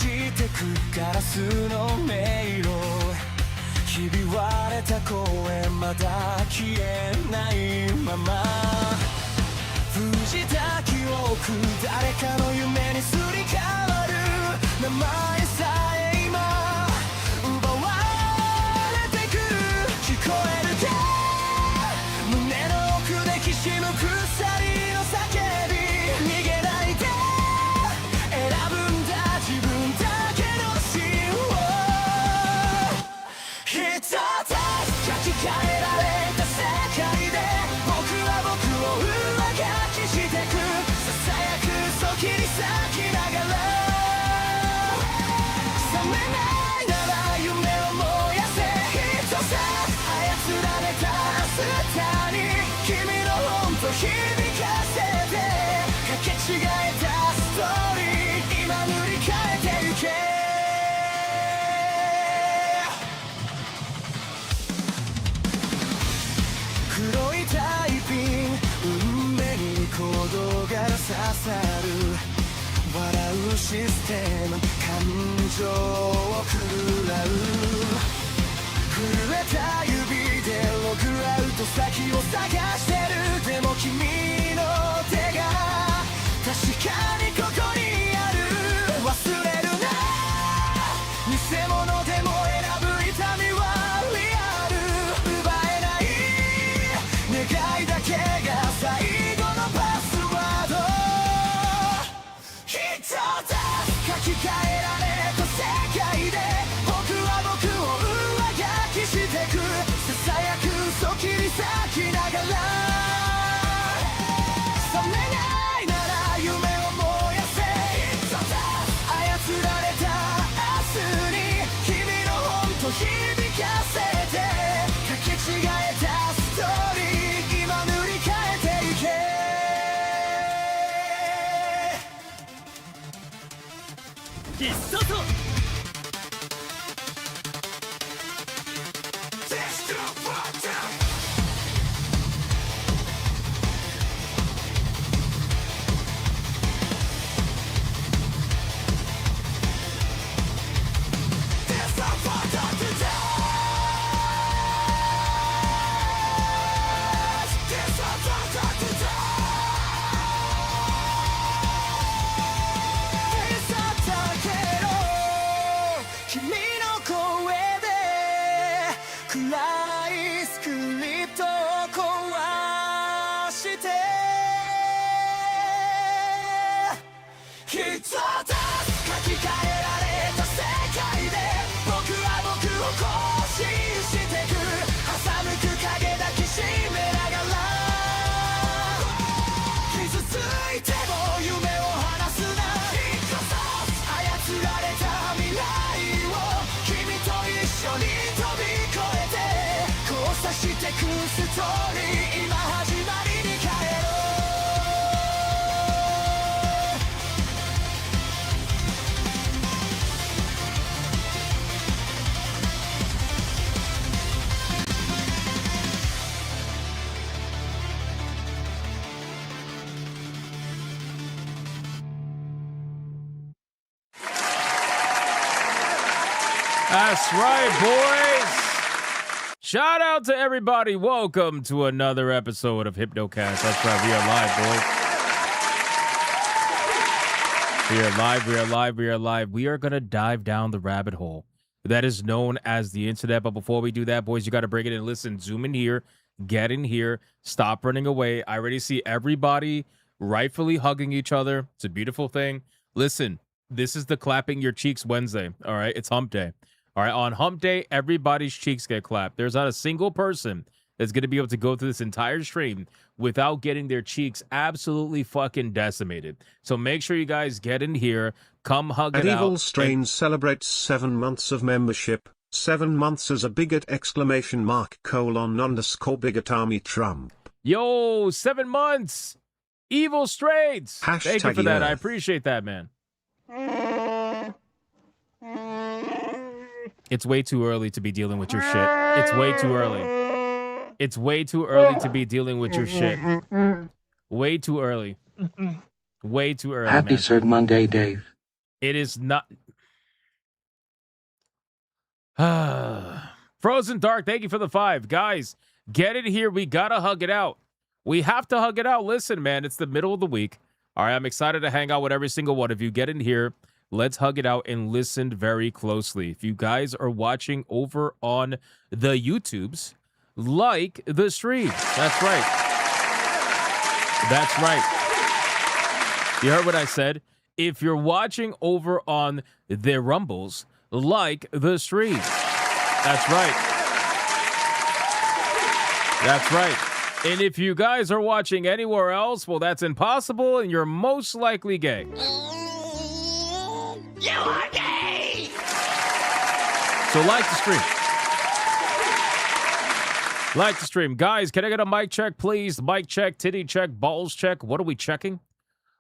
してくガラスの迷路ひび割れた声まだ消えないまま藤た記憶誰かの夢にすり替わる名前さえ今奪われてく聞こえるか胸の奥できしむ鎖の叫び逃げないで選ぶんだ自分だけの芯を一つ書き換えられた世界で僕は僕を上書きしてくささやく嘘切り裂きながら覚めないなら夢を燃やせ一つ操られた明日に君の本と響かせてかけ違えたストーリー今塗り替えてゆけ黒いタイピン運命にコードが刺さる笑うシステム感情を狂らう震えた指でログアウト先を探してるでも君の手が確かにここにある忘れるな偽物でも選ぶ痛みはリアル奪えない願いだけが最後のパスワード一つ書き換えられた世界で僕は僕を上書きしてくささやく嘘切り裂きながら覚めないなら夢を燃やせ一つ操られた明日に君の本と響かせてかけ違えたストーリー今塗り替えていけ必殺君の声で暗いスクリプトを壊して一つ書き換えられた世界で僕は僕を更新してく挟むく影抱きしめながら傷ついても夢を離すな一つ操られた未来君と一緒に飛び越えて交差してくストーリー今始まりに帰ろうThat's right, boys. Shout out to everybody. Welcome to another episode of Hypnocast. That's right. We are live, boys. We are live. We are live. We are live. We are going to dive down the rabbit hole that is known as the internet. But before we do that, boys, you got to bring it in. Listen, zoom in here. Get in here. Stop running away. I already see everybody rightfully hugging each other. It's a beautiful thing. Listen, this is the clapping your cheeks Wednesday. All right. It's hump day. All right, on hump day, everybody's cheeks get clapped. There's not a single person that's going to be able to go through this entire stream without getting their cheeks absolutely fucking decimated. So make sure you guys get in here, come hug it out. Evil Strain celebrates 7 months of membership. 7 months as a bigot ! _bigot army Trump. Yo, 7 months. Evil Strains. Thank you for that. I appreciate that, man. It's way too early to be dealing with your shit. It's way too early. It's way too early to be dealing with your shit. Way too early. Way too early. Happy man. Third Monday, Dave. It is not. Frozen Dark, thank you for the 5. Guys, get it here. We got to hug it out. We have to hug it out. Listen, man, it's the middle of the week. All right, I'm excited to hang out with every single one of you. Get in here. Let's hug it out and listen very closely. If you guys are watching over on the YouTubes, like the stream. That's right. That's right. You heard what I said? If you're watching over on the Rumbles, like the stream. That's right. That's right. And if you guys are watching anywhere else, well, that's impossible, and you're most likely gay. You are gay! So like the stream. Like the stream. Guys, can I get a mic check, please? Mic check, titty check, balls check. What are we checking?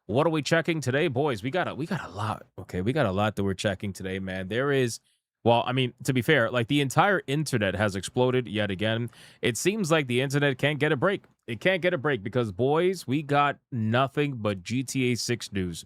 What are we checking today, boys? We got a lot. Okay, we got a lot that we're checking today, man. There is, well, I mean, to be fair, like the entire internet has exploded yet again. It seems like the internet can't get a break. It can't get a break because, boys, we got nothing but GTA 6 news.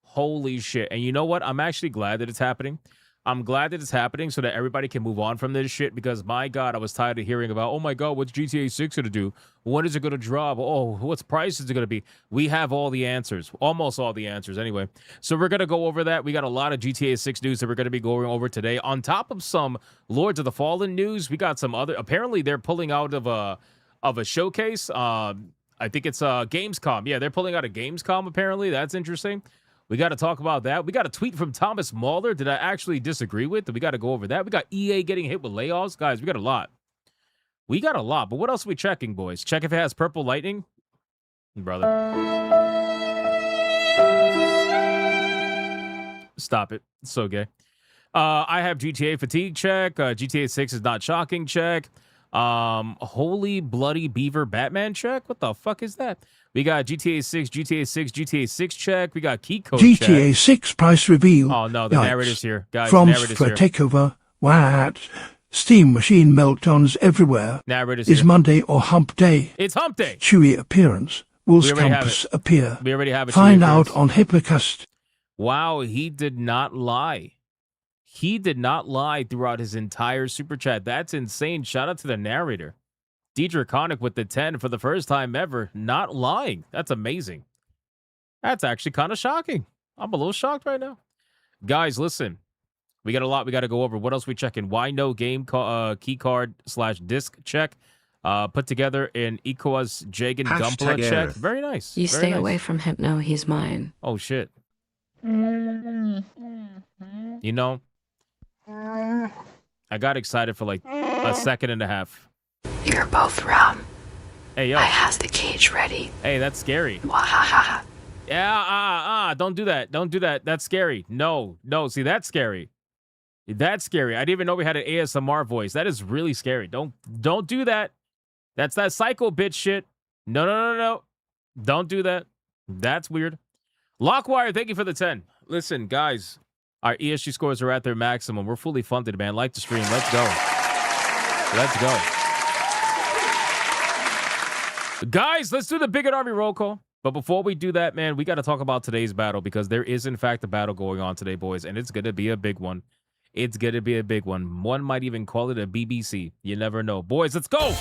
Holy shit. And you know what? I'm actually glad that it's happening. I'm glad that it's happening so that everybody can move on from this shit because, my God, I was tired of hearing about, oh, my God, what's GTA 6 going to do? When is it going to drop? Oh, what's price is it going to be? We have all the answers, almost all the answers anyway. So we're going to go over that. We got a lot of GTA 6 news that we're going to be going over today. On top of some Lords of the Fallen news, we got some other, apparently they're pulling out of a showcase. I think it's Gamescom. Yeah, they're pulling out a Gamescom, apparently. That's interesting. We got to talk about that. We got a tweet from Thomas Mahler that I actually disagree with. We got to go over that. We got EA getting hit with layoffs. Guys, we got a lot. We got a lot. But what else are we checking, boys? Check if it has purple lightning. Brother. Stop it. It's so gay. I have GTA fatigue check. GTA 6 is not shocking check. Holy bloody beaver Batman check. What the fuck is that? We got GTA 6, GTA 6, GTA 6 check. We got key code GTA check. 6 price reveal. Oh no, the narrator's here, guys. FromSoftware takeover. What? Steam machine meltdowns everywhere. Narrator's Is here. Monday or Hump Day? It's Hump Day. Chewy appearance. Will's We already have campus appear. We already have a Find Chewy out appearance. on Hypnocast. Wow, he did not lie. He did not lie throughout his entire super chat. That's insane. Shout out to the narrator. Draconic with the 10 for the first time ever. Not lying. That's amazing. That's actually kind of shocking. I'm a little shocked right now. Guys, listen. We got a lot we got to go over. What else we checking? Why no game key card / disc check? Put together in Ecoa's Jagan Gumpla check. error. Very nice. You Very stay nice. away from Hypno, he's mine. Oh, shit. You know, I got excited for like a second and a half. You're both wrong. Hey, yo. I has the cage ready. Hey, that's scary. Wahaha. Yeah, don't do that. Don't do that. That's scary. No. See, that's scary. That's scary. I didn't even know we had an ASMR voice. That is really scary. Don't do that. That's that psycho bitch shit. No. Don't do that. That's weird. Lockwire, thank you for the 10. Listen, guys, our ESG scores are at their maximum. We're fully funded, man. Like the stream. Let's go. Let's go. Guys, let's do the Bigot Army roll call. But before we do that, man, we got to talk about today's battle because there is, in fact, a battle going on today, boys, and it's going to be a big one. It's going to be a big one. One might even call it a BBC. You never know. Boys, let's go.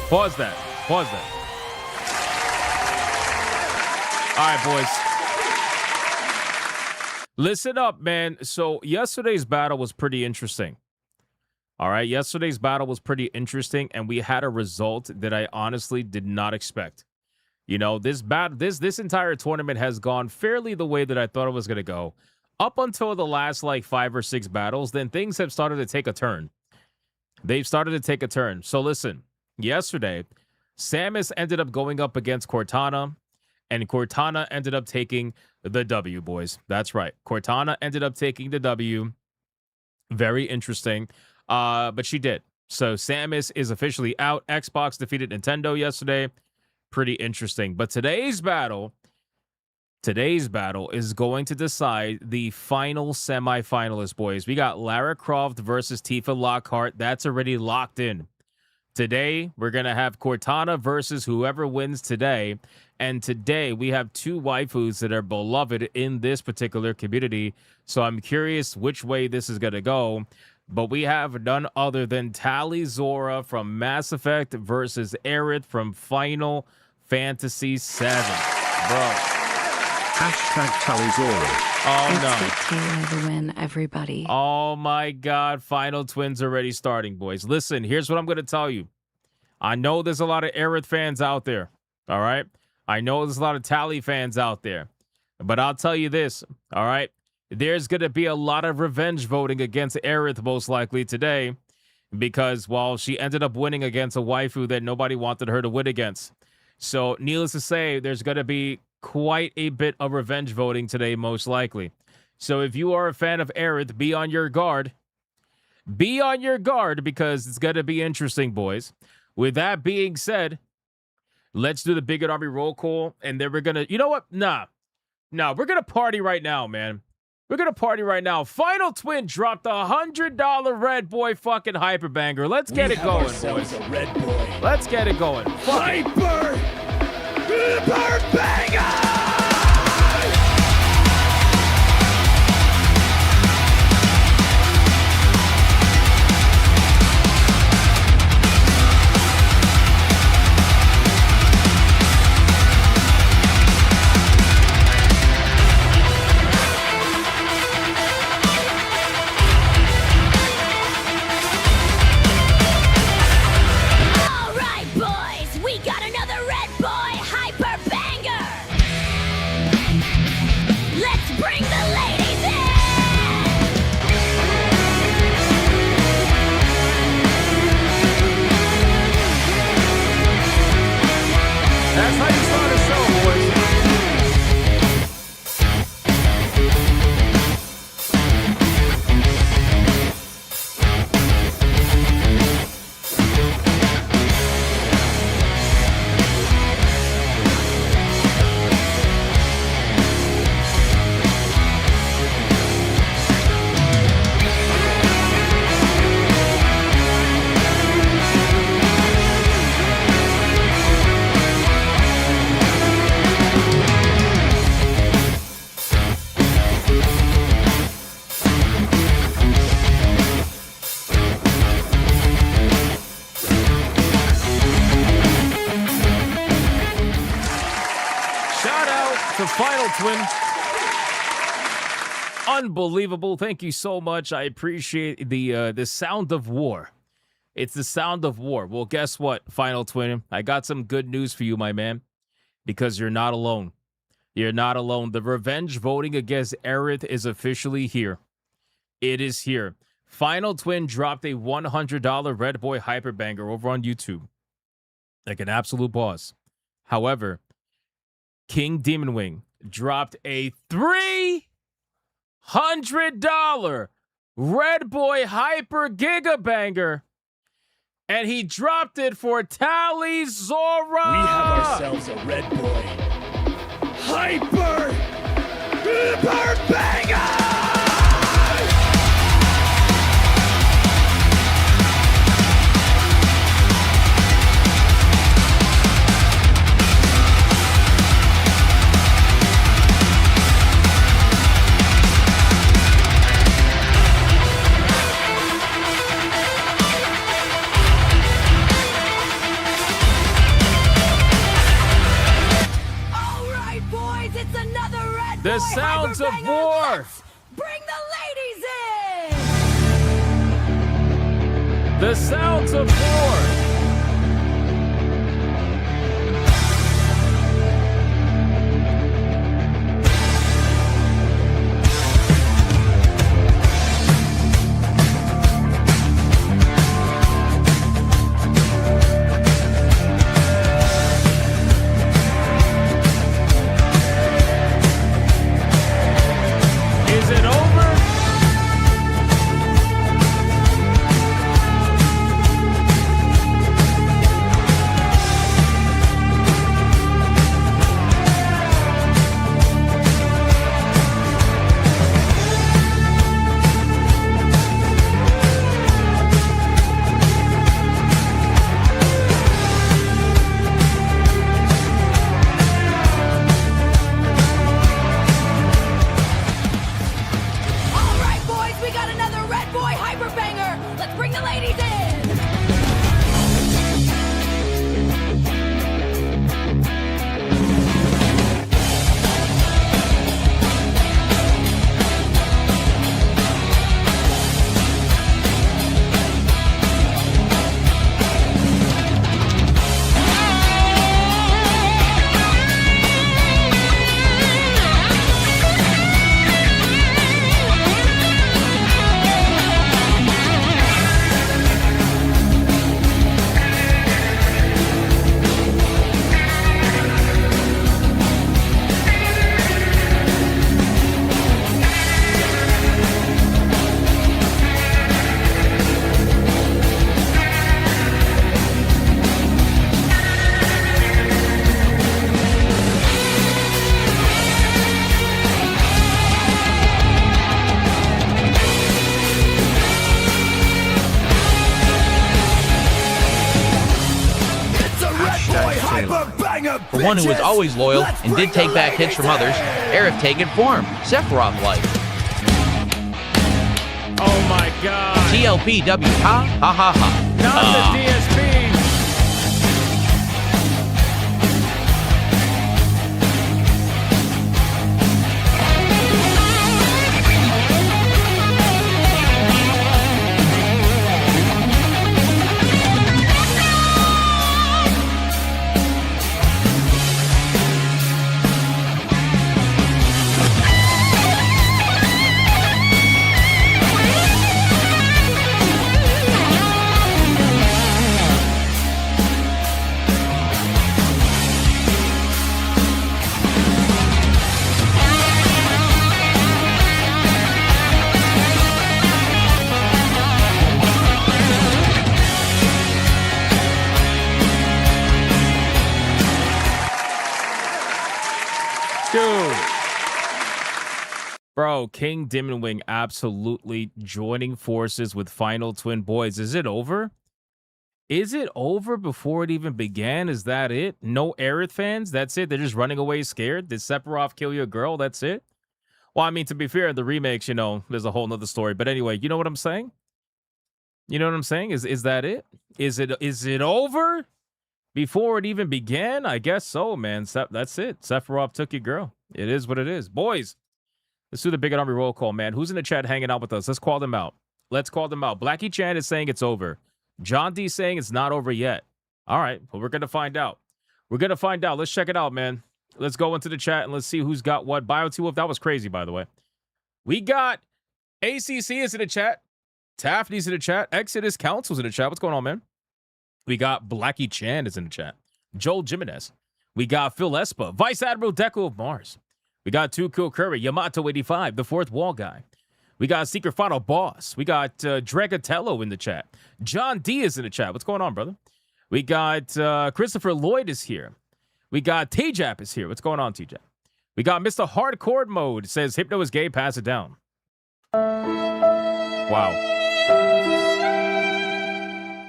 Pause that. All right, boys. Listen up, man. So yesterday's battle was pretty interesting. All right, yesterday's battle was pretty interesting, and we had a result that I honestly did not expect. You know, this entire tournament has gone fairly the way that I thought it was going to go. Up until the last, like, 5 or 6 battles, then things have started to take a turn. They've started to take a turn. So listen, yesterday, Samus ended up going up against Cortana, and Cortana ended up taking the W, boys. That's right. Cortana ended up taking the W. Very interesting. But she did. So Samus is officially out. Xbox defeated Nintendo yesterday. Pretty interesting. But today's battle is going to decide the final semifinalist, boys. We got Lara Croft versus Tifa Lockhart. That's already locked in. Today, we're going to have Cortana versus whoever wins today. And today, we have two waifus that are beloved in this particular community. So I'm curious which way this is going to go. But we have none other than Tali Zora from Mass Effect versus Aerith from Final Fantasy VII. Bro. Hashtag Talizora. Oh, Let's no. get Taylor the win, everybody. Oh, my God. Final Twins already starting, boys. Listen, here's what I'm going to tell you. I know there's a lot of Aerith fans out there. All right? I know there's a lot of Tali fans out there. But I'll tell you this. All right? There's going to be a lot of revenge voting against Aerith most likely today because, well, she ended up winning against a waifu that nobody wanted her to win against. So, needless to say, there's going to be quite a bit of revenge voting today most likely. So, if you are a fan of Aerith, be on your guard. Be on your guard because it's going to be interesting, boys. With that being said, let's do the Bigot Army roll call, and then we're going to, you know what? Nah, we're going to party right now, man. We're going to party right now. Final Twin dropped $100 Red Boy fucking hyperbanger. Let's get it going, boys. Red boy. Let's get it going. Hyper banger! All right, boys, we got another Red Boy hyper banger. Let's bring the ladies in. That's how you start a show, boys. Shout out to Final Twin. Unbelievable. Thank you so much. I appreciate the sound of war. It's the sound of war. Well, guess what, Final Twin? I got some good news for you, my man, because you're not alone. You're not alone. The revenge voting against Aerith is officially here. It is here. Final Twin dropped a $100 Red Boy hyperbanger over on YouTube. Like an absolute boss. However, King Demon Wing dropped a $300 Red Boy Hyper Giga Banger, and he dropped it for Tali Zora. We have ourselves a Red Boy hyper banger! All right, boys, it's another Red The Boy sounds of hyperbanger. war. Let's bring the ladies in. The sounds of war. Is it over? ladies in! For one who was always loyal and did take back hits from others, Eric taken form, Sephiroth-like. Oh my God. TLPW, ha ha ha ha. Not the DSP. Bro, King Demon Wing absolutely joining forces with Final Twin Boys. Is it over? Is it over before it even began? Is that it? No Aerith fans? That's it? They're just running away scared? Did Sephiroth kill your girl? That's it? Well, I mean, to be fair, the remakes, you know, there's a whole nother story. But anyway, you know what I'm saying? You know what I'm saying? Is that it? Is it over before it even began? I guess so, man. That's it. Sephiroth took your girl. It is what it is. Boys, let's do the Big Army roll call, man. Who's in the chat hanging out with us? Let's call them out. Let's call them out. Blackie Chan is saying it's over. John D saying it's not over yet. All right, well, we're going to find out. We're going to find out. Let's check it out, man. Let's go into the chat and let's see who's got what. Bio2Wolf, that was crazy, by the way. We got ACC is in the chat. Taffy's in the chat. Exodus Council's in the chat. What's going on, man? We got Blackie Chan is in the chat. Joel Jimenez. We got Phil Espa. Vice Admiral Deco of Mars. We got 2Kill Curry. Yamato 85, the fourth wall guy. We got Secret Final Boss. We got Dregatello in the chat. John D is in the chat. What's going on, brother? We got Christopher Lloyd is here. We got T-Jap is here. What's going on, T-Jap? We got Mr. Hardcore Mode. It says Hypno is gay. Pass it down. Wow.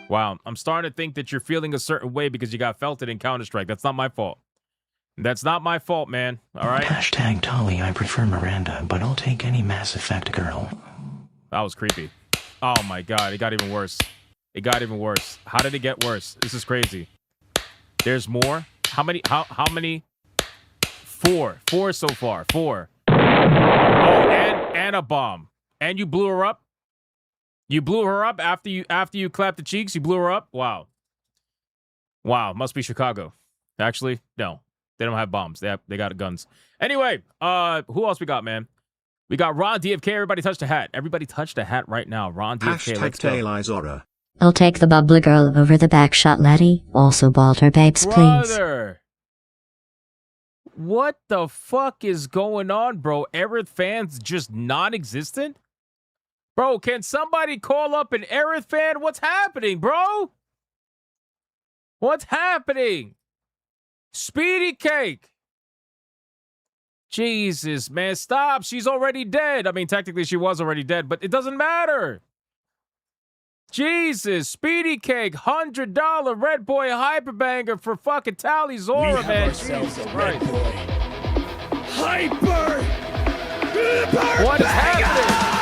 Wow. I'm starting to think that you're feeling a certain way because you got felted in Counter-Strike. That's not my fault. That's not my fault, man. All right? Hashtag Tolly, I prefer Miranda, but I'll take any Mass Effect girl. That was creepy. Oh, my God. It got even worse. It got even worse. How did it get worse? This is crazy. There's more? How many? How many? Four. Four so far. Four. Oh, and a bomb. And you blew her up? You blew her up after you clapped the cheeks? You blew her up? Wow. Wow. Must be Chicago. Actually, no. They don't have bombs. They got guns. Anyway, who else we got, man? We got Ron DFK. Everybody touch the hat. Everybody touch the hat right now. Ron DFK. Hashtag Tailizora. I'll take the bubbly girl over the back shot laddie. Also Balter babes, please. Brother. What the fuck is going on, bro? Aerith fans just non-existent? Bro, can somebody call up an Aerith fan? What's happening, bro? What's happening? Speedy Cake. Jesus, man, stop. She's already dead. I mean, technically she was already dead, but it doesn't matter. Jesus, Speedy Cake, $100 Red Boy Hyperbanger for fucking Tally Zora, man. Jesus Christ. Hyper! What is happening?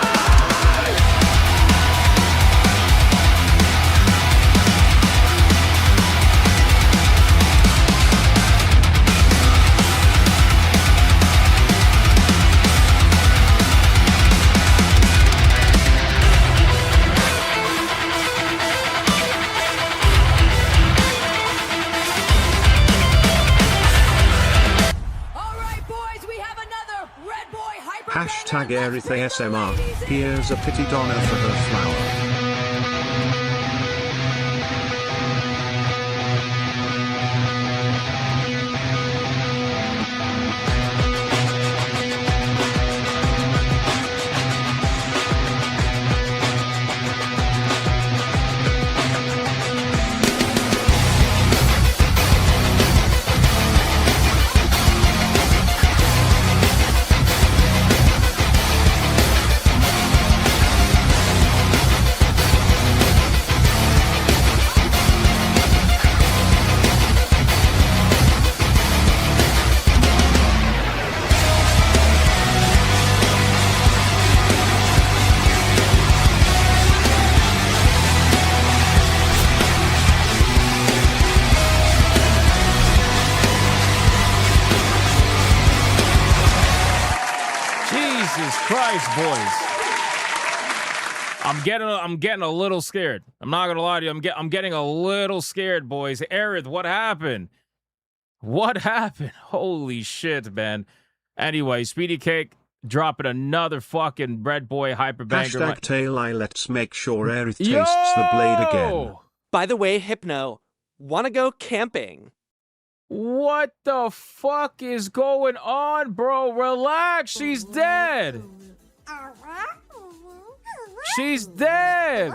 Hashtag Aerith ASMR. Here's a pity Donna for her flower. Jesus Christ, boys. I'm getting a little scared. I'm not gonna lie to you. I'm getting a little scared, boys. Aerith, what happened? What happened? Holy shit, man. Anyway, Speedy Cake dropping another fucking Red Boy hyper banger. Hashtag tail eye. Let's make sure Aerith tastes the blade again. By the way, Hypno, wanna go camping? What the fuck is going on, bro? Relax. She's dead. She's dead.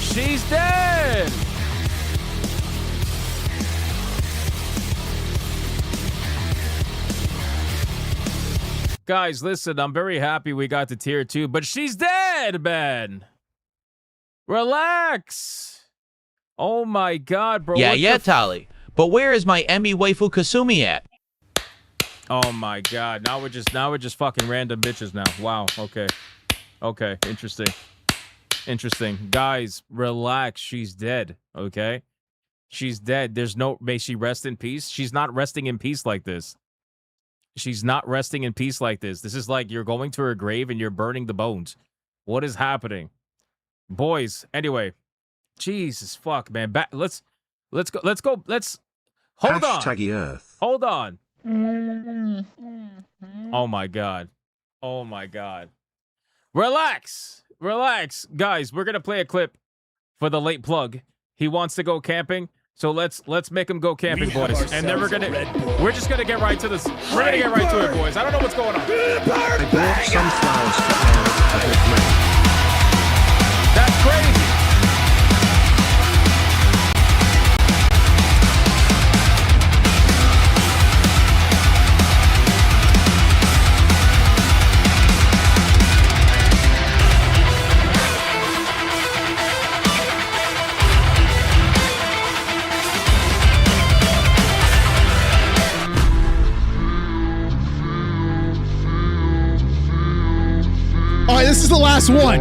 She's dead. Guys, listen, I'm very happy we got to tier 2, but she's dead, man. Relax. Oh my god, bro. Yeah, Tali. But where is my Emmy waifu Kasumi at? Oh my god. Now we're just fucking random bitches now. Wow. Okay. Okay. Interesting. Guys, relax. She's dead. Okay? She's dead. There's no... May she rest in peace? She's not resting in peace like this. She's not resting in peace like this. This is like you're going to her grave and you're burning the bones. What is happening? Boys, anyway. Jesus fuck, man. Let's go. Hold Hashtag on. Earth. Hold on. Oh my god. Oh my god. Relax. Guys, we're gonna play a clip for the late plug. He wants to go camping. So let's make him go camping, boys. And then we're just gonna get right to this. We're gonna get right to it, boys. I don't know what's going on. I bought some flowers for Aerith for her flame. That's crazy. All right, this is the last one.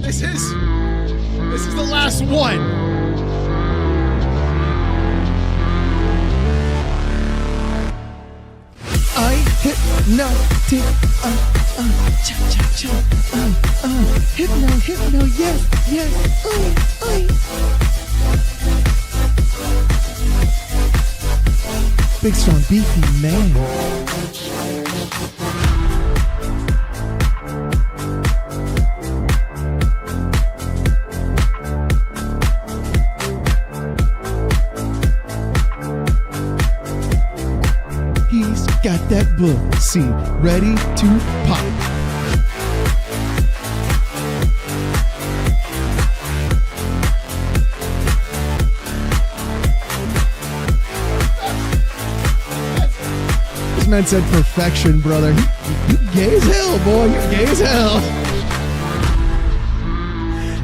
This is the last one. I hypnotic, hypno, yes, big strong beefy man. He's got that pussy ready to pop. This man said perfection, brother. You gay as hell, boy. You're gay as hell.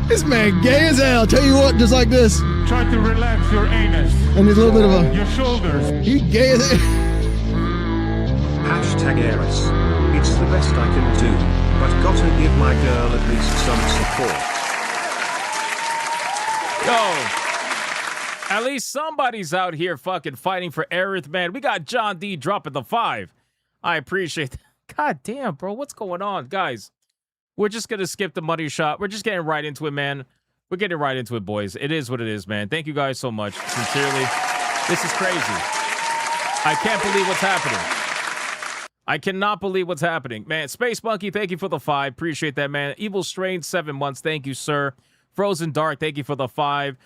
This man gay as hell. Tell you what, just like this. Try to relax your anus. And there's a little bit of your shoulders. He gay as hell. Hashtag Eris. It's the best I can do, but gotta give my girl at least some support. Yo, at least somebody's out here fucking fighting for Aerith, man. We got John D dropping the 5. I appreciate that. God damn, bro. What's going on? Guys, we're just going to skip the money shot. We're just getting right into it, man. we're getting right into it, boys. It is what it is, man. Thank you guys so much. Sincerely, this is crazy. I can't believe what's happening. I cannot believe what's happening, man. Space Monkey, thank you for the 5. Appreciate that, man. Evil Strain 7 months. Thank you, sir. Frozen Dark, thank you for the 5.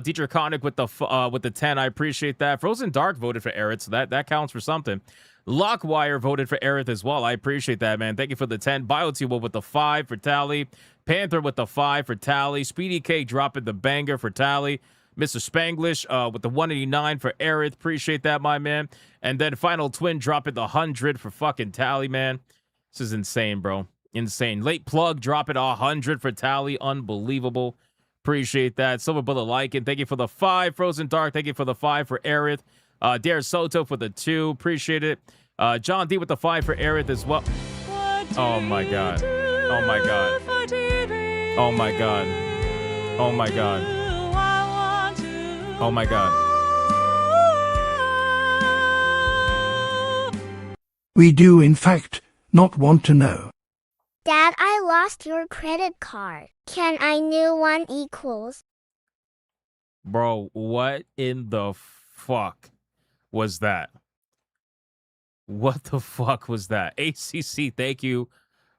Dietrich Koenig with the 10. I appreciate that. Frozen Dark voted for Aerith, so that counts for something. Lockwire voted for Aerith as well. I appreciate that, man. Thank you for the 10. BioT with the 5 for Tally. Panther with the 5 for Tally. Speedy K dropping the banger for Tally. Mr. Spanglish with the 189 for Aerith. Appreciate that, my man. And then Final Twin dropping the 100 for fucking Tally, man. This is insane, bro. Insane. Late Plug dropping 100 for Tally. Unbelievable. Appreciate that. Silver Bullet liking. Thank you for the 5. Frozen Dark. Thank you for the 5 for Aerith. Dare Soto for the 2. Appreciate it. John D with the 5 for Aerith as well. Oh my god. Oh my god. Oh my god. Oh my god. Oh my god. We do, in fact, not want to know. Dad, I lost your credit card. Can I new one equals? Bro, what in the fuck was that? What the fuck was that? ACC, thank you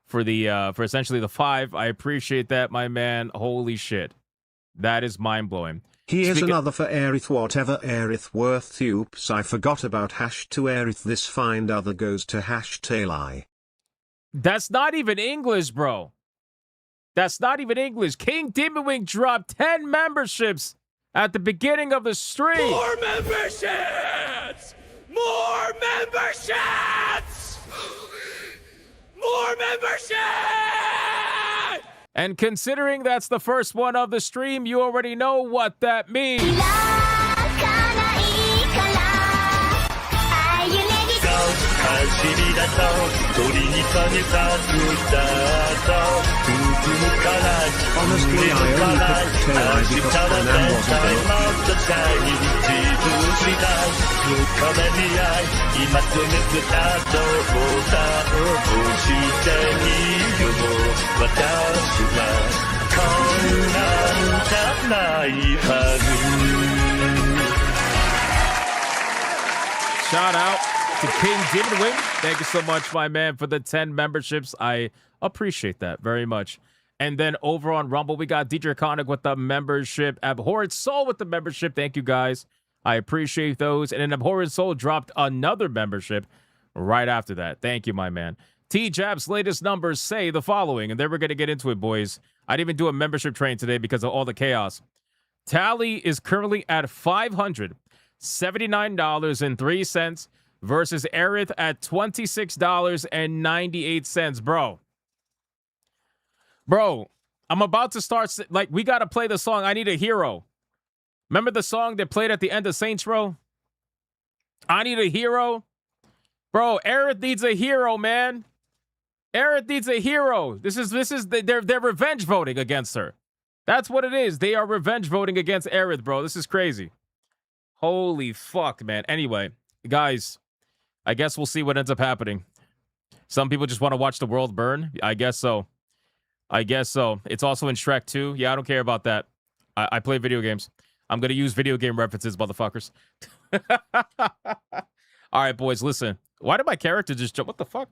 for the for essentially the 5. I appreciate that, my man. Holy shit. That is mind-blowing. Here's another for Aerith, whatever Aerith worth. Oops, I forgot about hash to Aerith. This find other goes to hash tail I. That's not even English, bro. That's not even English. King Demonwing dropped 10 memberships at the beginning of the stream. More memberships! More memberships! More memberships! And considering that's the first one of the stream, you already know what that means. Honestly, I only picked tail I because Conan Shout out to King Demonwing. Thank you so much, my man, for the 10 memberships. I appreciate that very much. And then over on Rumble, we got DJ Koenig with the membership. Abhorred Soul with the membership. Thank you, guys. I appreciate those. And then Abhorred Soul dropped another membership right after that. Thank you, my man. T-Jab's latest numbers say the following, and then we're going to get into it, boys. I didn't even do a membership train today because of all the chaos. Tally is currently at $579.03 versus Aerith at $26.98. Bro, I'm about to start, like, we got to play the song, I Need a Hero. Remember the song that played at the end of Saints Row? I Need a Hero? Bro, Aerith needs a hero, man. Aerith needs a hero. They're revenge voting against her. That's what it is. They are revenge voting against Aerith, bro. This is crazy. Holy fuck, man. Anyway, guys, I guess we'll see what ends up happening. Some people just want to watch the world burn. I guess so. It's also in Shrek 2. Yeah, I don't care about that. I play video games. I'm going to use video game references, motherfuckers. All right, boys, listen. Why did my character just jump? What the fuck?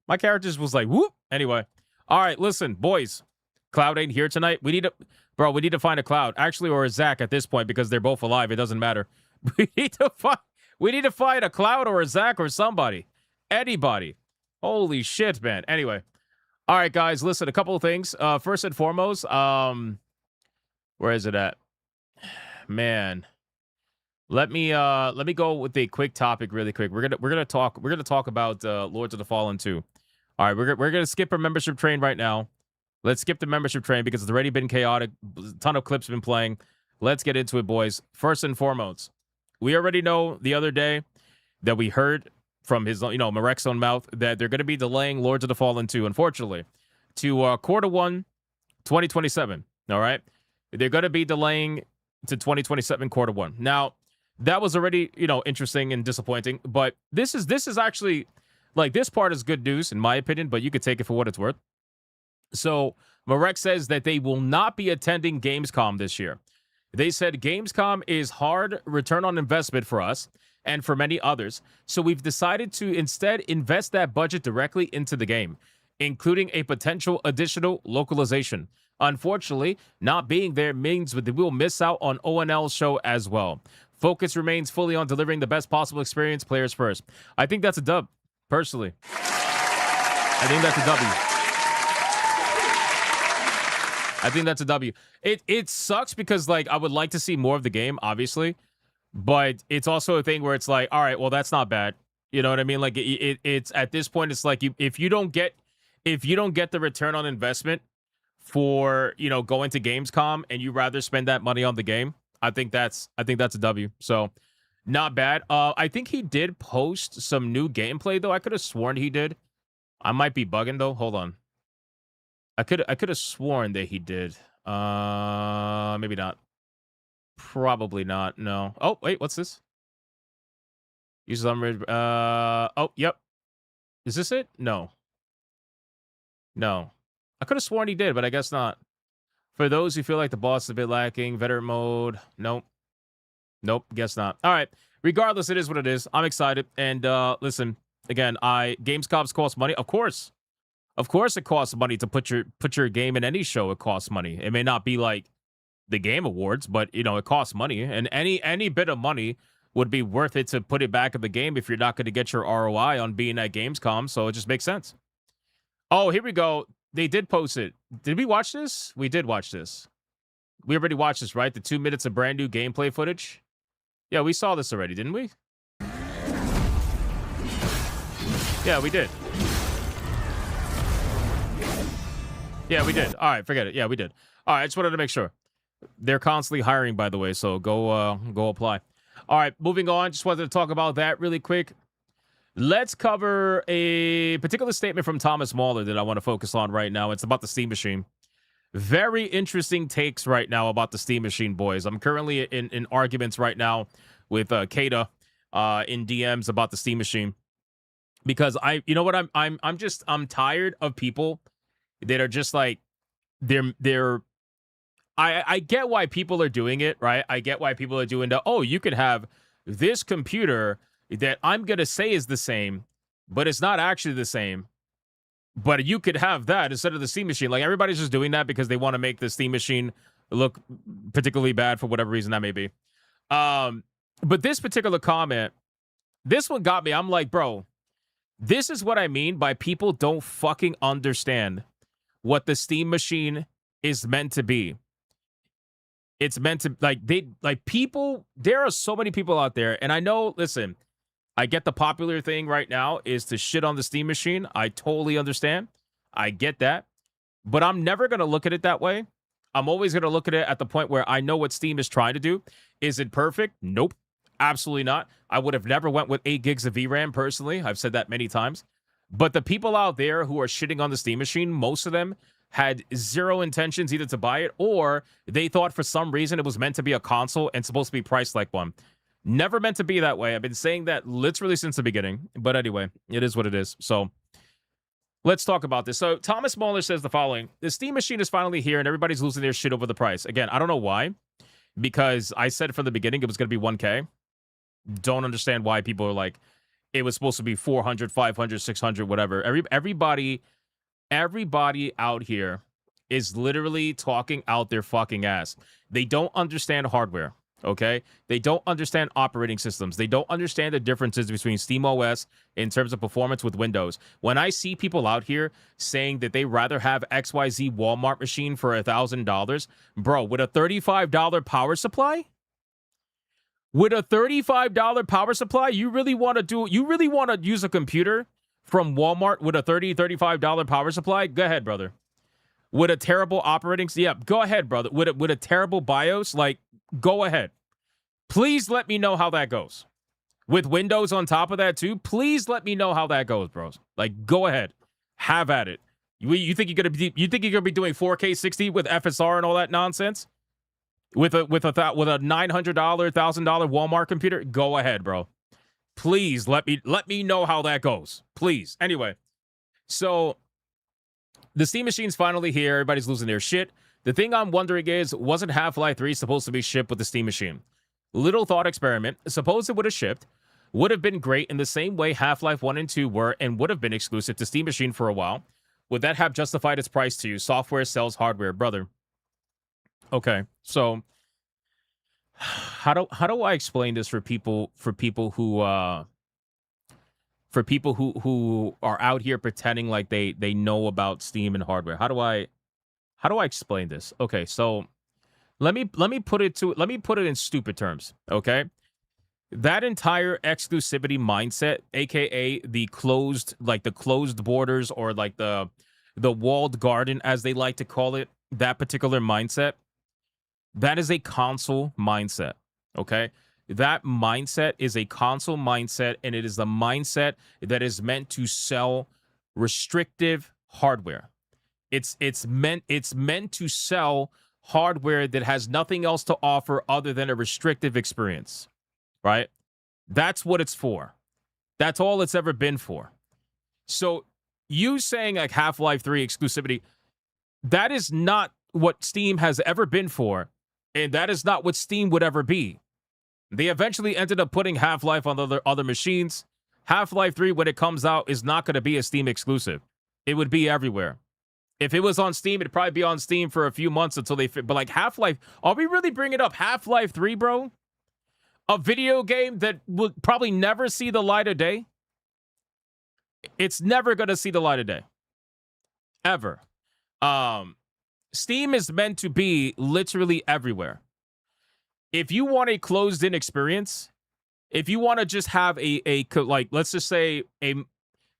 My character just was like, whoop. Anyway. All right, listen, boys. Cloud ain't here tonight. We need to find a Cloud. Actually, or a Zach at this point because they're both alive. It doesn't matter. We need to find a Cloud or a Zach or somebody. Anybody. Holy shit, man. Anyway. All right, guys, listen, a couple of things. First and foremost, where is it at? Man. Let me go with a quick topic really quick. We're gonna talk about Lords of the Fallen 2. All right, we're gonna skip our membership train right now. Let's skip the membership train because it's already been chaotic. A ton of clips been playing. Let's get into it, boys. First and foremost, we already know the other day that we heard from his, Marek's own mouth that they're going to be delaying Lords of the Fallen 2, unfortunately, to Q1 2027. All right, they're going to be delaying to 2027 Q1. Now, that was already interesting and disappointing, but this is actually, like, this part is good news in my opinion, but you could take it for what it's worth. So Marek says that they will not be attending Gamescom this year. They said Gamescom is hard return on investment for us and for many others. So we've decided to instead invest that budget directly into the game, including a potential additional localization. Unfortunately, not being there means that we'll miss out on ONL's show as well. Focus remains fully on delivering the best possible experience, players first. I think that's a dub, personally. I think that's a W. I think that's a W. It sucks because, like, I would like to see more of the game, obviously. But it's also a thing where it's like, all right, well, that's not bad. You know what I mean? Like, it's at this point, it's like if you don't get the return on investment for, you know, going to Gamescom and you rather spend that money on the game, I think that's a W. So not bad. I think he did post some new gameplay though. I could have sworn he did. I might be bugging though. Hold on. I could have sworn that he did. Maybe not. Probably not. No. Oh, wait, what's this? Use unread. Oh, yep. Is this it? No. No. I could have sworn he did, but I guess not. For those who feel like the boss is a bit lacking, veteran mode. Nope. Nope. Guess not. All right. Regardless, it is what it is. I'm excited. And listen, again, Gamescoms cost money. Of course. Of course it costs money to put your game in any show. It costs money. It may not be like the Game Awards, but you know, it costs money. And any bit of money would be worth it to put it back in the game if you're not going to get your ROI on being at Gamescom. So it just makes sense. Oh, here we go. They did post it. Did we watch this? We did watch this. We already watched this, right? The 2 minutes of brand new gameplay footage. Yeah, we saw this already, didn't we? Yeah, we did. Yeah, we did. All right, forget it. Yeah, we did. All right, I just wanted to make sure. They're constantly hiring, by the way, so go apply. All right, moving on. Just wanted to talk about that really quick. Let's cover a particular statement from Thomas Mahler that I want to focus on right now. It's about the Steam Machine. Very interesting takes right now about the Steam Machine, boys. I'm currently in arguments right now with Kata in DMs about the Steam Machine because you know what, I'm tired of people that are just like I get why people are doing it, right? I get why people are doing you could have this computer that I'm going to say is the same, but it's not actually the same. But you could have that instead of the Steam Machine. Like, everybody's just doing that because they want to make the Steam Machine look particularly bad for whatever reason that may be. But this particular comment, this one got me. I'm like, bro, this is what I mean by people don't fucking understand what the Steam Machine is meant to be. It's meant to, people, there are so many people out there, and I know, listen, I get the popular thing right now is to shit on the Steam Machine. I totally understand. I get that. But I'm never going to look at it that way. I'm always going to look at it at the point where I know what Steam is trying to do. Is it perfect? Nope. Absolutely not. I would have never went with 8 gigs of VRAM personally. I've said that many times. But the people out there who are shitting on the Steam Machine, most of them had zero intentions either to buy it or they thought for some reason it was meant to be a console and supposed to be priced like one. Never meant to be that way. I've been saying that literally since the beginning. But anyway, it is what it is. So let's talk about this. So Thomas Mahler says the following. The Steam Machine is finally here and everybody's losing their shit over the price. Again, I don't know why. Because I said from the beginning it was going to be 1K. Don't understand why people are like, it was supposed to be 400, 500, 600, whatever. Everybody out here is literally talking out their fucking ass. They don't understand hardware. Okay, they don't understand operating systems. They don't understand the differences between SteamOS in terms of performance with Windows. When I see people out here saying that they rather have XYZ Walmart machine for $1,000, bro, with a $35 power supply, you really want to use a computer from Walmart with a $35 power supply? Go ahead, brother. With a terrible operating, go ahead, brother. With a terrible BIOS, like, go ahead. Please let me know how that goes. With Windows on top of that too, please let me know how that goes, bros. Like, go ahead. Have at it. You think you're gonna be doing 4K 60 with FSR and all that nonsense? With a $900, $1,000 Walmart computer? Go ahead, bro. Please let me know how that goes. Please. Anyway, so The Steam Machine's finally here. Everybody's losing their shit. The thing I'm wondering is, wasn't Half-Life 3 supposed to be shipped with the Steam Machine? Little thought experiment. Suppose it would have shipped. Would have been great in the same way Half-Life 1 and 2 were and would have been exclusive to Steam Machine for a while. Would that have justified its price to you? Software sells hardware, brother. Okay, so how do I explain this for people who are out here pretending like they know about Steam and hardware? How do I explain this? Okay, so let me put it in stupid terms, okay? That entire exclusivity mindset, aka the closed borders, or like the walled garden as they like to call it, that particular mindset, that is a console mindset, okay? That mindset is a console mindset, and it is the mindset that is meant to sell restrictive hardware. It's meant to sell hardware that has nothing else to offer other than a restrictive experience, right? That's what it's for. That's all it's ever been for. So you saying like Half-Life 3 exclusivity, that is not what Steam has ever been for, and that is not what Steam would ever be. They eventually ended up putting Half-Life on other machines. Half-Life 3, when it comes out, is not going to be a Steam exclusive. It would be everywhere. If it was on Steam, it'd probably be on Steam for a few months until they fit. But like Half-Life, are we really bringing up Half-Life 3, bro? A video game that will probably never see the light of day? It's never going to see the light of day. Ever. Steam is meant to be literally everywhere. If you want a closed-in experience, if you want to just have let's just say a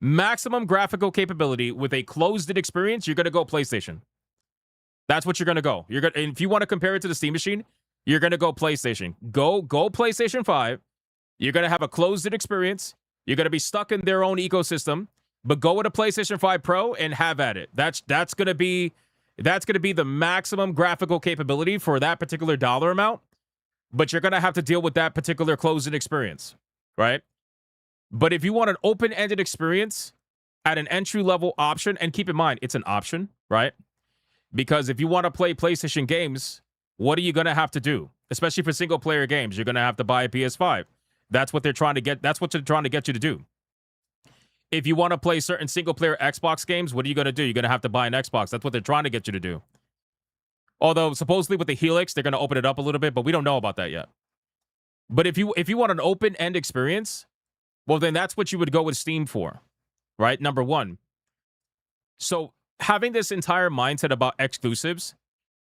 maximum graphical capability with a closed-in experience, you're going to go PlayStation. That's what you're going to go. And if you want to compare it to the Steam Machine, you're going to go PlayStation. Go PlayStation 5. You're going to have a closed-in experience. You're going to be stuck in their own ecosystem, but go with a PlayStation 5 Pro and have at it. That's going to be the maximum graphical capability for that particular dollar amount, but you're going to have to deal with that particular closed-in experience, right? But if you want an open-ended experience at an entry-level option, and keep in mind, it's an option, right? Because if you want to play PlayStation games, what are you going to have to do? Especially for single-player games, you're going to have to buy a PS5. That's what they're trying to get. That's what they're trying to get you to do. If you want to play certain single-player Xbox games, what are you going to do? You're going to have to buy an Xbox. That's what they're trying to get you to do. Although, supposedly with the Helix, they're going to open it up a little bit, but we don't know about that yet. But if you want an open-end experience, well, then that's what you would go with Steam for, right? Number one. So having this entire mindset about exclusives,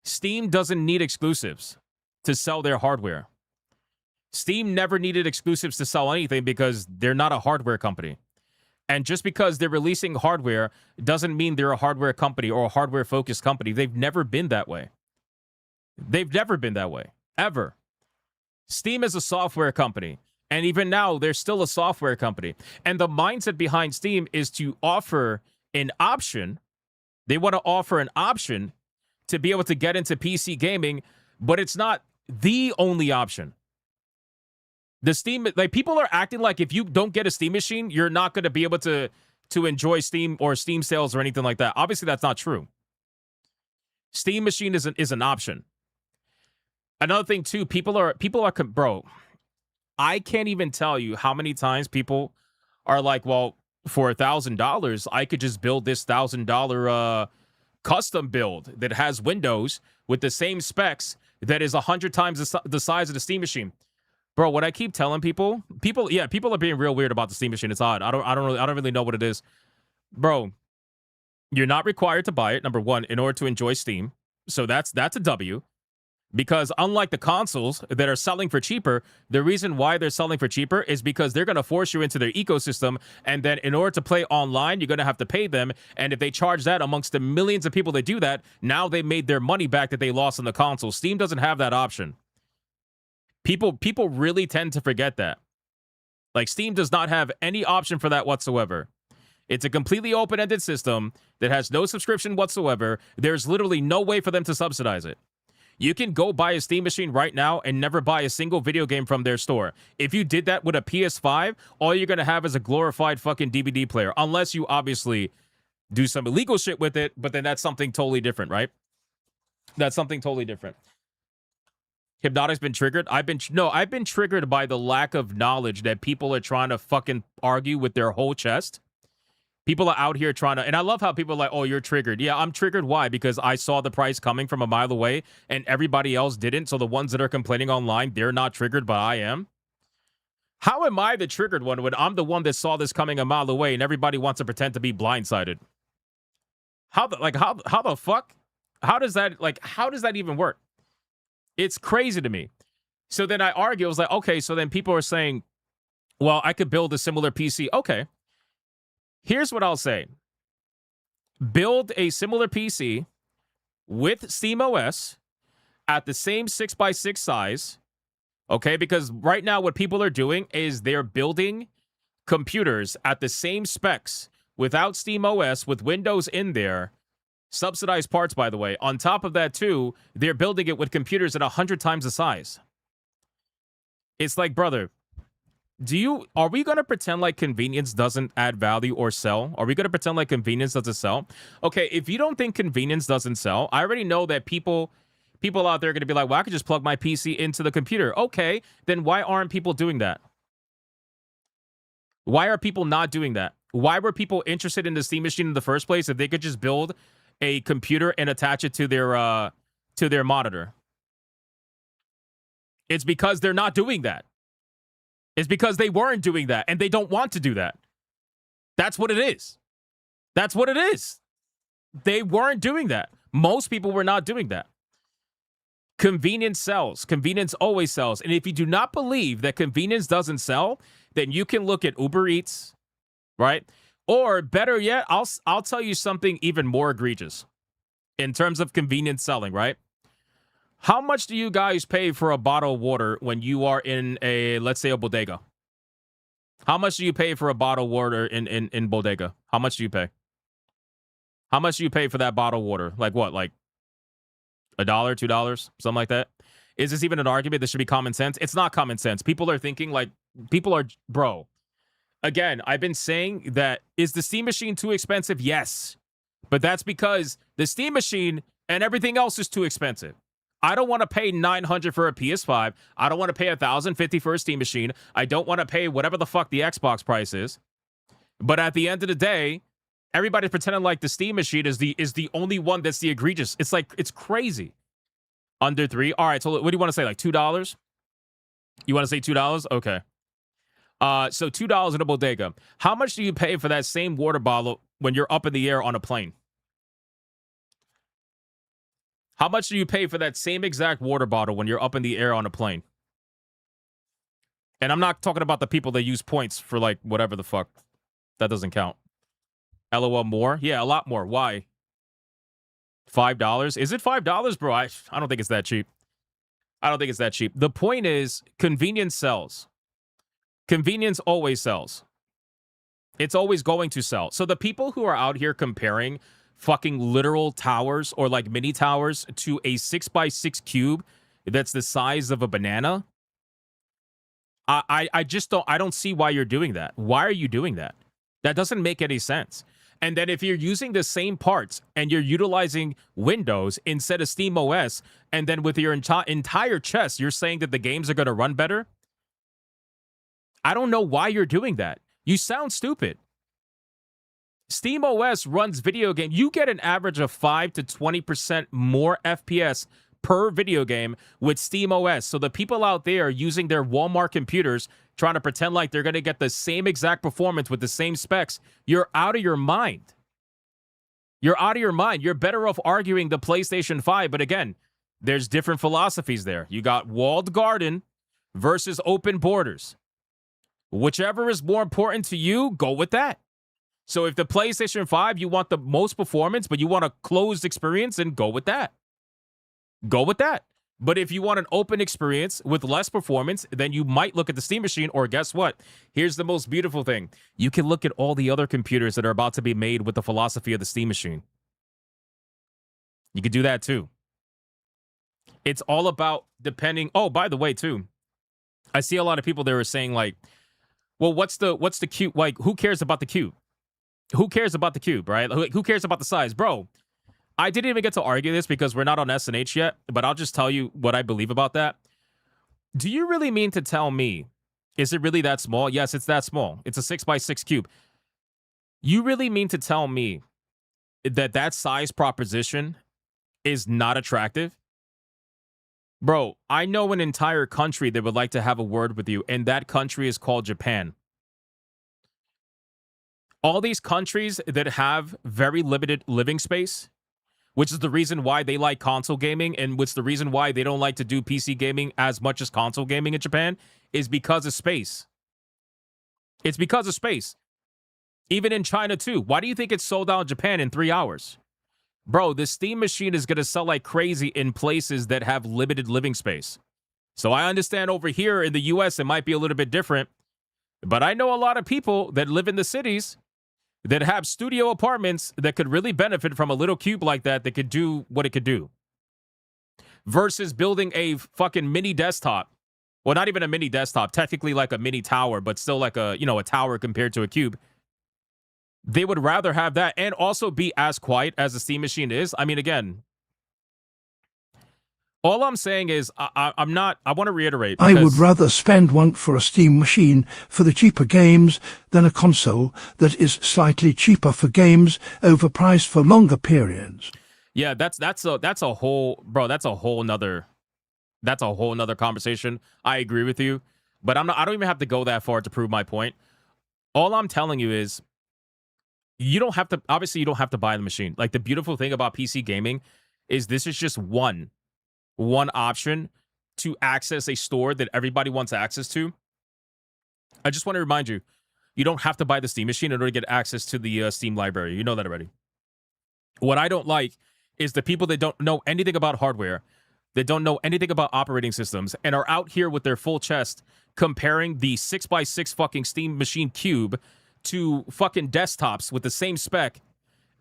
Steam doesn't need exclusives to sell their hardware. Steam never needed exclusives to sell anything because they're not a hardware company. And just because they're releasing hardware doesn't mean they're a hardware company or a hardware-focused company. They've never been that way. They've never been that way, ever. Steam is a software company. And even now, they're still a software company. And the mindset behind Steam is to offer an option. They want to offer an option to be able to get into PC gaming, but it's not the only option. The Steam, like, people are acting like if you don't get a Steam machine, you're not going to be able to enjoy Steam or Steam sales or anything like that. Obviously, that's not true. Steam machine is an option. Another thing too, people are bro, I can't even tell you how many times people are like, well, for $1,000, I could just build this $1,000 custom build that has Windows with the same specs that is 100 times the size of the Steam machine. Bro, what I keep telling people are being real weird about the Steam machine. It's odd. I don't really know what it is. Bro, you're not required to buy it, number one, in order to enjoy Steam. So that's a W. Because unlike the consoles that are selling for cheaper, the reason why they're selling for cheaper is because they're going to force you into their ecosystem, and then in order to play online, you're going to have to pay them, and if they charge that amongst the millions of people that do that, now they made their money back that they lost on the console. Steam doesn't have that option. People really tend to forget that. Like, Steam does not have any option for that whatsoever. It's a completely open-ended system that has no subscription whatsoever. There's literally no way for them to subsidize it. You can go buy a Steam machine right now and never buy a single video game from their store. If you did that with a PS5, all you're going to have is a glorified fucking DVD player. Unless you obviously do some illegal shit with it, but then that's something totally different, right? That's something totally different. Hypnotic's been triggered. I've been triggered by the lack of knowledge that people are trying to fucking argue with their whole chest. People are out here trying to, and I love how people are like, oh, you're triggered. Yeah, I'm triggered. Why? Because I saw the price coming from a mile away and everybody else didn't. So the ones that are complaining online, they're not triggered, but I am. How am I the triggered one when I'm the one that saw this coming a mile away and everybody wants to pretend to be blindsided? How the fuck? How does that even work? It's crazy to me. So then I argue. I was like, okay, so then people are saying, well, I could build a similar PC. Okay. Here's what I'll say. Build a similar PC with SteamOS at the same 6x6 size. Okay, because right now what people are doing is they're building computers at the same specs without SteamOS, with Windows in there. Subsidized parts, by the way. On top of that, too, they're building it with computers at 100 times the size. It's like, brother, are we going to pretend like convenience doesn't add value or sell? Are we going to pretend like convenience doesn't sell? Okay, if you don't think convenience doesn't sell, I already know that people out there are going to be like, well, I could just plug my PC into the computer. Okay, then why aren't people doing that? Why are people not doing that? Why were people interested in the Steam machine in the first place if they could just build a computer and attach it to their monitor? It's because they're not doing that. It's because they weren't doing that and they don't want to do that. That's what it is. That's what it is. They weren't doing that. Most people were not doing that. Convenience sells. Convenience always sells. And if you do not believe that convenience doesn't sell, then you can look at Uber Eats, right? Or better yet, I'll tell you something even more egregious in terms of convenience selling, right? How much do you guys pay for a bottle of water when you are in let's say a bodega? How much do you pay for a bottle of water in bodega? How much do you pay? How much do you pay for that bottle of water? Like what? Like $1, $2, something like that? Is this even an argument? This should be common sense. It's not common sense. People are thinking like, bro. Again, I've been saying that, is the Steam machine too expensive? Yes. But that's because the Steam machine and everything else is too expensive. I don't want to pay $900 for a PS5. I don't want to pay $1,050 for a Steam machine. I don't want to pay whatever the fuck the Xbox price is. But at the end of the day, everybody's pretending like the Steam machine is the only one that's the egregious. It's like, it's crazy. Under $3. All right, so what do you want to say? Like $2? You want to say $2? Okay. So $2 in a bodega. How much do you pay for that same water bottle when you're up in the air on a plane? How much do you pay for that same exact water bottle when you're up in the air on a plane? And I'm not talking about the people that use points for like whatever the fuck. That doesn't count. LOL more? Yeah, a lot more. Why? $5? Is it $5, bro? I don't think it's that cheap. I don't think it's that cheap. The point is, convenience sells. Convenience always sells. It's always going to sell. So the people who are out here comparing fucking literal towers or like mini towers to a 6x6 cube that's the size of a banana, I don't see why you're doing that. Why are you doing that? That doesn't make any sense. And then if you're using the same parts and you're utilizing Windows instead of SteamOS, and then with your entire chest, you're saying that the games are going to run better, I don't know why you're doing that. You sound stupid. SteamOS runs video game. You get an average of 5 to 20% more FPS per video game with SteamOS. So the people out there using their Walmart computers trying to pretend like they're going to get the same exact performance with the same specs, you're out of your mind. You're out of your mind. You're better off arguing the PlayStation 5. But again, there's different philosophies there. You got walled garden versus open borders. Whichever is more important to you, go with that. So if the PlayStation 5, you want the most performance, but you want a closed experience, then go with that. Go with that. But if you want an open experience with less performance, then you might look at the Steam machine, or guess what? Here's the most beautiful thing. You can look at all the other computers that are about to be made with the philosophy of the Steam machine. You could do that too. It's all about depending. Oh, by the way, too, I see a lot of people there are saying like, well, what's the cube? Like, who cares about the cube? Who cares about the cube, right? Who cares about the size? Bro, I didn't even get to argue this because we're not on SNH yet, but I'll just tell you what I believe about that. Do you really mean to tell me, is it really that small? Yes, it's that small. It's a 6x6 cube. You really mean to tell me that that size proposition is not attractive? Bro, I know an entire country that would like to have a word with you, and that country is called Japan. All these countries that have very limited living space, which is the reason why they like console gaming, and which is the reason why they don't like to do PC gaming as much as console gaming in Japan, is because of space. It's because of space. Even in China, too. Why do you think it's sold out in Japan in 3 hours? Bro, the Steam machine is going to sell like crazy in places that have limited living space. So I understand over here in the US, it might be a little bit different. But I know a lot of people that live in the cities that have studio apartments that could really benefit from a little cube like that that could do what it could do. Versus building a fucking mini desktop. Well, not even a mini desktop, technically like a mini tower, but still like a, a tower compared to a cube. They would rather have that and also be as quiet as the Steam machine is. I mean, again, all I'm saying is I want to reiterate. I would rather spend one for a Steam machine for the cheaper games than a console that is slightly cheaper for games overpriced for longer periods. Yeah, that's a whole nother conversation. I agree with you, but I don't even have to go that far to prove my point. All I'm telling you is you don't have to buy the machine. Like, the beautiful thing about PC gaming is this is just one option to access a store that everybody wants access to. I just want to remind you, you don't have to buy the Steam machine in order to get access to the Steam library. You know that already. What I don't like is the people that don't know anything about hardware, that don't know anything about operating systems, and are out here with their full chest comparing the 6x6 fucking Steam machine cube to fucking desktops with the same spec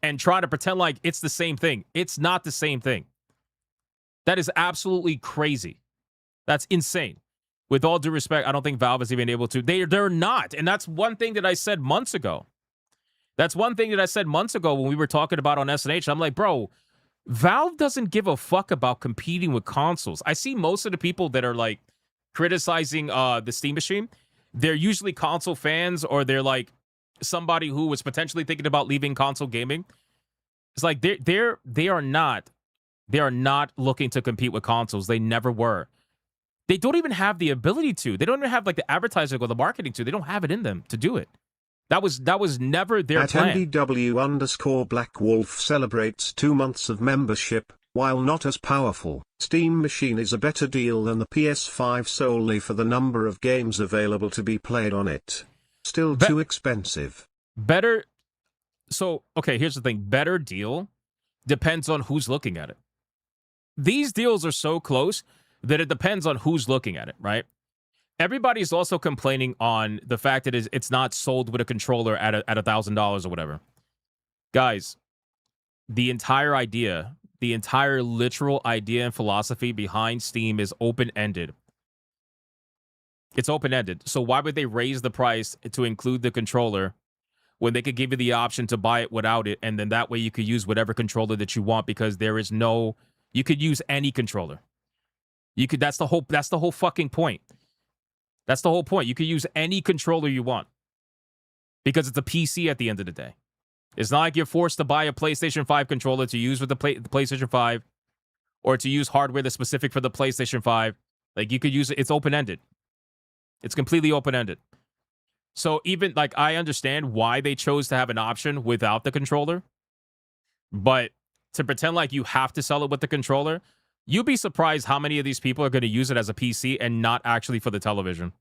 and trying to pretend like it's the same thing. It's not the same thing. That is absolutely crazy. That's insane. With all due respect, I don't think Valve is even able to. They're not. And that's one thing that I said months ago. When we were talking about on SNH. I'm like, bro, Valve doesn't give a fuck about competing with consoles. I see most of the people that are like criticizing the Steam machine. They're usually console fans, or they're like somebody who was potentially thinking about leaving console gaming. It's like they are not looking to compete with consoles. They never were. They don't even have the ability to. They don't even have like the advertising or the marketing to. They don't have it in them to do it. That was never their plan. @NDW_Black Wolf celebrates 2 months of membership. While not as powerful, Steam Machine is a better deal than the PS5 solely for the number of games available to be played on it. Still too expensive. Better. So, okay, here's the thing. Better deal depends on who's looking at it. These deals are so close that it depends on who's looking at it, right? Everybody's also complaining on the fact that it's not sold with a controller at $1,000 or whatever. Guys, the entire literal idea and philosophy behind Steam is open-ended. It's open-ended. So why would they raise the price to include the controller when they could give you the option to buy it without it, and then that way you could use whatever controller that you want, because you could use any controller. That's the whole fucking point. That's the whole point. You could use any controller you want because it's a PC at the end of the day. It's not like you're forced to buy a PlayStation 5 controller to use with the PlayStation 5, or to use hardware that's specific for the PlayStation 5. Like, you could use it. It's open-ended. It's completely open-ended. So even, like, I understand why they chose to have an option without the controller, but to pretend like you have to sell it with the controller, you'd be surprised how many of these people are going to use it as a PC and not actually for the television.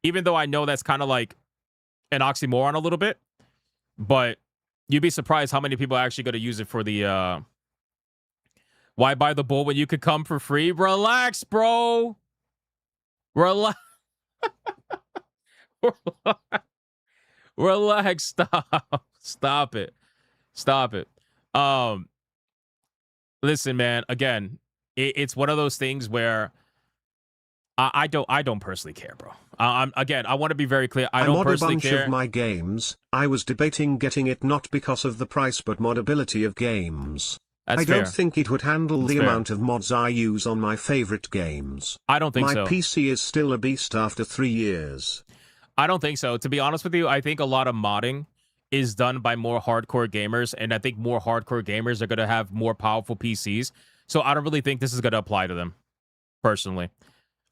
Even though I know that's kind of like an oxymoron a little bit, but you'd be surprised how many people are actually going to use it for the, why buy the bull when you could come for free? Relax, bro. Relax. Relax. Stop it. Listen, man, again, it's one of those things where I don't personally care, bro. Again, I want to be very clear. I I don't mod a personally bunch care. of my games. I was debating getting it not because of the price but modability of games. That's I fair. don't think it would handle That's the fair. amount of mods I use on my favorite games. I don't think my so. My PC is still a beast after 3 years. I don't think so. To be honest with you, I think a lot of modding is done by more hardcore gamers, and I think more hardcore gamers are going to have more powerful PCs. So I don't really think this is going to apply to them, personally.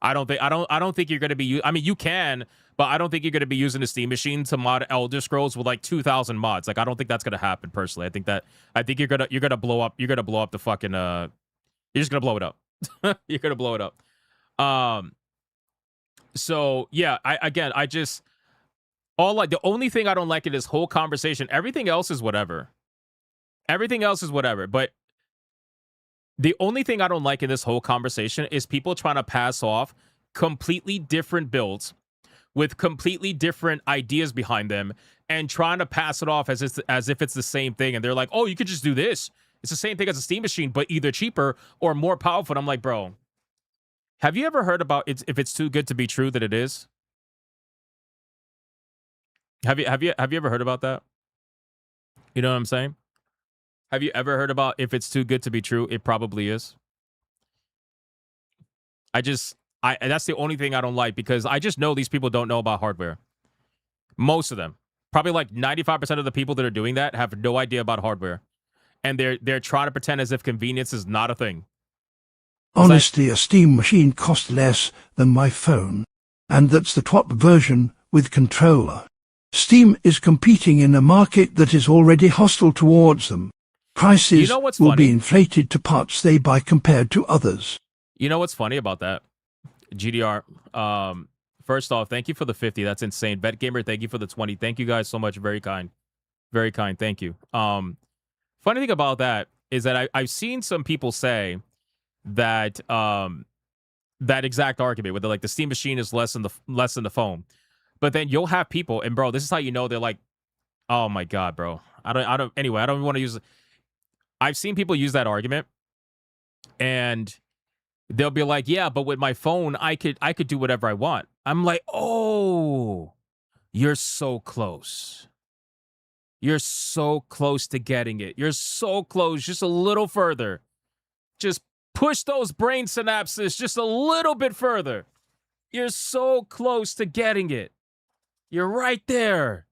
I don't think you're going to be. I mean, you can, but I don't think you're going to be using the Steam machine to mod Elder Scrolls with like 2,000 mods. Like, I don't think that's going to happen. Personally, I think you're gonna blow up. You're gonna blow up the fucking. You're just gonna blow it up. You're gonna blow it up. So yeah, the only thing I don't like in this whole conversation. Everything else is whatever. Everything else is whatever, but. The only thing I don't like in this whole conversation is people trying to pass off completely different builds with completely different ideas behind them and trying to pass it off as if it's the same thing. And they're like, oh, you could just do this. It's the same thing as a Steam machine, but either cheaper or more powerful. And I'm like, bro, have you ever heard about if it's too good to be true that it is? Have you ever heard about that? You know what I'm saying? Have you ever heard about if it's too good to be true, it probably is? That's the only thing I don't like because I just know these people don't know about hardware. Most of them. Probably like 95% of the people that are doing that have no idea about hardware. And they're trying to pretend as if convenience is not a thing. Honestly, a Steam machine costs less than my phone. And that's the top version with controller. Steam is competing in a market that is already hostile towards them. Prices will be inflated to parts they buy compared to others. You know what's funny about that? GDR, first off, thank you for the 50. That's insane. BetGamer, thank you for the 20. Thank you guys so much. Very kind. Very kind. Thank you. Funny thing about that is that I've seen some people say that that exact argument where they're like the Steam machine is less than the phone. But then you'll have people, and bro, this is how you know they're like, oh my God, bro. Anyway, I don't even want to use I've seen people use that argument and they'll be like, yeah, but with my phone, I could do whatever I want. I'm like, oh, you're so close. You're so close to getting it. You're so close, just a little further. Just push those brain synapses just a little bit further. You're so close to getting it. You're right there.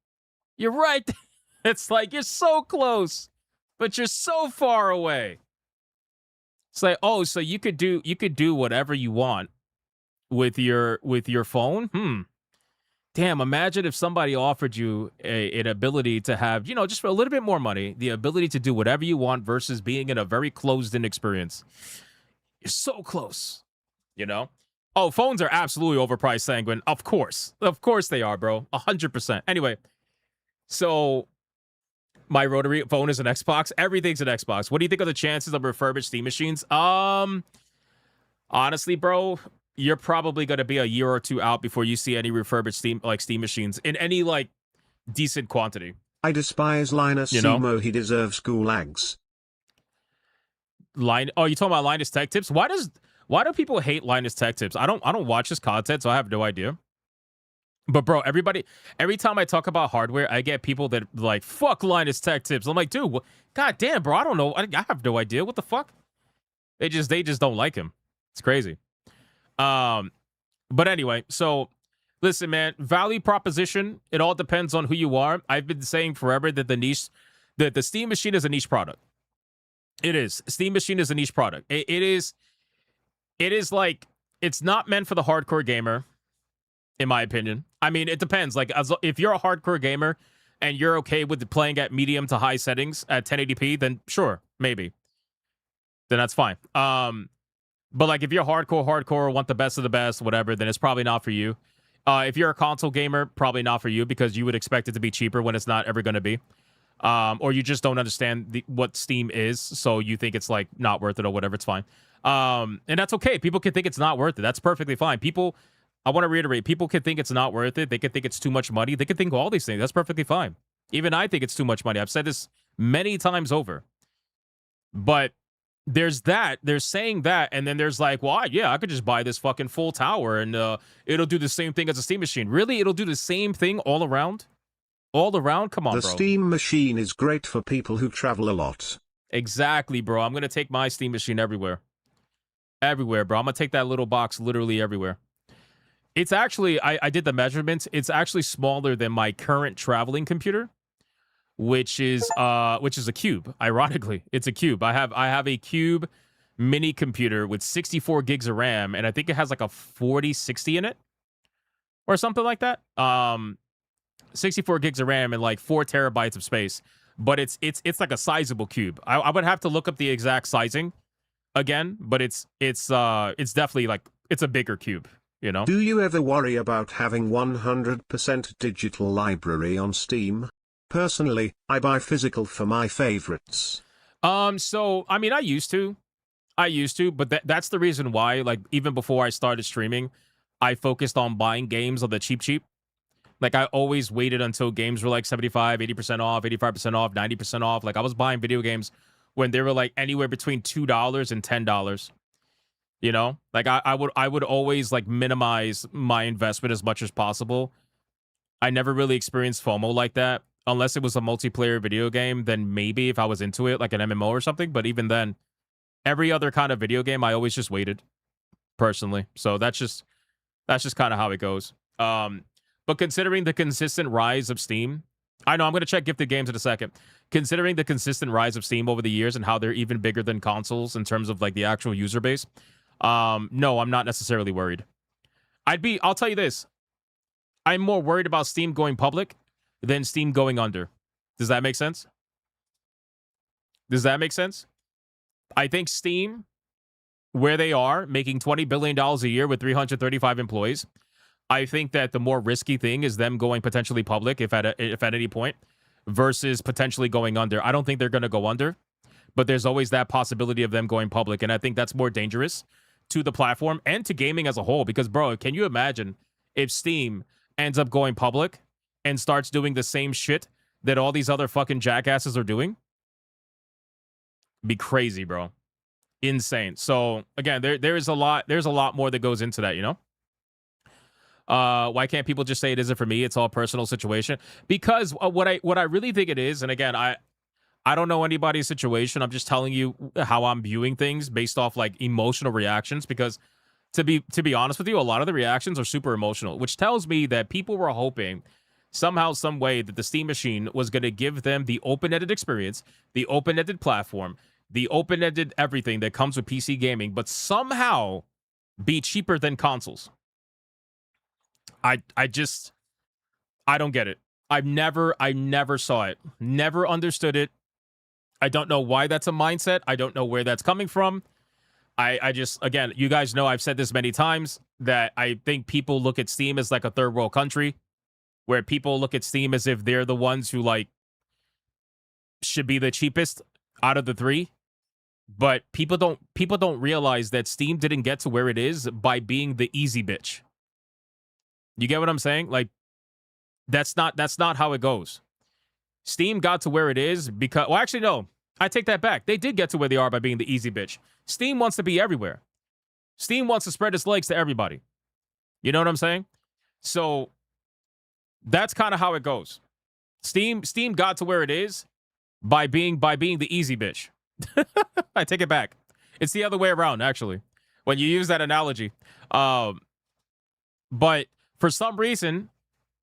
You're right there. It's like you're so close, but you're so far away. It's like, oh, so you could do whatever you want with your phone? Damn, imagine if somebody offered you an ability to have, just for a little bit more money, the ability to do whatever you want versus being in a very closed-in experience. You're so close, Oh, phones are absolutely overpriced, Sanguine. Of course they are, bro. 100%. Anyway, so my rotary phone is an Xbox. Everything's an Xbox. What do you think of the chances of refurbished Steam machines? Honestly, bro, you're probably going to be a year or two out before you see any refurbished Steam machines in any decent quantity. I despise Linus Simo. He deserves gulags. Oh, you talking about Linus Tech Tips? Why do people hate Linus Tech Tips? I don't watch his content, so I have no idea. But bro, every time I talk about hardware, I get people that like, fuck Linus Tech Tips. I'm like, dude, god damn, bro, I don't know. I have no idea. What the fuck? They just don't like him. It's crazy. But anyway, so listen, man, value proposition, it all depends on who you are. I've been saying forever that the Steam machine is a niche product. It is. Steam machine is a niche product. It is like, it's not meant for the hardcore gamer, in my opinion. I mean, it depends. Like, if you're a hardcore gamer and you're okay with playing at medium to high settings at 1080p, then sure, maybe. Then that's fine. But like, if you're hardcore, want the best of the best, whatever, then it's probably not for you. If you're a console gamer, probably not for you because you would expect it to be cheaper when it's not ever going to be. Or you just don't understand what Steam is, so you think it's like not worth it or whatever. It's fine. And that's okay. People can think it's not worth it. That's perfectly fine. I want to reiterate, people can think it's not worth it. They can think it's too much money. They can think all these things. That's perfectly fine. Even I think it's too much money. I've said this many times over. But there's that. They're saying that, and then there's like, well, yeah, I could just buy this fucking full tower, and it'll do the same thing as a Steam machine. Really, it'll do the same thing all around? All around? Come on, The bro. Steam machine is great for people who travel a lot. Exactly, bro. I'm gonna take my Steam machine everywhere. Everywhere, bro. I'm gonna take that little box literally everywhere. It's actually, I did the measurements. It's actually smaller than my current traveling computer, which is a cube. Ironically, it's a cube. I have a cube mini computer with 64 gigs of RAM, and I think it has like a 4060 in it or something like that. 64 gigs of RAM and like 4 terabytes of space, but it's like a sizable cube. I would have to look up the exact sizing again, but it's definitely like, it's a bigger cube, you know? Do you ever worry about having 100% digital library on Steam? Personally, I buy physical for my favorites. So I mean, I used to, but that's the reason why, like, even before I started streaming, I focused on buying games on the cheap. Like, I always waited until games were like 75, 80% off, 85% off, 90% off. Like, I was buying video games when they were like anywhere between $2 and $10. You know? Like, I would always like minimize my investment as much as possible. I never really experienced FOMO like that. Unless it was a multiplayer video game, then maybe if I was into it, like an MMO or something. But even then, every other kind of video game, I always just waited, personally. So that's just kind of how it goes. But considering the consistent rise of Steam, I know I'm going to check gifted games in a second. Considering the consistent rise of Steam over the years and how they're even bigger than consoles in terms of like the actual user base, no, I'm not necessarily worried. I'll tell you this. I'm more worried about Steam going public than Steam going under. Does that make sense? Does that make sense? I think Steam, where they are, making $20 billion a year with 335 employees, I think that the more risky thing is them going potentially public, if at any point, versus potentially going under. I don't think they're going to go under, but there's always that possibility of them going public, and I think that's more dangerous to the platform and to gaming as a whole, because, bro, can you imagine if Steam ends up going public and starts doing the same shit that all these other fucking jackasses are doing? Be crazy, bro. Insane. So, again, there's a lot more that goes into that, you know? Why can't people just say it isn't for me? It's all personal situation. Because what I really think it is, and again, I don't know anybody's situation. I'm just telling you how I'm viewing things based off like emotional reactions. Because to be honest with you, a lot of the reactions are super emotional, which tells me that people were hoping somehow, some way that the Steam machine was going to give them the open-ended experience, the open-ended platform, the open-ended everything that comes with PC gaming, but somehow be cheaper than consoles. I don't get it. I never saw it. Never understood it. I don't know why that's a mindset. I don't know where that's coming from. I just, again, you guys know I've said this many times that I think people look at Steam as like a third world country, where people look at Steam as if they're the ones who like should be the cheapest out of the three. But people don't realize that Steam didn't get to where it is by being the easy bitch. You get what I'm saying? Like, that's not how it goes. Steam got to where it is because, well, actually, no, I take that back. They did get to where they are by being the easy bitch. Steam wants to be everywhere. Steam wants to spread its legs to everybody. You know what I'm saying? So that's kind of how it goes. Steam got to where it is by being the easy bitch. I take it back. It's the other way around, actually, when you use that analogy. But for some reason,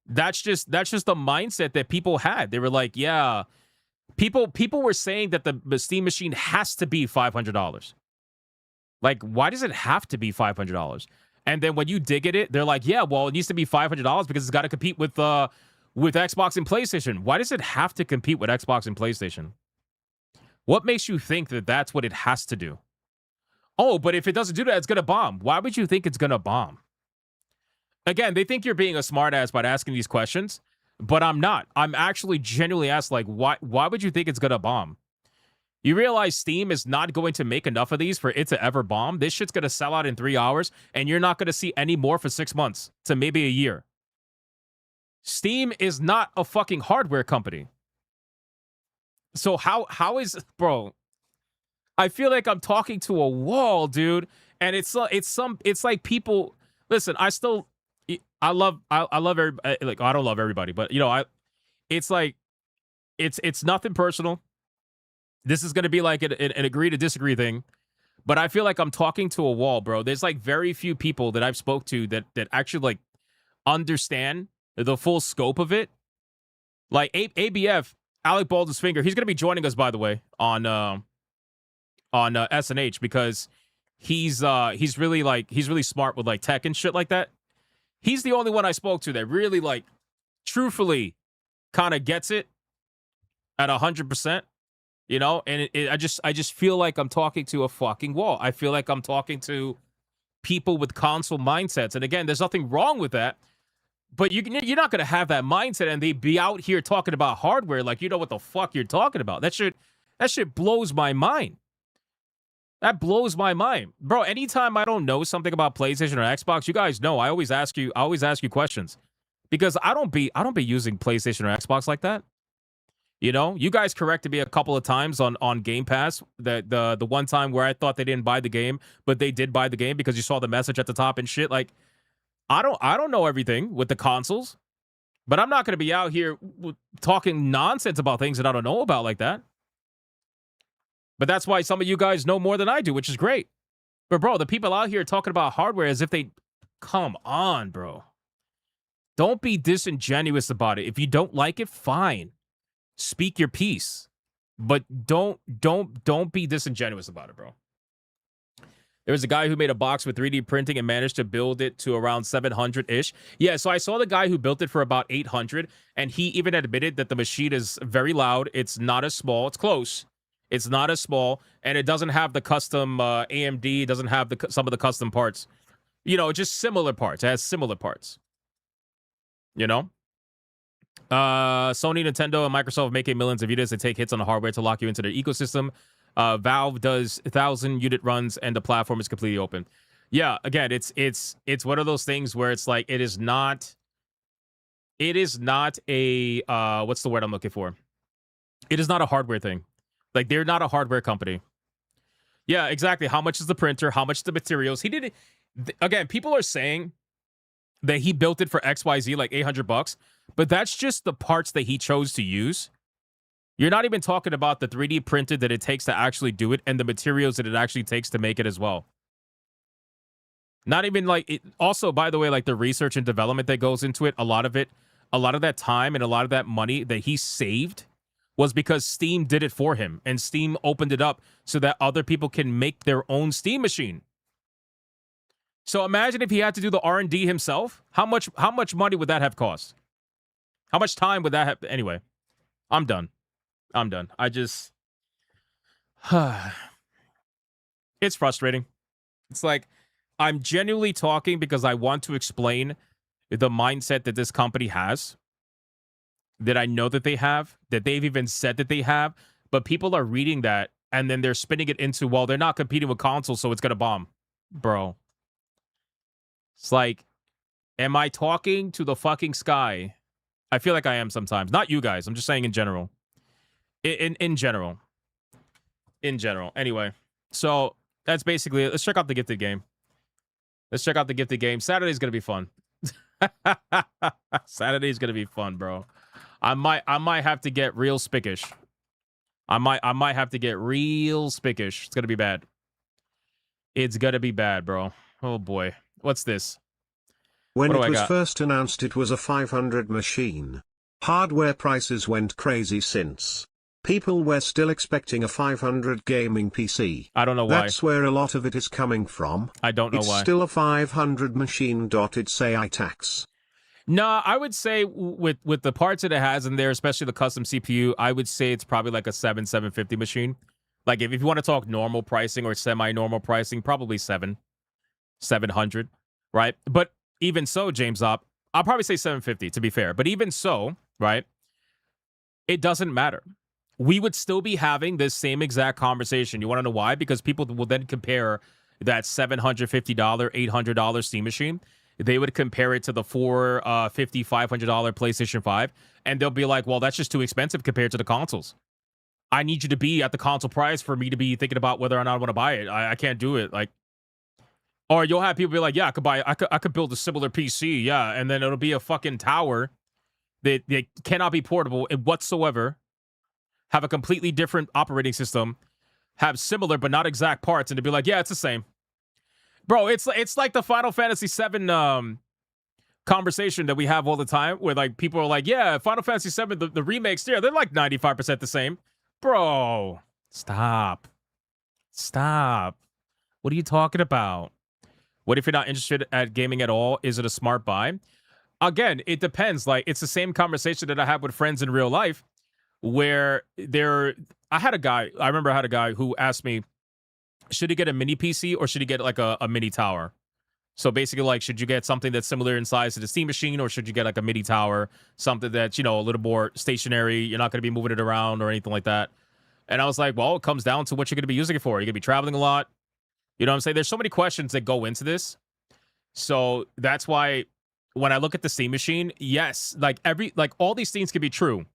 that's just the mindset that people had. They were like, yeah, people were saying that the Steam machine has to be $500. Like, why does it have to be $500? And then when you dig at it, they're like, yeah, well, it needs to be $500 because it's got to compete with Xbox and PlayStation. Why does it have to compete with Xbox and PlayStation? What makes you think that that's what it has to do? Oh, but if it doesn't do that, it's going to bomb. Why would you think it's going to bomb? Again, they think you're being a smartass by asking these questions, but I'm not. I'm actually genuinely asked, like, why would you think it's going to bomb? You realize Steam is not going to make enough of these for it to ever bomb? This shit's going to sell out in 3 hours, and you're not going to see any more for 6 months to maybe a year. Steam is not a fucking hardware company. So how is, bro, I feel like I'm talking to a wall, dude. And it's like people. Listen, I love everybody. Like, I don't love everybody, but it's like it's nothing personal. This is gonna be like an agree to disagree thing. But I feel like I'm talking to a wall, bro. There's like very few people that I've spoke to that actually like understand the full scope of it. Like ABF, Alec Baldwin's finger. He's gonna be joining us, by the way, on SNH because he's really smart with like tech and shit like that. He's the only one I spoke to that really like truthfully kind of gets it at 100%. And I just feel like I'm talking to a fucking wall. I feel like I'm talking to people with console mindsets. And again, there's nothing wrong with that. But you're not going to have that mindset and they be out here talking about hardware like you know what the fuck you're talking about. That shit blows my mind. That blows my mind. Bro, anytime I don't know something about PlayStation or Xbox, you guys know I always ask you questions. Because I don't be using PlayStation or Xbox like that. You guys corrected me a couple of times on Game Pass. The one time where I thought they didn't buy the game, but they did buy the game because you saw the message at the top and shit. Like, I don't know everything with the consoles, but I'm not going to be out here talking nonsense about things that I don't know about like that. But that's why some of you guys know more than I do, which is great. But bro, the people out here talking about hardware as if they come on, bro. Don't be disingenuous about it. If you don't like it, fine. Speak your piece, but don't be disingenuous about it, bro. There was a guy who made a box with 3D printing and managed to build it to around 700-ish. Yeah, so I saw the guy who built it for about 800, and he even admitted that the machine is very loud. It's not as small. It's close. It's not as small, and it doesn't have the custom AMD. It doesn't have some of the custom parts. Just similar parts. It has similar parts. Sony, Nintendo, and Microsoft making millions of units and take hits on the hardware to lock you into their ecosystem. Valve does 1,000-unit runs, and the platform is completely open. Yeah, again, it's one of those things where it's like it is not a what's the word I'm looking for? It is not a hardware thing. Like, they're not a hardware company. Yeah, exactly. How much is the printer? How much the materials? He did it. Again, people are saying that he built it for XYZ, like $800, but that's just the parts that he chose to use. You're not even talking about the 3D printed that it takes to actually do it and the materials that it actually takes to make it as well. Not even like it. Also, by the way, like the research and development that goes into it, a lot of that time and a lot of that money that he saved was because Steam did it for him and Steam opened it up so that other people can make their own Steam machine. So imagine if he had to do the R&D himself. How much money would that have cost? How much time would that have? Anyway, I'm done. I just... It's frustrating. It's like, I'm genuinely talking because I want to explain the mindset that this company has, that I know that they have, that they've even said that they have, but people are reading that and then they're spinning it into, well, they're not competing with consoles, so it's going to bomb. Bro. It's like, am I talking to the fucking sky? I feel like I am sometimes. Not you guys. I'm just saying in general. In general. Anyway, so that's basically it. Let's check out the gifted game. Saturday's going to be fun. Saturday's going to be fun, bro. I might have to get real spickish. I might have to get real spickish. It's going to be bad. It's going to be bad, bro. Oh boy. What's this? When it was first announced it was a 500 machine. Hardware prices went crazy since. People were still expecting a 500 gaming PC. I don't know why. That's where a lot of it is coming from. I don't know why. It's still a 500 machine. It'd say iTax. No, I would say with the parts that it has in there, especially the custom CPU, I would say it's probably like a 750 machine. Like if you want to talk normal pricing or semi-normal pricing, probably 700, right? But even so, James Op, I'll probably say 750 to be fair. But even so, right? It doesn't matter. We would still be having this same exact conversation. You want to know why? Because people will then compare that $750, $800 Steam machine. They would compare it to the $450, $500 PlayStation 5, and they'll be like, well, that's just too expensive compared to the consoles. I need you to be at the console price for me to be thinking about whether or not I want to buy it. I can't do it. Like, or you'll have people be like, yeah, I could build a similar PC, yeah, and then it'll be a fucking tower that cannot be portable whatsoever, have a completely different operating system, have similar but not exact parts, and to be like, yeah, it's the same. Bro, it's like the Final Fantasy VII conversation that we have all the time where like people are like, yeah, Final Fantasy VII, the remakes, they're like 95% the same. Bro, stop. What are you talking about? What if you're not interested at gaming at all? Is it a smart buy? Again, it depends. Like, it's the same conversation that I have with friends in real life where I remember I had a guy who asked me, should he get a mini PC or should he get like a mini tower? So basically, like, should you get something that's similar in size to the Steam Machine, or should you get like a mini tower, something that's, you know, a little more stationary, you're not going to be moving it around or anything like that? And I was like, well, it comes down to what you're going to be using it for. You're going to be traveling a lot. You know what I'm saying? There's so many questions that go into this. So that's why when I look at the Steam Machine, yes, like all these things can be true.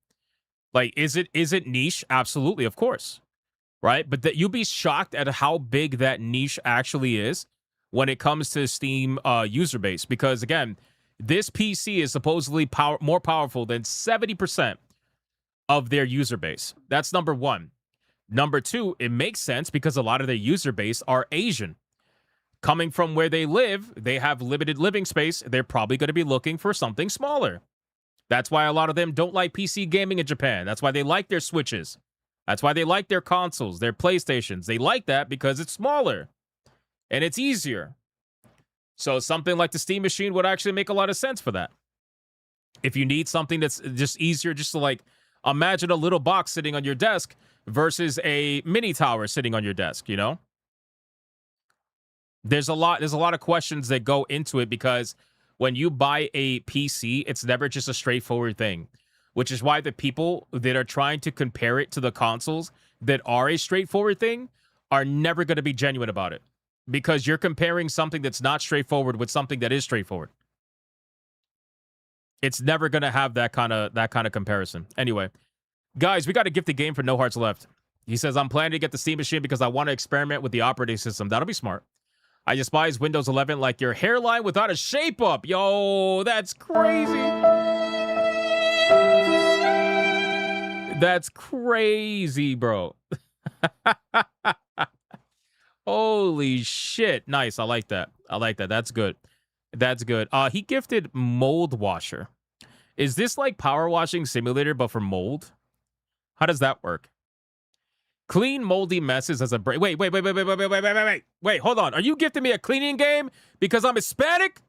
Like, is it niche? Absolutely, of course. Right? But that you'll be shocked at how big that niche actually is when it comes to Steam user base. Because again, this PC is supposedly more powerful than 70% of their user base. That's number one. Number two, it makes sense because a lot of their user base are Asian. Coming from where they live, they have limited living space. They're probably going to be looking for something smaller. That's why a lot of them don't like PC gaming in Japan. That's why they like their Switches. That's why they like their consoles, their PlayStations. They like that because it's smaller and it's easier. So something like the Steam Machine would actually make a lot of sense for that. If you need something that's just easier, just to like imagine a little box sitting on your desk versus a mini tower sitting on your desk, you know? There's a lot of questions that go into it because when you buy a PC, it's never just a straightforward thing, which is why the people that are trying to compare it to the consoles that are a straightforward thing are never going to be genuine about it, because you're comparing something that's not straightforward with something that is straightforward. It's never going to have that kind of comparison. Anyway, guys, we got a gifted game for No Hearts Left. He says, I'm planning to get the Steam Machine because I want to experiment with the operating system. That'll be smart. I despise Windows 11 like your hairline without a shape up. Yo, that's crazy. That's crazy, bro. Holy shit. Nice. I like that. That's good. He gifted Mold Washer. Is this like Power Washing Simulator, but for mold? How does that work? Clean moldy messes as a break. Wait. Wait, hold on. Are you gifting me a cleaning game because I'm Hispanic?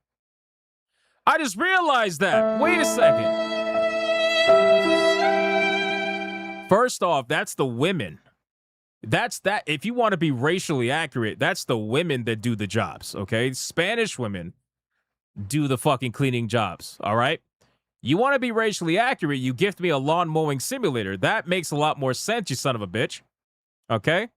I just realized that. Wait a second. First off, that's the women. That's that. If you want to be racially accurate, that's the women that do the jobs, okay? Spanish women do the fucking cleaning jobs, all right? You want to be racially accurate, you gift me a lawn mowing simulator. That makes a lot more sense, you son of a bitch. Okay?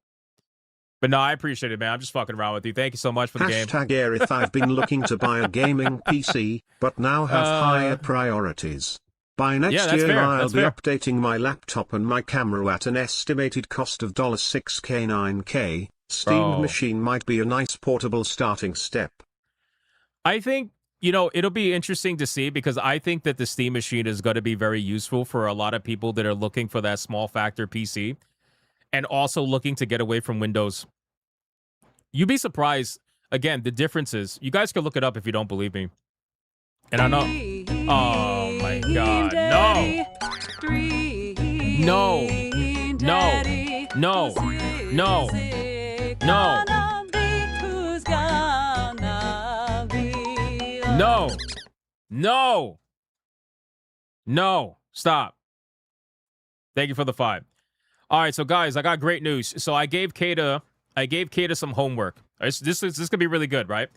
But no, I appreciate it, man. I'm just fucking around with you. Thank you so much for the game. #Erith, I've been looking to buy a gaming PC, but now have higher priorities. By next year I'll be updating my laptop and my camera at an estimated cost of $6K, $9K. Steam Machine might be a nice portable starting step. I think, you know, it'll be interesting to see, because I think that the Steam Machine is going to be very useful for a lot of people that are looking for that small factor PC and also looking to get away from Windows. You'd be surprised, again, the differences. You guys can look it up if you don't believe me. And I know... Oh, my God. No. No. No. No. No. No. No. No. No. Stop. Thank you for the 5. All right, so guys, I got great news. So I gave Kata some homework. This could be really good, right?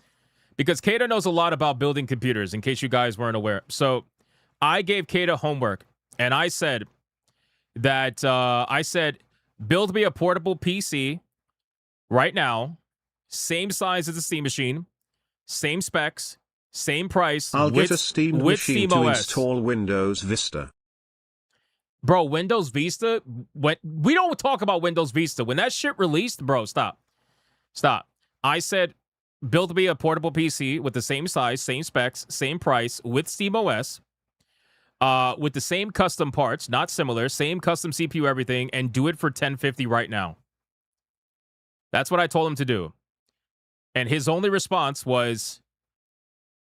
Because Kata knows a lot about building computers, in case you guys weren't aware. So I gave Kata homework, and I said that build me a portable PC right now, same size as the Steam Machine, same specs, same price. I'll get a Steam Machine to install Windows Vista. Bro, Windows Vista, we don't talk about Windows Vista. When that shit released, bro, stop. I said, build me a portable PC with the same size, same specs, same price, with SteamOS, with the same custom parts, not similar, same custom CPU, everything, and do it for $1050 right now. That's what I told him to do. And his only response was,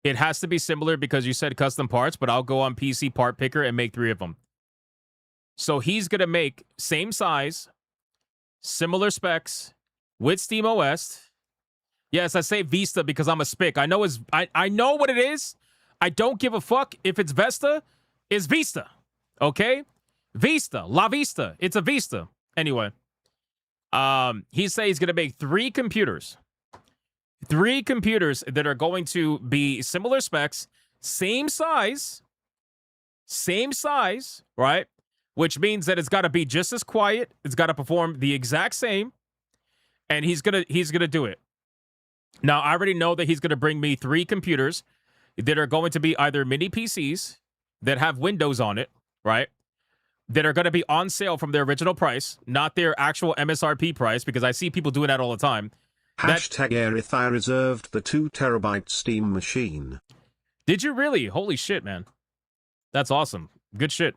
it has to be similar because you said custom parts, but I'll go on PC Part Picker and make 3 of them. So he's going to make same size, similar specs, with SteamOS. Yes, I say Vista because I'm a spick. I know I know what it is. I don't give a fuck if it's Vesta. It's Vista. Okay? Vista. La Vista. It's a Vista. Anyway. He says he's going to make 3 computers. 3 computers that are going to be similar specs, same size, right? Which means that it's got to be just as quiet. It's got to perform the exact same. And he's gonna do it. Now, I already know that he's going to bring me 3 computers that are going to be either mini PCs that have Windows on it, right? That are going to be on sale from their original price, not their actual MSRP price, because I see people doing that all the time. Hashtag Aerith, I reserved the 2 terabyte Steam machine. Did you really? Holy shit, man. That's awesome. Good shit.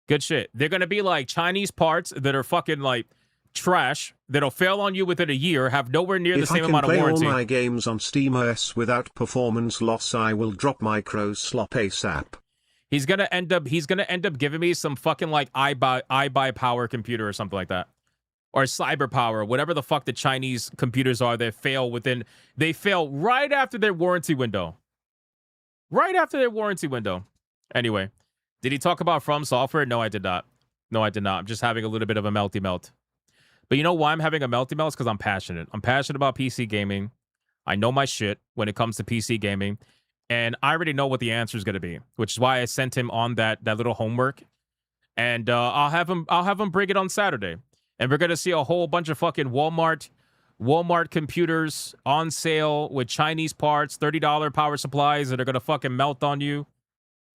Good shit. They're going to be like Chinese parts that are fucking like trash, that'll fail on you within a year, have nowhere near the same amount of warranty. If I can play all my games on SteamOS without performance loss, I will drop micro slop ASAP. He's gonna end up giving me some fucking like iBuy Power computer or something like that. Or Cyber Power, whatever the fuck the Chinese computers are that fail right after their warranty window. Right after their warranty window. Anyway, did he talk about FromSoftware? No, I did not. I'm just having a little bit of a melty melt. But you know why I'm having a melty melt? It's because I'm passionate. I'm passionate about PC gaming. I know my shit when it comes to PC gaming. And I already know what the answer is going to be, which is why I sent him on that little homework. And I'll have him bring it on Saturday. And we're going to see a whole bunch of fucking Walmart computers on sale with Chinese parts, $30 power supplies that are going to fucking melt on you.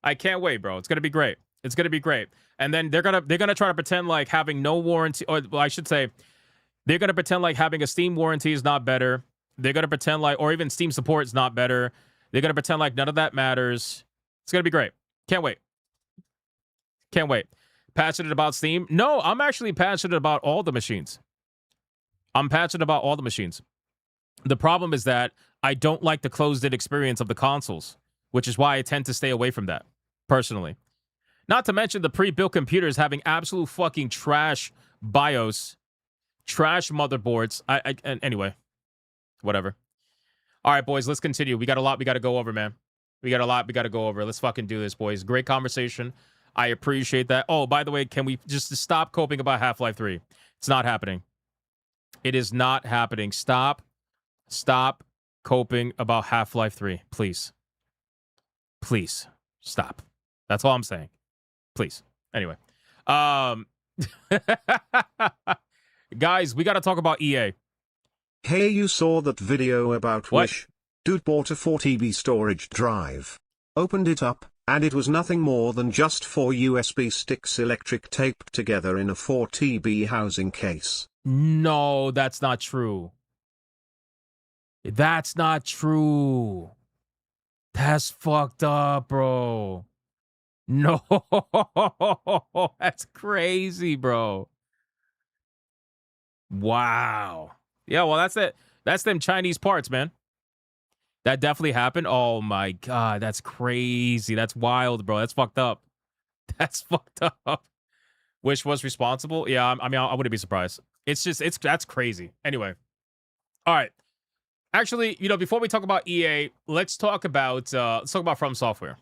I can't wait, bro. It's going to be great. It's going to be great. And then they're going to try to pretend like having no warranty, or well, I should say, they're going to pretend like having a Steam warranty is not better. They're going to pretend like, or even Steam support is not better. They're going to pretend like none of that matters. It's going to be great. Can't wait. Can't wait. Passionate about Steam? No, I'm actually passionate about all the machines. I'm passionate about all the machines. The problem is that I don't like the closed-in experience of the consoles, which is why I tend to stay away from that, personally. Not to mention the pre-built computers having absolute fucking trash BIOS, trash motherboards. Anyway, whatever. All right, boys, let's continue. We got a lot we got to go over, man. We got a lot we got to go over. Let's fucking do this, boys. Great conversation. I appreciate that. Oh, by the way, can we just stop coping about Half-Life 3? It's not happening. It is not happening. Stop coping about Half-Life 3. Please. Please. Stop. That's all I'm saying. Please. Anyway. Guys, we got to talk about EA. Hey, you saw that video about what? Wish? Dude bought a 4 TB storage drive. Opened it up, and it was nothing more than just 4 USB sticks electric taped together in a 4 TB housing case. No, that's not true. That's not true. That's fucked up, bro. No, that's crazy, bro. Wow. Yeah, well, that's it. That's them Chinese parts, man. That definitely happened. Oh, my God. That's crazy. That's wild, bro. That's fucked up. That's fucked up. Wish was responsible? Yeah, I mean, I wouldn't be surprised. That's crazy. Anyway. All right. Actually, before we talk about EA, let's talk about FromSoftware.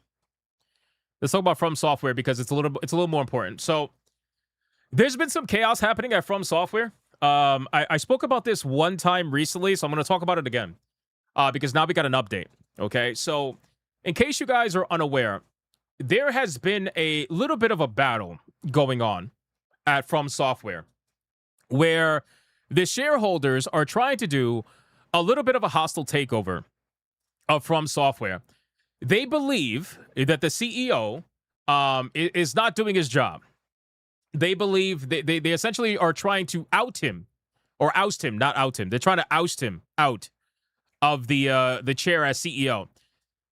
Let's talk about FromSoftware because it's a little more important. So, there's been some chaos happening at FromSoftware. I spoke about this one time recently, so I'm going to talk about it again. Because now we got an update. Okay, so in case you guys are unaware, there has been a little bit of a battle going on at FromSoftware, where the shareholders are trying to do a little bit of a hostile takeover of FromSoftware. They believe that the CEO is not doing his job. they believe they essentially are trying to out him or oust him, not out him. They're trying to oust him out of the chair as CEO.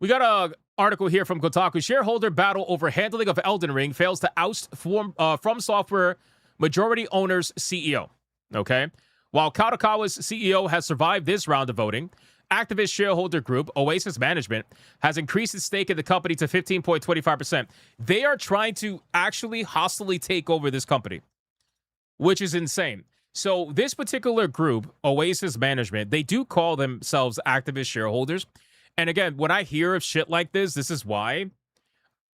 We got a article here from Kotaku. Shareholder battle over handling of Elden Ring fails to oust FromSoftware majority owner's CEO. Okay? While Kadokawa's CEO has survived this round of voting, activist shareholder group Oasis Management has increased its stake in the company to 15.25%. They are trying to actually hostilely take over this company, which is insane. So this particular group, Oasis Management, they do call themselves activist shareholders. And again, when I hear of shit like this is why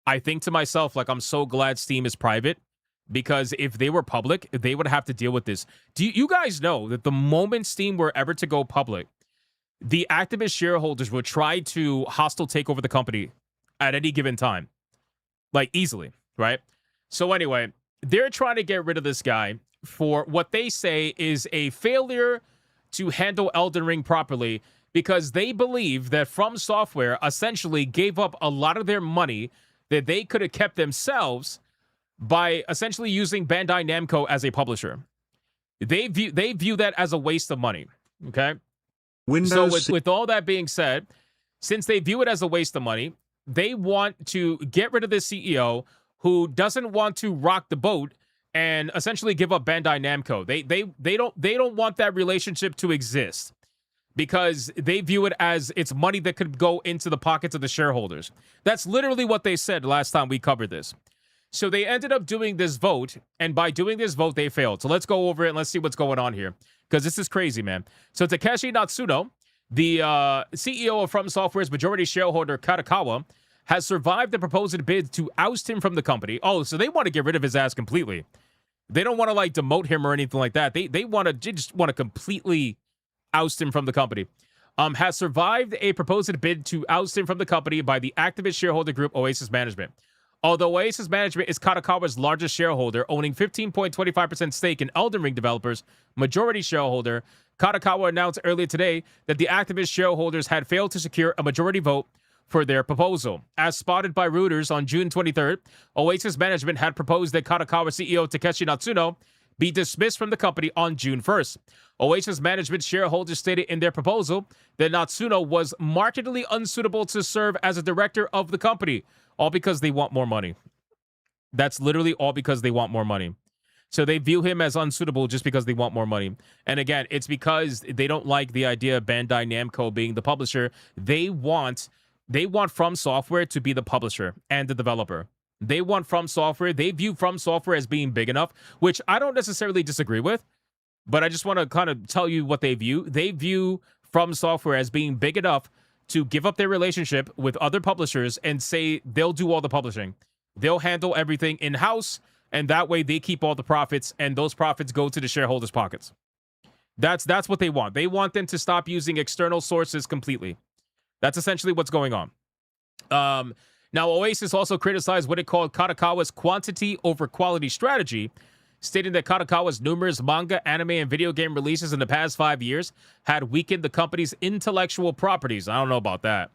I think to myself, like, I'm so glad Steam is private, because if they were public, they would have to deal with this. Do you guys know that the moment Steam were ever to go public, the activist shareholders would try to hostile take over the company at any given time, like easily, right? So anyway, they're trying to get rid of this guy for what they say is a failure to handle Elden Ring properly, because they believe that FromSoftware essentially gave up a lot of their money that they could have kept themselves by essentially using Bandai Namco as a publisher. They view that as a waste of money, okay? So with all that being said, since they view it as a waste of money, they want to get rid of the CEO who doesn't want to rock the boat and essentially give up Bandai Namco. They don't want that relationship to exist, because they view it as it's money that could go into the pockets of the shareholders. That's literally what they said last time we covered this. So they ended up doing this vote, and by doing this vote, they failed. So let's go over it and let's see what's going on here, because this is crazy, man. So Takeshi Natsuno, the CEO of FromSoftware's majority shareholder Kadokawa, has survived the proposed bid to oust him from the company. Oh, so they want to get rid of his ass completely. They don't want to, like, demote him or anything like that. They just want to completely oust him from the company. Has survived a proposed bid to oust him from the company by the activist shareholder group Oasis Management. Although Oasis Management is Kadokawa's largest shareholder, owning 15.25% stake in Elden Ring developers, majority shareholder, Kadokawa announced earlier today that the activist shareholders had failed to secure a majority vote for their proposal. As spotted by Reuters on June 23rd, Oasis Management had proposed that Kadokawa CEO Takeshi Natsuno be dismissed from the company on June 1st. Oasis Management shareholders stated in their proposal that Natsuno was markedly unsuitable to serve as a director of the company, all because they want more money. That's literally all because they want more money. So they view him as unsuitable just because they want more money. And again, it's because they don't like the idea of Bandai Namco being the publisher. They want FromSoftware to be the publisher and the developer. They want FromSoftware. They view FromSoftware as being big enough, which I don't necessarily disagree with, but I just want to kind of tell you what they view. They view FromSoftware as being big enough to give up their relationship with other publishers and say they'll do all the publishing. They'll handle everything in-house, and that way they keep all the profits, and those profits go to the shareholders' pockets. That's what they want. They want them to stop using external sources completely. That's essentially what's going on. Now, Oasis also criticized what it called Kadokawa's quantity over quality strategy, stating that Kadokawa's numerous manga, anime, and video game releases in the past 5 years had weakened the company's intellectual properties. I don't know about that.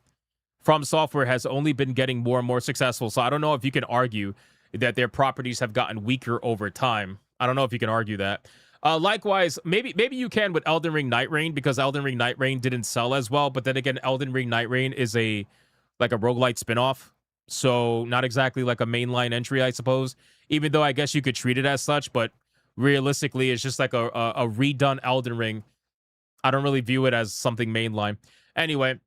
FromSoftware has only been getting more and more successful, so I don't know if you can argue that their properties have gotten weaker over time. I don't know if you can argue that. Likewise, maybe you can with Elden Ring Night Reign, because Elden Ring Night Reign didn't sell as well, but then again, Elden Ring Night Reign is like a roguelite spinoff, so not exactly like a mainline entry, I suppose, even though I guess you could treat it as such, but realistically, it's just like a redone Elden Ring. I don't really view it as something mainline. Anyway,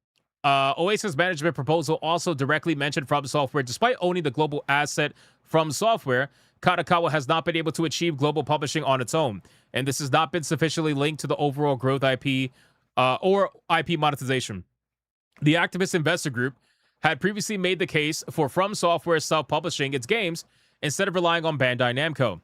Oasis Management proposal also directly mentioned FromSoftware. Despite owning the global asset FromSoftware, Kadokawa has not been able to achieve global publishing on its own, and this has not been sufficiently linked to the overall growth IP or IP monetization. The activist investor group had previously made the case for FromSoftware self-publishing its games instead of relying on Bandai Namco.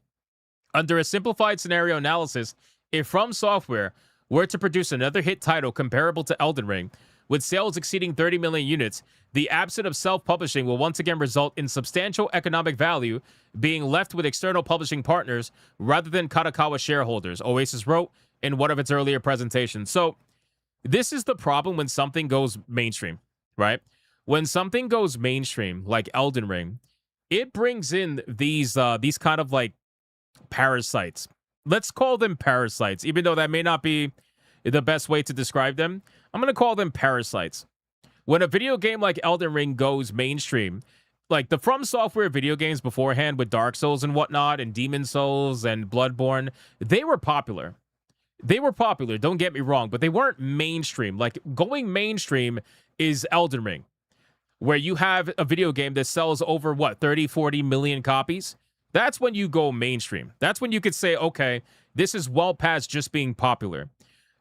Under a simplified scenario analysis, if FromSoftware were to produce another hit title comparable to Elden Ring, with sales exceeding 30 million units, the absence of self-publishing will once again result in substantial economic value being left with external publishing partners rather than Kadokawa shareholders, Oasis wrote in one of its earlier presentations. So this is the problem when something goes mainstream, right? When something goes mainstream, like Elden Ring, it brings in these kind of like parasites. Let's call them parasites, even though that may not be the best way to describe them. I'm going to call them parasites. When a video game like Elden Ring goes mainstream, like the FromSoftware video games beforehand with Dark Souls and whatnot, and Demon Souls and Bloodborne, they were popular. They were popular, don't get me wrong, but they weren't mainstream. Like, going mainstream is Elden Ring, where you have a video game that sells over, 30, 40 million copies. That's when you go mainstream. That's when you could say, okay, this is well past just being popular.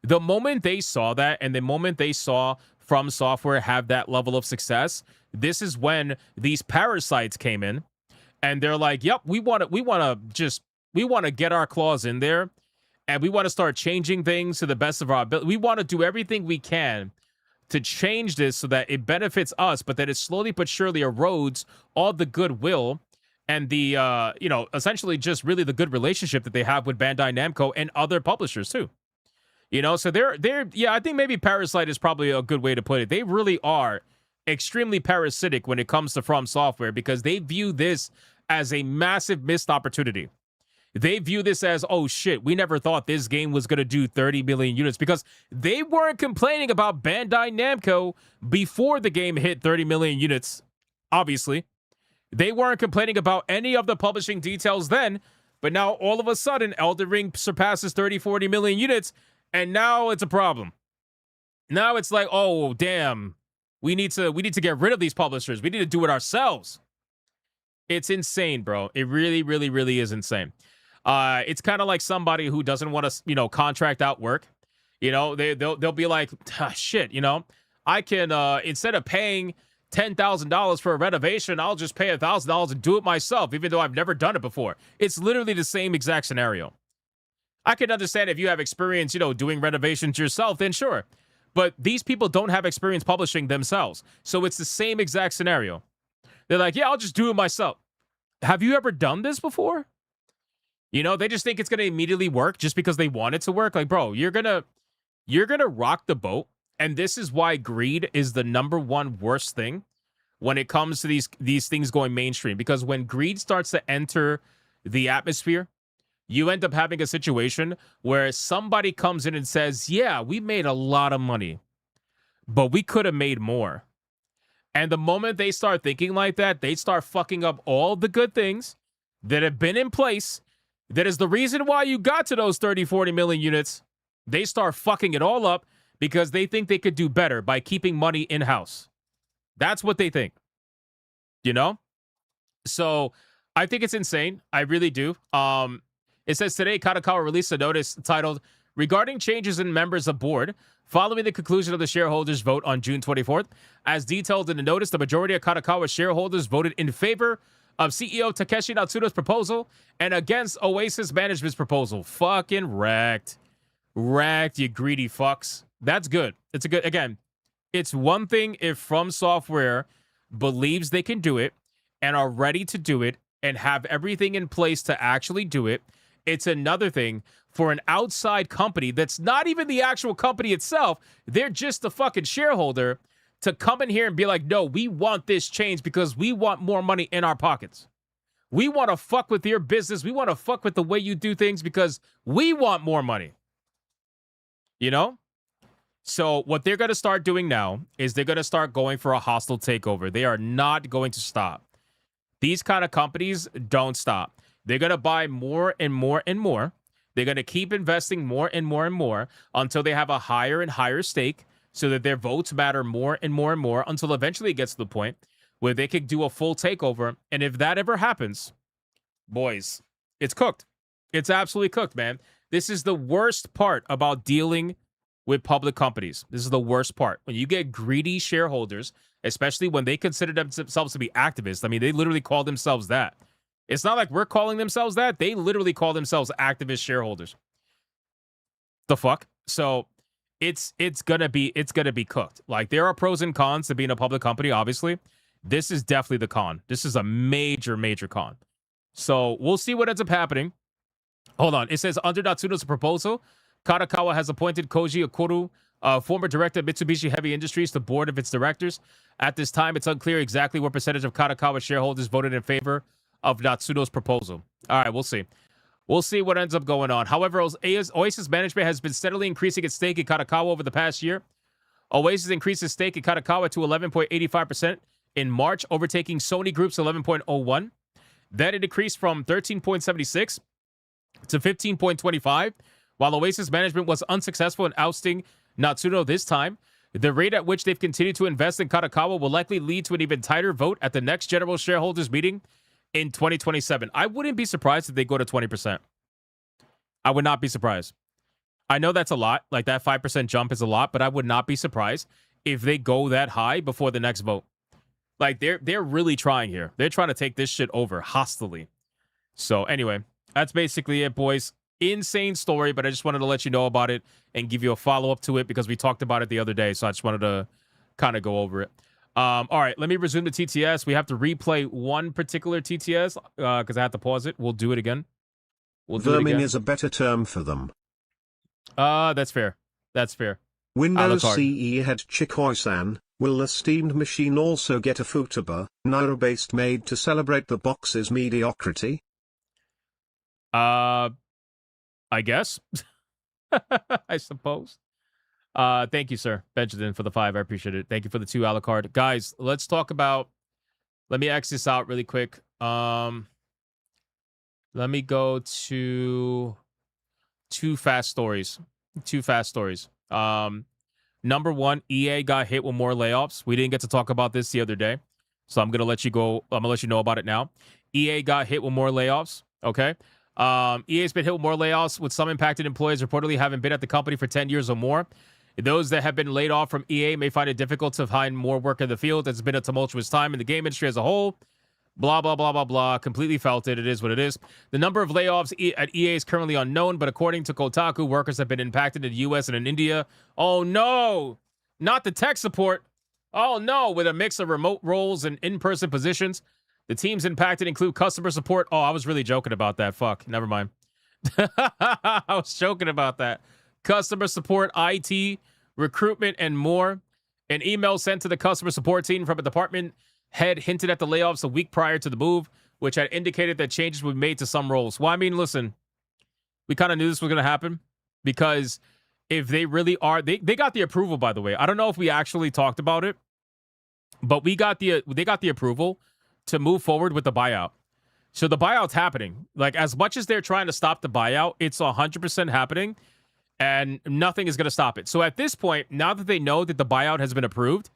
The moment they saw that, and the moment they saw FromSoftware have that level of success, this is when these parasites came in, and they're like, yep, we want to get our claws in there, and we want to start changing things to the best of our ability. We want to do everything we can to change this so that it benefits us, but that it slowly but surely erodes all the goodwill and the, essentially just really the good relationship that they have with Bandai Namco and other publishers too. So I think maybe parasite is probably a good way to put it. They really are extremely parasitic when it comes to FromSoftware, because they view this as a massive missed opportunity. They view this as, oh shit, we never thought this game was going to do 30 million units, because they weren't complaining about Bandai Namco before the game hit 30 million units, obviously. They weren't complaining about any of the publishing details then, but now all of a sudden, Elden Ring surpasses 30, 40 million units, and now it's a problem. Now it's like, oh, damn, we need to get rid of these publishers. We need to do it ourselves. It's insane, bro. It really, really, really is insane. It's kind of like somebody who doesn't want to, contract out work. They'll be like, shit, I can, instead of paying $10,000 for a renovation, I'll just pay $1,000 and do it myself, even though I've never done it before. It's literally the same exact scenario. I can understand if you have experience, doing renovations yourself, then sure. But these people don't have experience publishing themselves. So it's the same exact scenario. They're like, yeah, I'll just do it myself. Have you ever done this before? They just think it's going to immediately work just because they want it to work. Like, bro, you're going to rock the boat. And this is why greed is the number one worst thing when it comes to these things going mainstream. Because when greed starts to enter the atmosphere, you end up having a situation where somebody comes in and says, yeah, we made a lot of money, but we could have made more. And the moment they start thinking like that, they start fucking up all the good things that have been in place. That is the reason why you got to those 30, 40 million units. They start fucking it all up because they think they could do better by keeping money in-house. That's what they think. So I think it's insane. I really do. It says today, Kadokawa released a notice titled, regarding changes in members of board, following the conclusion of the shareholders' vote on June 24th. As detailed in the notice, the majority of Kadokawa shareholders voted in favor of CEO Takeshi Natsuno's proposal and against Oasis Management's proposal. Fucking wrecked. Wrecked, you greedy fucks. That's good. It's one thing if FromSoftware believes they can do it and are ready to do it and have everything in place to actually do it. It's another thing for an outside company that's not even the actual company itself. They're just the fucking shareholder to come in here and be like, no, we want this change because we want more money in our pockets. We want to fuck with your business. We want to fuck with the way you do things because we want more money. So what they're going to start doing now is they're going to start going for a hostile takeover. They are not going to stop. These kind of companies don't stop. They're going to buy more and more and more. They're going to keep investing more and more and more until they have a higher and higher stake so that their votes matter more and more and more until eventually it gets to the point where they can do a full takeover. And if that ever happens, boys, it's cooked. It's absolutely cooked, man. This is the worst part about dealing with public companies. This is the worst part. When you get greedy shareholders, especially when they consider themselves to be activists. I mean, they literally call themselves that. It's not like we're calling themselves that. They literally call themselves activist shareholders. The fuck? So it's gonna be cooked. Like, there are pros and cons to being a public company, obviously. This is definitely the con. This is a major, major con. So we'll see what ends up happening. Hold on. It says, under Natsuno's proposal, Kadokawa has appointed Koji Okoro, former director of Mitsubishi Heavy Industries, to board of its directors. At this time, it's unclear exactly what percentage of Kadokawa shareholders voted in favor of Natsuno's proposal. All right, we'll see. We'll see what ends up going on. However, Oasis management has been steadily increasing its stake in Katakawa over the past year. Oasis increased its stake in Katakawa to 11.85% in March, overtaking Sony Group's 11.01%. Then it decreased from 13.76% to 15.25%. While Oasis management was unsuccessful in ousting Natsuno this time, the rate at which they've continued to invest in Katakawa will likely lead to an even tighter vote at the next general shareholders meeting in 2027. I wouldn't be surprised if they go to 20%. I would not be surprised. I know that's a lot. Like, that 5% jump is a lot, but I would not be surprised if they go that high before the next vote. Like, they're really trying here. They're trying to take this shit over hostily. So anyway, that's basically it, boys. Insane story, but I just wanted to let you know about it and give you a follow-up to it because we talked about it the other day, so I just wanted to kind of go over it. All right, let me resume the TTS. We have to replay one particular TTS because I have to pause it. We'll do it again. Vermin is a better term for them. That's fair. That's fair. Windows CE head Chikoi-san, will the steamed machine also get a Futaba, Naira-based made to celebrate the box's mediocrity? I guess. I suppose. Thank you, sir. Benjamin, for the 5. I appreciate it. Thank you for the 2 a la carte. Guys, let's talk about... Let me X this out really quick. Let me go to 2 fast stories. 2 fast stories. Number 1, EA got hit with more layoffs. We didn't get to talk about this the other day, so I'm gonna let you go. I'm gonna let you know about it now. EA got hit with more layoffs. Okay. EA's been hit with more layoffs, with some impacted employees reportedly having been at the company for 10 years or more. Those that have been laid off from EA may find it difficult to find more work in the field. It's been a tumultuous time in the game industry as a whole. Blah, blah, blah, blah, blah. Completely felt it. It is what it is. The number of layoffs at EA is currently unknown, but according to Kotaku, workers have been impacted in the U.S. and in India. Oh, no. Not the tech support. Oh, no. With a mix of remote roles and in-person positions. The teams impacted include customer support. Oh, I was really joking about that. Fuck. Never mind. I was joking about that. Customer support, IT, recruitment, and more. An email sent to the customer support team from a department head hinted at the layoffs a week prior to the move, which had indicated that changes would be made to some roles. Well, I mean, listen, we kind of knew this was going to happen because if they really are, they got the approval, by the way. I don't know if we actually talked about it, but they got the approval to move forward with the buyout. So the buyout's happening. Like, as much as they're trying to stop the buyout, it's 100% happening, and nothing is going to stop it. So at this point, now that they know that the buyout has been approved,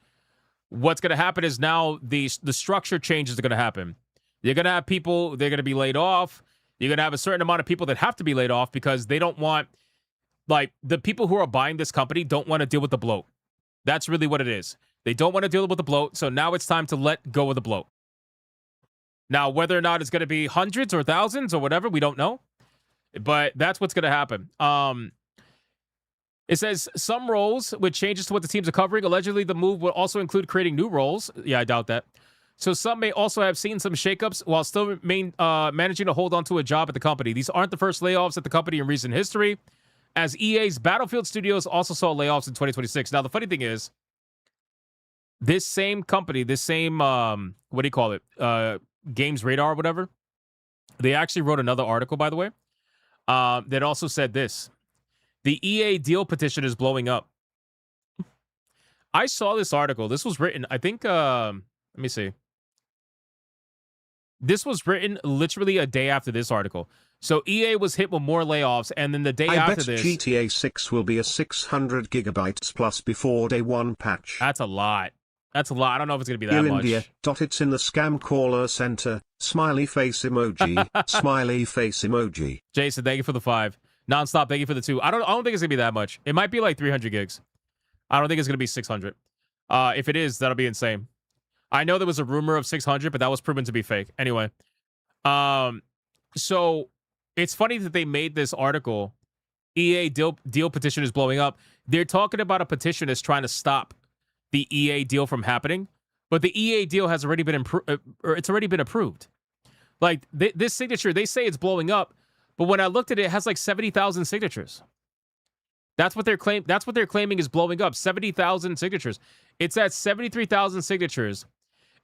what's going to happen is now the structure changes are going to happen. You're going to have people, they're going to be laid off. You're going to have a certain amount of people that have to be laid off because they don't want, like, the people who are buying this company don't want to deal with the bloat. That's really what it is. They don't want to deal with the bloat, so now it's time to let go of the bloat. Now, whether or not it's going to be hundreds or thousands or whatever, we don't know. But that's what's going to happen. It says some roles with changes to what the teams are covering. Allegedly, the move will also include creating new roles. Yeah, I doubt that. So some may also have seen some shakeups while still managing to hold on to a job at the company. These aren't the first layoffs at the company in recent history, as EA's Battlefield Studios also saw layoffs in 2026. Now, the funny thing is, this same company, this same, what do you call it? Games Radar or whatever. They actually wrote another article, by the way, that also said this. The EA deal petition is blowing up. I saw this article. This was written, I think, let me see. This was written literally a day after this article. So EA was hit with more layoffs, and then the day after this... I bet GTA 6 will be a 600 gigabytes plus before day 1 patch. That's a lot. That's a lot. I don't know if it's going to be that much. India. It's in the scam caller center. Smiley face emoji. Smiley face emoji. Jason, thank you for the 5. Nonstop, thank you for the 2. I don't think it's going to be that much. It might be like 300 gigs. I don't think it's going to be 600. If it is, that'll be insane. I know there was a rumor of 600, but that was proven to be fake. Anyway. So it's funny that they made this article. EA deal petition is blowing up. They're talking about a petition that's trying to stop the EA deal from happening, but the EA deal has already been it's already been approved. Like this signature, they say it's blowing up, but when I looked at it, it has like 70,000 signatures. That's what they're claiming is blowing up. 70,000 signatures. It's at 73,000 signatures,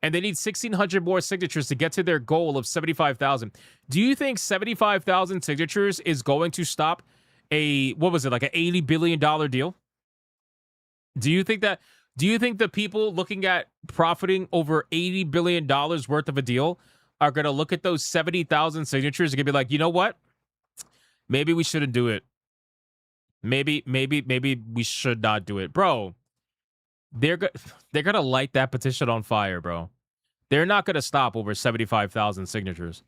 and they need 1,600 more signatures to get to their goal of 75,000. Do you think 75,000 signatures is going to stop what was it, like an $80 billion deal? Do you think the people looking at profiting over $80 billion worth of a deal are going to look at those 70,000 signatures and be like, you know what? Maybe we shouldn't do it. Maybe we should not do it. Bro, they're going to light that petition on fire, bro. They're not going to stop over 75,000 signatures.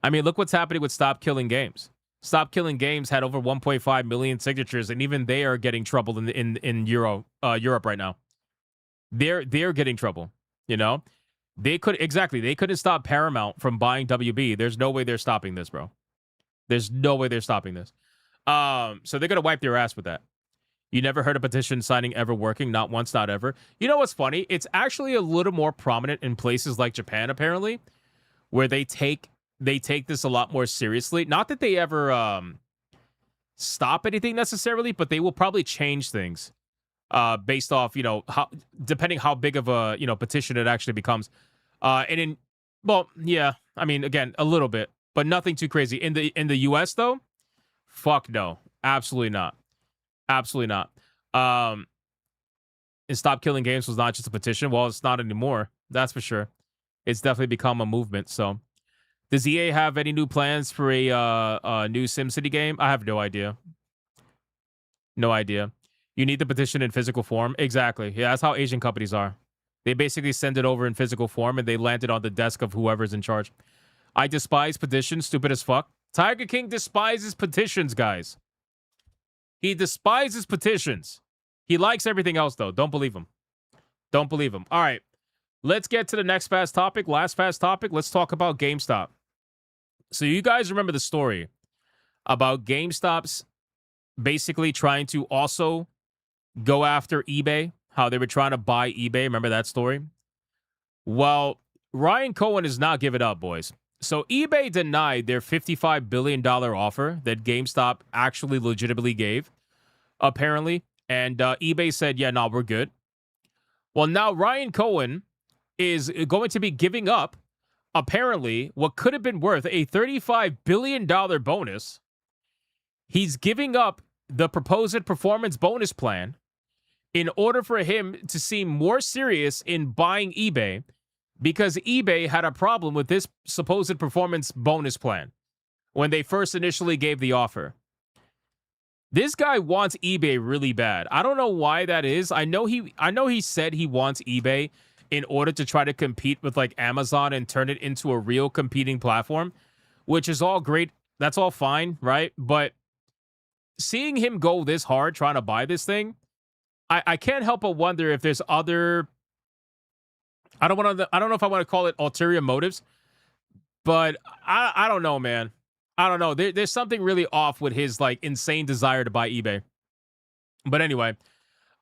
I mean, look what's happening with Stop Killing Games. Stop Killing Games had over 1.5 million signatures, and even they are getting trouble in Europe right now. They're getting trouble, you know? They couldn't stop Paramount from buying WB. There's no way they're stopping this, bro. There's no way they're stopping this. So they're going to wipe their ass with that. You never heard a petition signing ever working? Not once, not ever. You know what's funny? It's actually a little more prominent in places like Japan, apparently, where they take this a lot more seriously. Not that they ever stop anything necessarily, but they will probably change things based off, depending how big of a, petition it actually becomes. Yeah, I mean, again, a little bit, but nothing too crazy. In the US though, fuck no, absolutely not. Absolutely not. And Stop Killing Games was not just a petition. Well, it's not anymore. That's for sure. It's definitely become a movement. So, does EA have any new plans for a new SimCity game? I have no idea. No idea. You need the petition in physical form. Exactly. Yeah, that's how Asian companies are. They basically send it over in physical form and they land it on the desk of whoever's in charge. I despise petitions. Stupid as fuck. Tiger King despises petitions, guys. He despises petitions. He likes everything else, though. Don't believe him. Don't believe him. All right. Let's get to the next fast topic. Last fast topic. Let's talk about GameStop. So you guys remember the story about GameStop's basically trying to also go after eBay, how they were trying to buy eBay. Remember that story? Well, Ryan Cohen is not giving up, boys. So eBay denied their $55 billion offer that GameStop actually legitimately gave, apparently. And eBay said, yeah, no, we're good. Well, now Ryan Cohen is going to be giving up, apparently, what could have been worth a $35 billion bonus. He's giving up the proposed performance bonus plan in order for him to seem more serious in buying eBay, because eBay had a problem with this supposed performance bonus plan when they first initially gave the offer. This guy wants eBay really bad. I don't know why that is. I know he said he wants eBay in order to try to compete with like Amazon and turn it into a real competing platform, which is all great. That's all fine, right? But seeing him go this hard trying to buy this thing, I can't help but wonder if there's other, I don't know if I want to call it ulterior motives, but I don't know, man. I don't know. There's something really off with his like insane desire to buy eBay. But anyway,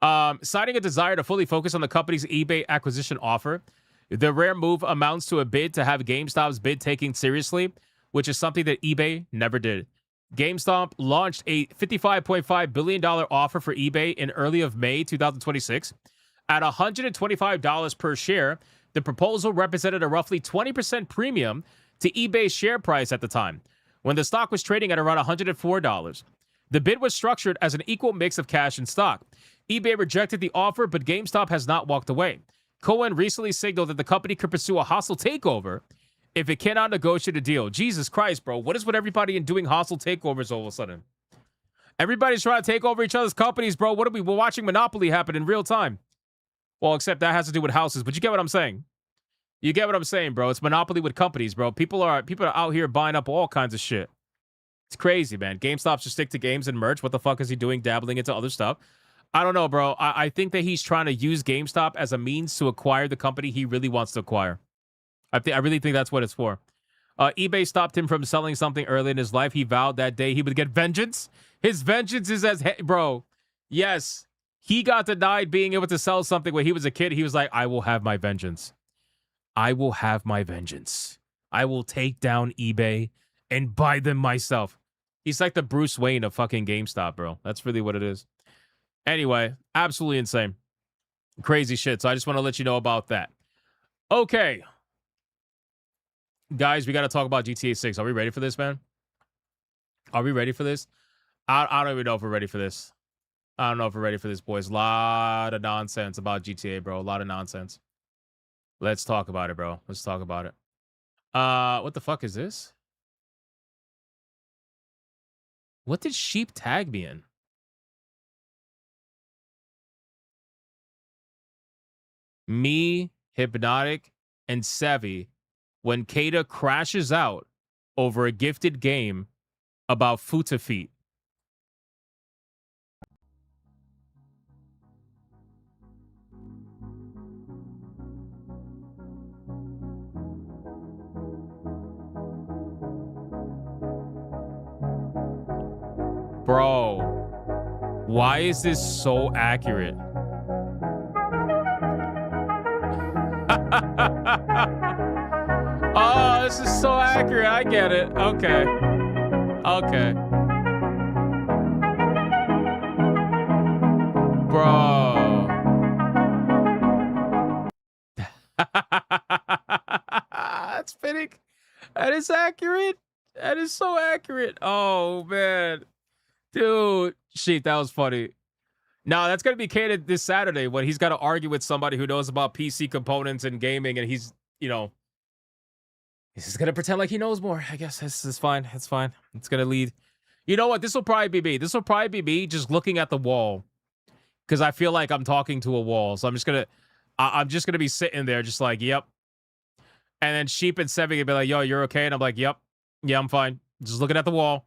citing a desire to fully focus on the company's eBay acquisition offer, the rare move amounts to a bid to have GameStop's bid taken seriously, which is something that eBay never did. GameStop launched a $55.5 billion offer for eBay in early of May 2026. At $125 per share, the proposal represented a roughly 20% premium to eBay's share price at the time, when the stock was trading at around $104. The bid was structured as an equal mix of cash and stock. eBay rejected the offer, but GameStop has not walked away. Cohen recently signaled that the company could pursue a hostile takeover if it cannot negotiate a deal. Jesus Christ, bro. What is with everybody in doing hostile takeovers all of a sudden? Everybody's trying to take over each other's companies, bro. What are we? We're watching Monopoly happen in real time. Well, except that has to do with houses, but you get what I'm saying. You get what I'm saying, bro. It's Monopoly with companies, bro. People are out here buying up all kinds of shit. It's crazy, man. GameStop should stick to games and merch. What the fuck is he doing dabbling into other stuff? I don't know, bro. I think that he's trying to use GameStop as a means to acquire the company he really wants to acquire. I really think that's what it's for. eBay stopped him from selling something early in his life. He vowed that day he would get vengeance. His vengeance is bro. Yes, he got denied being able to sell something when he was a kid. He was like, I will have my vengeance. I will have my vengeance. I will take down eBay and buy them myself. He's like the Bruce Wayne of fucking GameStop, bro. That's really what it is. Anyway, absolutely insane. Crazy shit. So I just want to let you know about that. Okay. Guys, we got to talk about GTA 6. Are we ready for this, man? Are we ready for this? I don't even know if we're ready for this. I don't know if we're ready for this, boys. A lot of nonsense about GTA, bro. A lot of nonsense. Let's talk about it, bro. Let's talk about it. What the fuck is this? What did Sheep tag me in? Me, Hypnotic, and Sevi when Kata crashes out over a gifted game about Futa feet. Bro, why is this so accurate? Oh, this is so accurate. I get it. Okay. Okay. Bro. That's fitting. That is accurate. That is so accurate. Oh, man. Dude. Shit, that was funny. No, that's going to be catered this Saturday when he's got to argue with somebody who knows about PC components and gaming, and he's, you know, he's just going to pretend like he knows more. I guess this is fine. It's fine. It's going to lead. You know what? This will probably be me. This will probably be me just looking at the wall because I feel like I'm talking to a wall. So I'm just going to be sitting there just like, yep. And then Sheep and Sevi will be like, yo, you're okay? And I'm like, yep. Yeah, I'm fine. Just looking at the wall.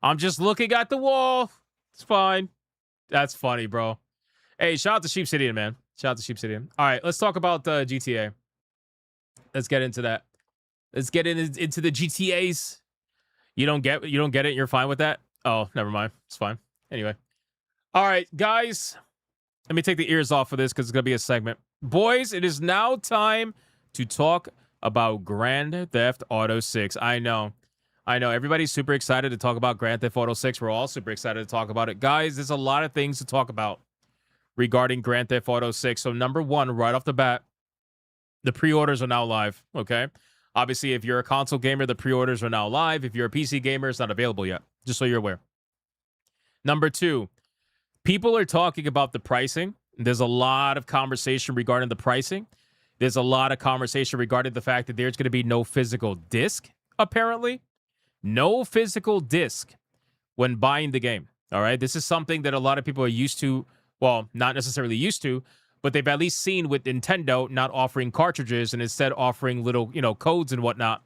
I'm just looking at the wall. It's fine. That's funny, bro. Hey, shout out to Sheep City, man. Shout out to Sheep City. All right, let's talk about GTA. Let's get into that. Let's get into the GTAs. You don't get it. You're fine with that. Oh, never mind. It's fine. Anyway. All right, guys. Let me take the ears off of this because it's gonna be a segment. Boys, it is now time to talk about Grand Theft Auto 6. I know. Everybody's super excited to talk about Grand Theft Auto 6. We're all super excited to talk about it. Guys, there's a lot of things to talk about regarding Grand Theft Auto 6. So number one, right off the bat, the pre-orders are now live, okay? Obviously, if you're a console gamer, the pre-orders are now live. If you're a PC gamer, it's not available yet, just so you're aware. Number two, people are talking about the pricing. There's a lot of conversation regarding the pricing. There's a lot of conversation regarding the fact that there's going to be no physical disc, apparently. No physical disc when buying the game, all right? This is something that a lot of people are used to. Well, not necessarily used to, but they've at least seen with Nintendo not offering cartridges and instead offering little, codes and whatnot.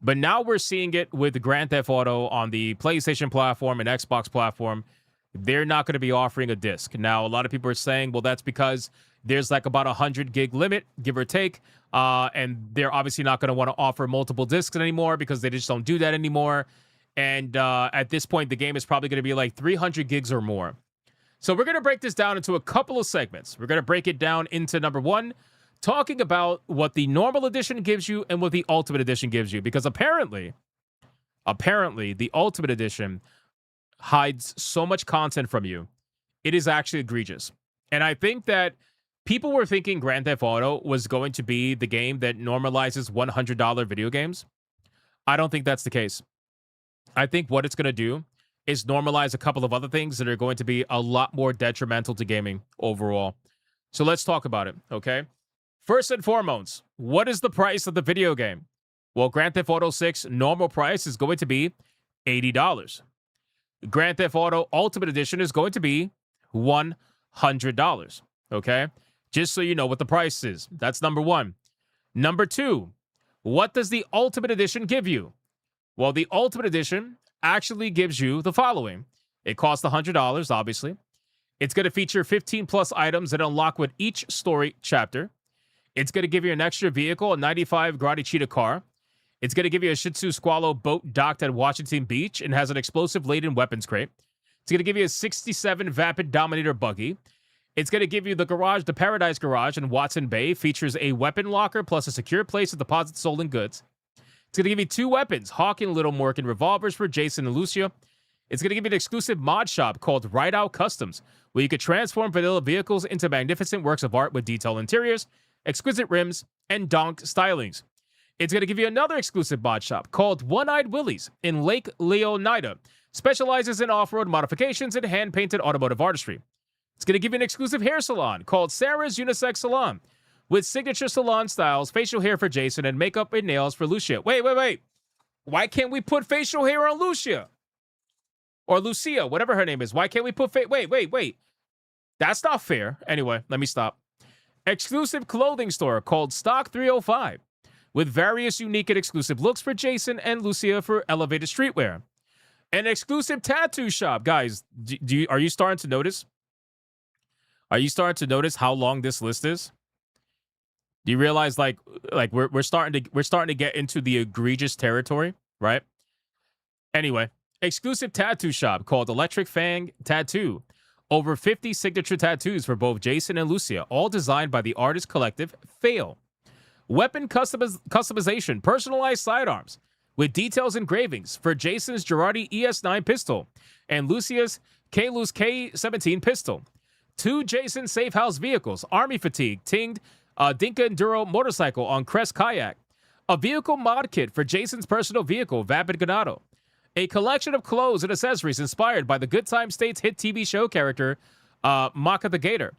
But now we're seeing it with Grand Theft Auto on the PlayStation platform and Xbox platform. They're not going to be offering a disc. Now, a lot of people are saying, well, that's because there's like about 100 gig limit, give or take. And they're obviously not going to want to offer multiple discs anymore because they just don't do that anymore. And at this point, the game is probably going to be like 300 gigs or more. So we're going to break this down into a couple of segments. We're going to break it down into number one, talking about what the normal edition gives you and what the ultimate edition gives you. Because apparently, the ultimate edition hides so much content from you. It is actually egregious. And I think that people were thinking Grand Theft Auto was going to be the game that normalizes $100 video games. I don't think that's the case. I think what it's going to do is normalize a couple of other things that are going to be a lot more detrimental to gaming overall. So let's talk about it, okay? First and foremost, what is the price of the video game? Well, Grand Theft Auto 6 normal price is going to be $80. Grand Theft Auto Ultimate Edition is going to be $100, okay? Just so you know what the price is. That's number one. Number two, what does the Ultimate Edition give you? Well, the Ultimate Edition actually gives you the following. It costs $100, obviously. It's going to feature 15 plus items that unlock with each story chapter. It's going to give you an extra vehicle, a 95 Grotti Cheetah car. It's going to give you a Shih Tzu Squallow boat docked at Washington Beach and has an explosive-laden weapons crate. It's going to give you a 67 Vapid Dominator buggy. It's going to give you the garage, the Paradise Garage in Watson Bay. Features a weapon locker plus a secure place to deposit stolen goods. It's going to give you 2 weapons, Hawk and Little Morgan revolvers for Jason and Lucia. It's going to give you an exclusive mod shop called Rideout Customs, where you can transform vanilla vehicles into magnificent works of art with detailed interiors. exquisite rims, and donk stylings. It's going to give you another exclusive mod shop called One-Eyed Willie's in Lake Leonida. Specializes in off-road modifications and hand-painted automotive artistry. It's going to give you an exclusive hair salon called Sarah's Unisex Salon with signature salon styles, facial hair for Jason, and makeup and nails for Lucia. Wait. Why can't we put facial hair on Lucia? Or Lucia, whatever her name is. Why can't we put wait. That's not fair. Anyway, let me stop. Exclusive clothing store called Stock 305 with various unique and exclusive looks for Jason and Lucia for elevated streetwear. An exclusive tattoo shop. Guys, are you starting to notice? Are you starting to notice how long this list is? Do you realize like we're starting to get into the egregious territory, right? Anyway, exclusive tattoo shop called Electric Fang Tattoo. Over 50 signature tattoos for both Jason and Lucia, all designed by the artist collective Fail. Weapon customization, personalized sidearms with details engravings for Jason's Girardi ES9 pistol and Lucia's Kalus K17 pistol. 2 Jason Safe House vehicles, Army Fatigue, Tinged Dinka Enduro motorcycle on Crest Kayak. A vehicle mod kit for Jason's personal vehicle, Vapid Ganado. A collection of clothes and accessories inspired by the Good Time States hit TV show character, Maka the Gator.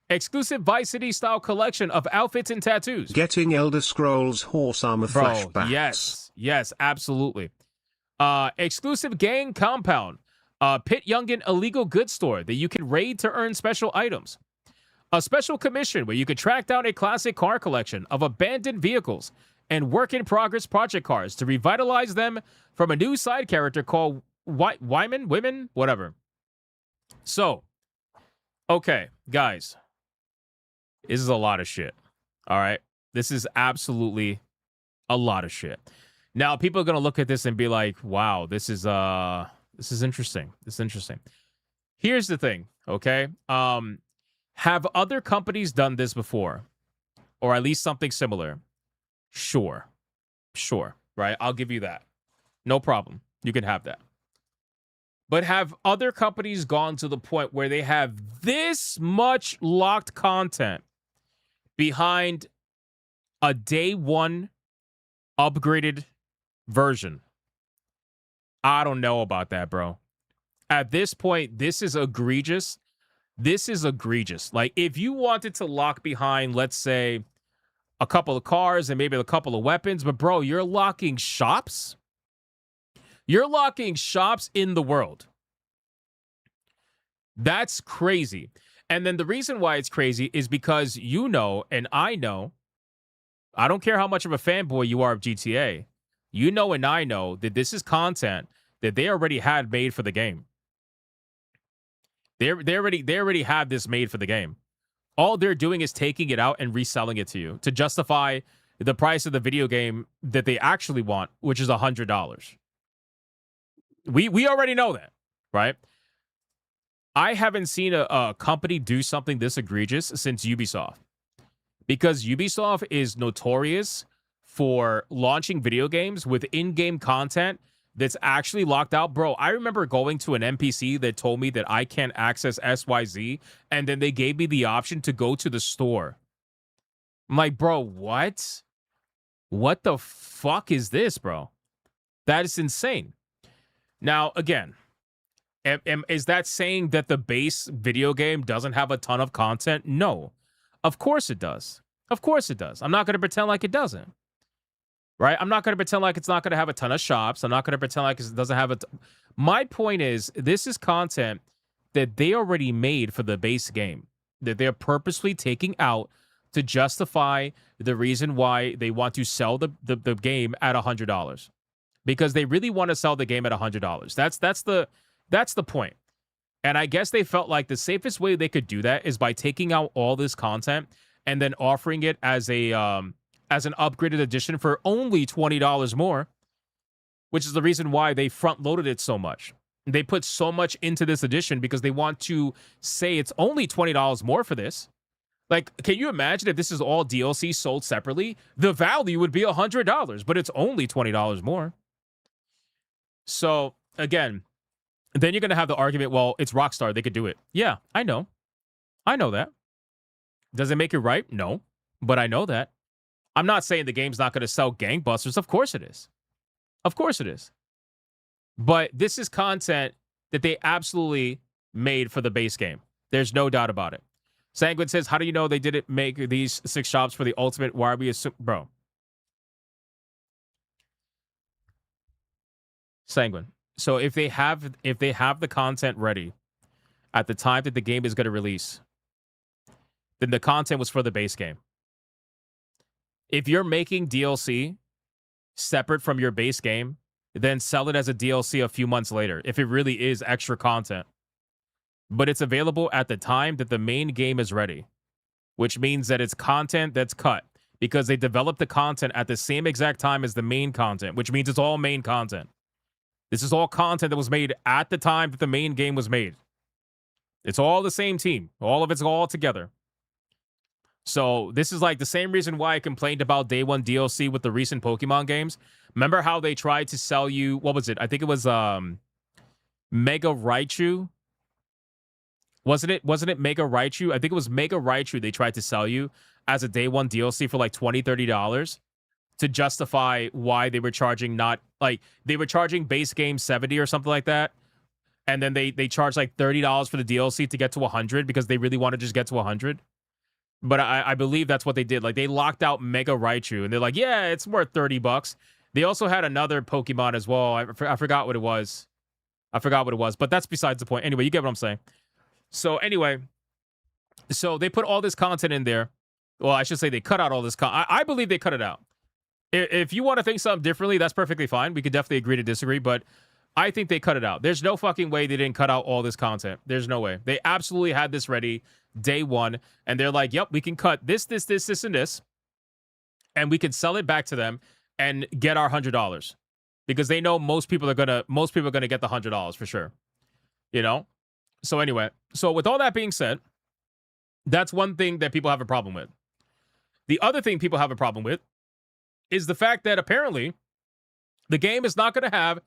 Exclusive Vice City style collection of outfits and tattoos. Getting Elder Scrolls Horse Armor flashbacks. Yes, absolutely. Exclusive gang compound. Pit Youngin illegal goods store that you can raid to earn special items. A special commission where you can track down a classic car collection of abandoned vehicles and work-in-progress project cars to revitalize them from a new side character called Women, whatever. So, okay, guys. This is a lot of shit. All right? This is absolutely a lot of shit. Now, people are going to look at this and be like, wow, this is interesting. This is interesting. Here's the thing, okay? Have other companies done this before? Or at least something similar? Sure, right? I'll give you that. No problem. You can have that. But have other companies gone to the point where they have this much locked content behind a day one upgraded version? I don't know about that, bro. At this point, this is egregious. This is egregious. Like, if you wanted to lock behind, let's say, a couple of cars and maybe a couple of weapons, but bro, you're locking shops? You're locking shops in the world. That's crazy. And then the reason why it's crazy is because you know, and I know, I don't care how much of a fanboy you are of GTA, you know and I know that this is content that they already had made for the game. They already have this made for the game. All they're doing is taking it out and reselling it to you to justify the price of the video game that they actually want, which is $100. We already know that, right? I haven't seen a company do something this egregious since Ubisoft. Because Ubisoft is notorious for launching video games with in-game content that's actually locked out. Bro, I remember going to an NPC that told me that I can't access XYZ, and then they gave me the option to go to the store. I'm like, bro, what? What the fuck is this, bro? That is insane. Now, again, is that saying that the base video game doesn't have a ton of content? No. Of course it does. Of course it does. I'm not going to pretend like it doesn't. Right? I'm not going to pretend like it's not going to have a ton of shops. I'm not going to pretend like it doesn't have My point is, this is content that they already made for the base game, that they're purposely taking out to justify the reason why they want to sell the game at $100. Because they really want to sell the game at $100. That's the point. And I guess they felt like the safest way they could do that is by taking out all this content and then offering it as an upgraded edition for only $20 more, which is the reason why they front-loaded it so much. They put so much into this edition because they want to say it's only $20 more for this. Like, can you imagine if this is all DLC sold separately? The value would be $100, but it's only $20 more. So, again, then you're going to have the argument, well, it's Rockstar, they could do it. Yeah, I know. I know that. Does it make it right? No. but I know that. I'm not saying the game's not going to sell gangbusters. Of course it is. Of course it is. But this is content that they absolutely made for the base game. There's no doubt about it. Sanguine says, how do you know they didn't make these 6 shops for the ultimate? Why are we assuming? Bro. Sanguine. So if they have the content ready at the time that the game is going to release, then the content was for the base game. If you're making DLC separate from your base game, then sell it as a DLC a few months later, if it really is extra content. But it's available at the time that the main game is ready, which means that it's content that's cut because they developed the content at the same exact time as the main content, which means it's all main content. This is all content that was made at the time that the main game was made. It's all the same team. All of it's all together. So this is like the same reason why I complained about day one DLC with the recent Pokemon games. Remember how they tried to sell you, what was it? I think it was Mega Raichu. Wasn't it Mega Raichu? I think it was Mega Raichu they tried to sell you as a day one DLC for like $20, $30 to justify why they were charging they were charging base game 70 or something like that. And then they charged like $30 for the DLC to get to 100 because they really want to just get to 100. But I believe that's what they did. Like they locked out Mega Raichu and they're like, yeah, it's worth $30. They also had another Pokemon as well. I forgot what it was. But that's besides the point. Anyway, you get what I'm saying. So anyway, so they put all this content in there. Well, I should say they cut out all this content. I believe they cut it out. If you want to think something differently, that's perfectly fine. We could definitely agree to disagree, but I think they cut it out. There's no fucking way they didn't cut out all this content. There's no way. They absolutely had this ready day one, and they're like, yep, we can cut this, and this, and we can sell it back to them and get our $100 because they know most people are gonna get the $100 for sure. You know? So anyway, so with all that being said, that's one thing that people have a problem with. The other thing people have a problem with is the fact that apparently the game is not going to have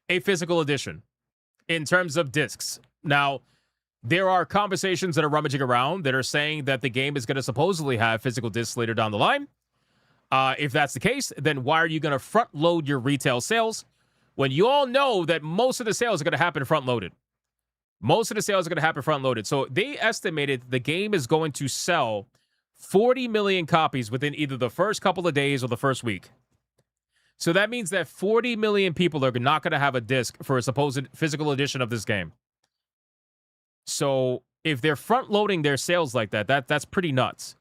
a physical edition in terms of discs. Now, there are conversations that are rummaging around that are saying that the game is going to supposedly have physical discs later down the line. If that's the case, then why are you going to front load your retail sales when you all know that most of the sales are going to happen front loaded? Most of the sales are going to happen front loaded. So they estimated the game is going to sell 40 million copies within either the first couple of days or the first week. So that means that 40 million people are not going to have a disc for a supposed physical edition of this game. So if they're front loading their sales like that, that's pretty nuts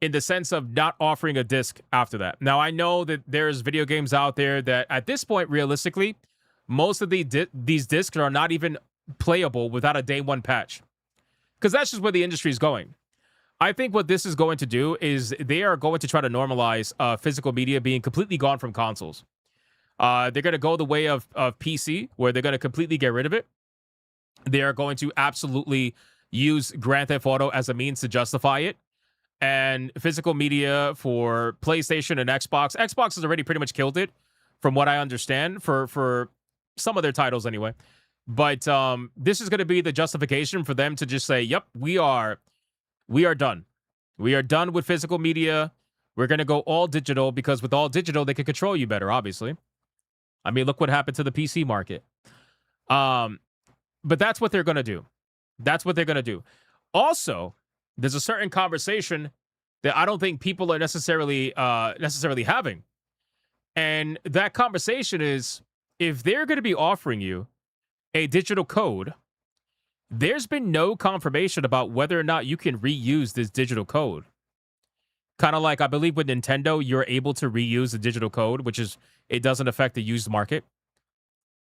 in the sense of not offering a disc after that. Now, I know that there's video games out there that at this point, realistically, most of these discs are not even playable without a day one patch because that's just where the industry is going. I think what this is going to do is they are going to try to normalize physical media being completely gone from consoles. They're going to go the way of PC, where they're going to completely get rid of it. They are going to absolutely use Grand Theft Auto as a means to justify it. And physical media for PlayStation and Xbox. Xbox has already pretty much killed it, from what I understand, for some of their titles anyway. But this is going to be the justification for them to just say, yep, we are done. We are done with physical media. We're going to go all digital because with all digital, they can control you better, obviously. I mean, look what happened to the PC market. But that's what they're going to do. That's what they're going to do. Also, there's a certain conversation that I don't think people are necessarily having. And that conversation is, if they're going to be offering you a digital code, there's been no confirmation about whether or not you can reuse this digital code. Kind of like, I believe with Nintendo, you're able to reuse the digital code, which is, it doesn't affect the used market.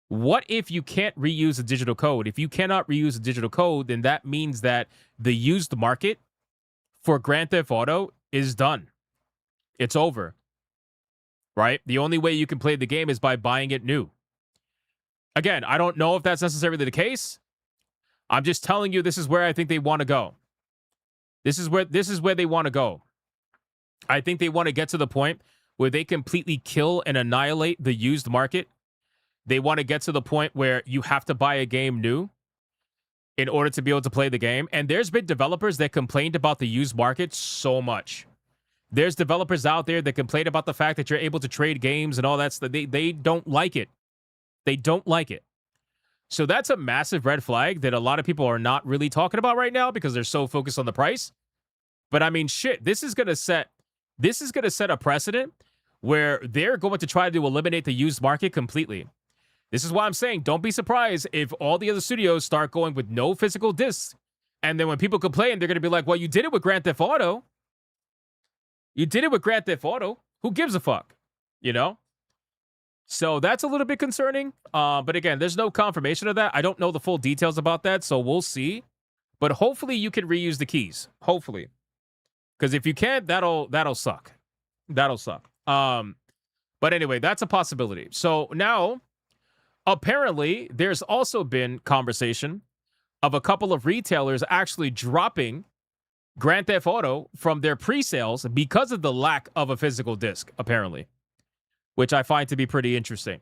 What if you can't reuse the digital code? If you cannot reuse the digital code, then that means that the used market for Grand Theft Auto is done. It's over. Right? The only way you can play the game is by buying it new. Again, I don't know if that's necessarily the case. I'm just telling you, this is where I think they want to go. This is where they want to go. I think they want to get to the point where they completely kill and annihilate the used market. They want to get to the point where you have to buy a game new in order to be able to play the game. And there's been developers that complained about the used market so much. There's developers out there that complain about the fact that you're able to trade games and all that stuff. They don't like it. They don't like it. So that's a massive red flag that a lot of people are not really talking about right now because they're so focused on the price. But I mean, shit, this is gonna set a precedent where they're going to try to eliminate the used market completely. This is why I'm saying don't be surprised if all the other studios start going with no physical discs. And then when people complain, they're going to be like, well, you did it with Grand Theft Auto. You did it with Grand Theft Auto. Who gives a fuck? You know? So that's a little bit concerning. But again, there's no confirmation of that. I don't know the full details about that, so we'll see. But hopefully you can reuse the keys. Hopefully. Because if you can't, that'll suck. That'll suck. But anyway, that's a possibility. So now, apparently, there's also been conversation of a couple of retailers actually dropping Grand Theft Auto from their pre-sales because of the lack of a physical disc, apparently, which I find to be pretty interesting.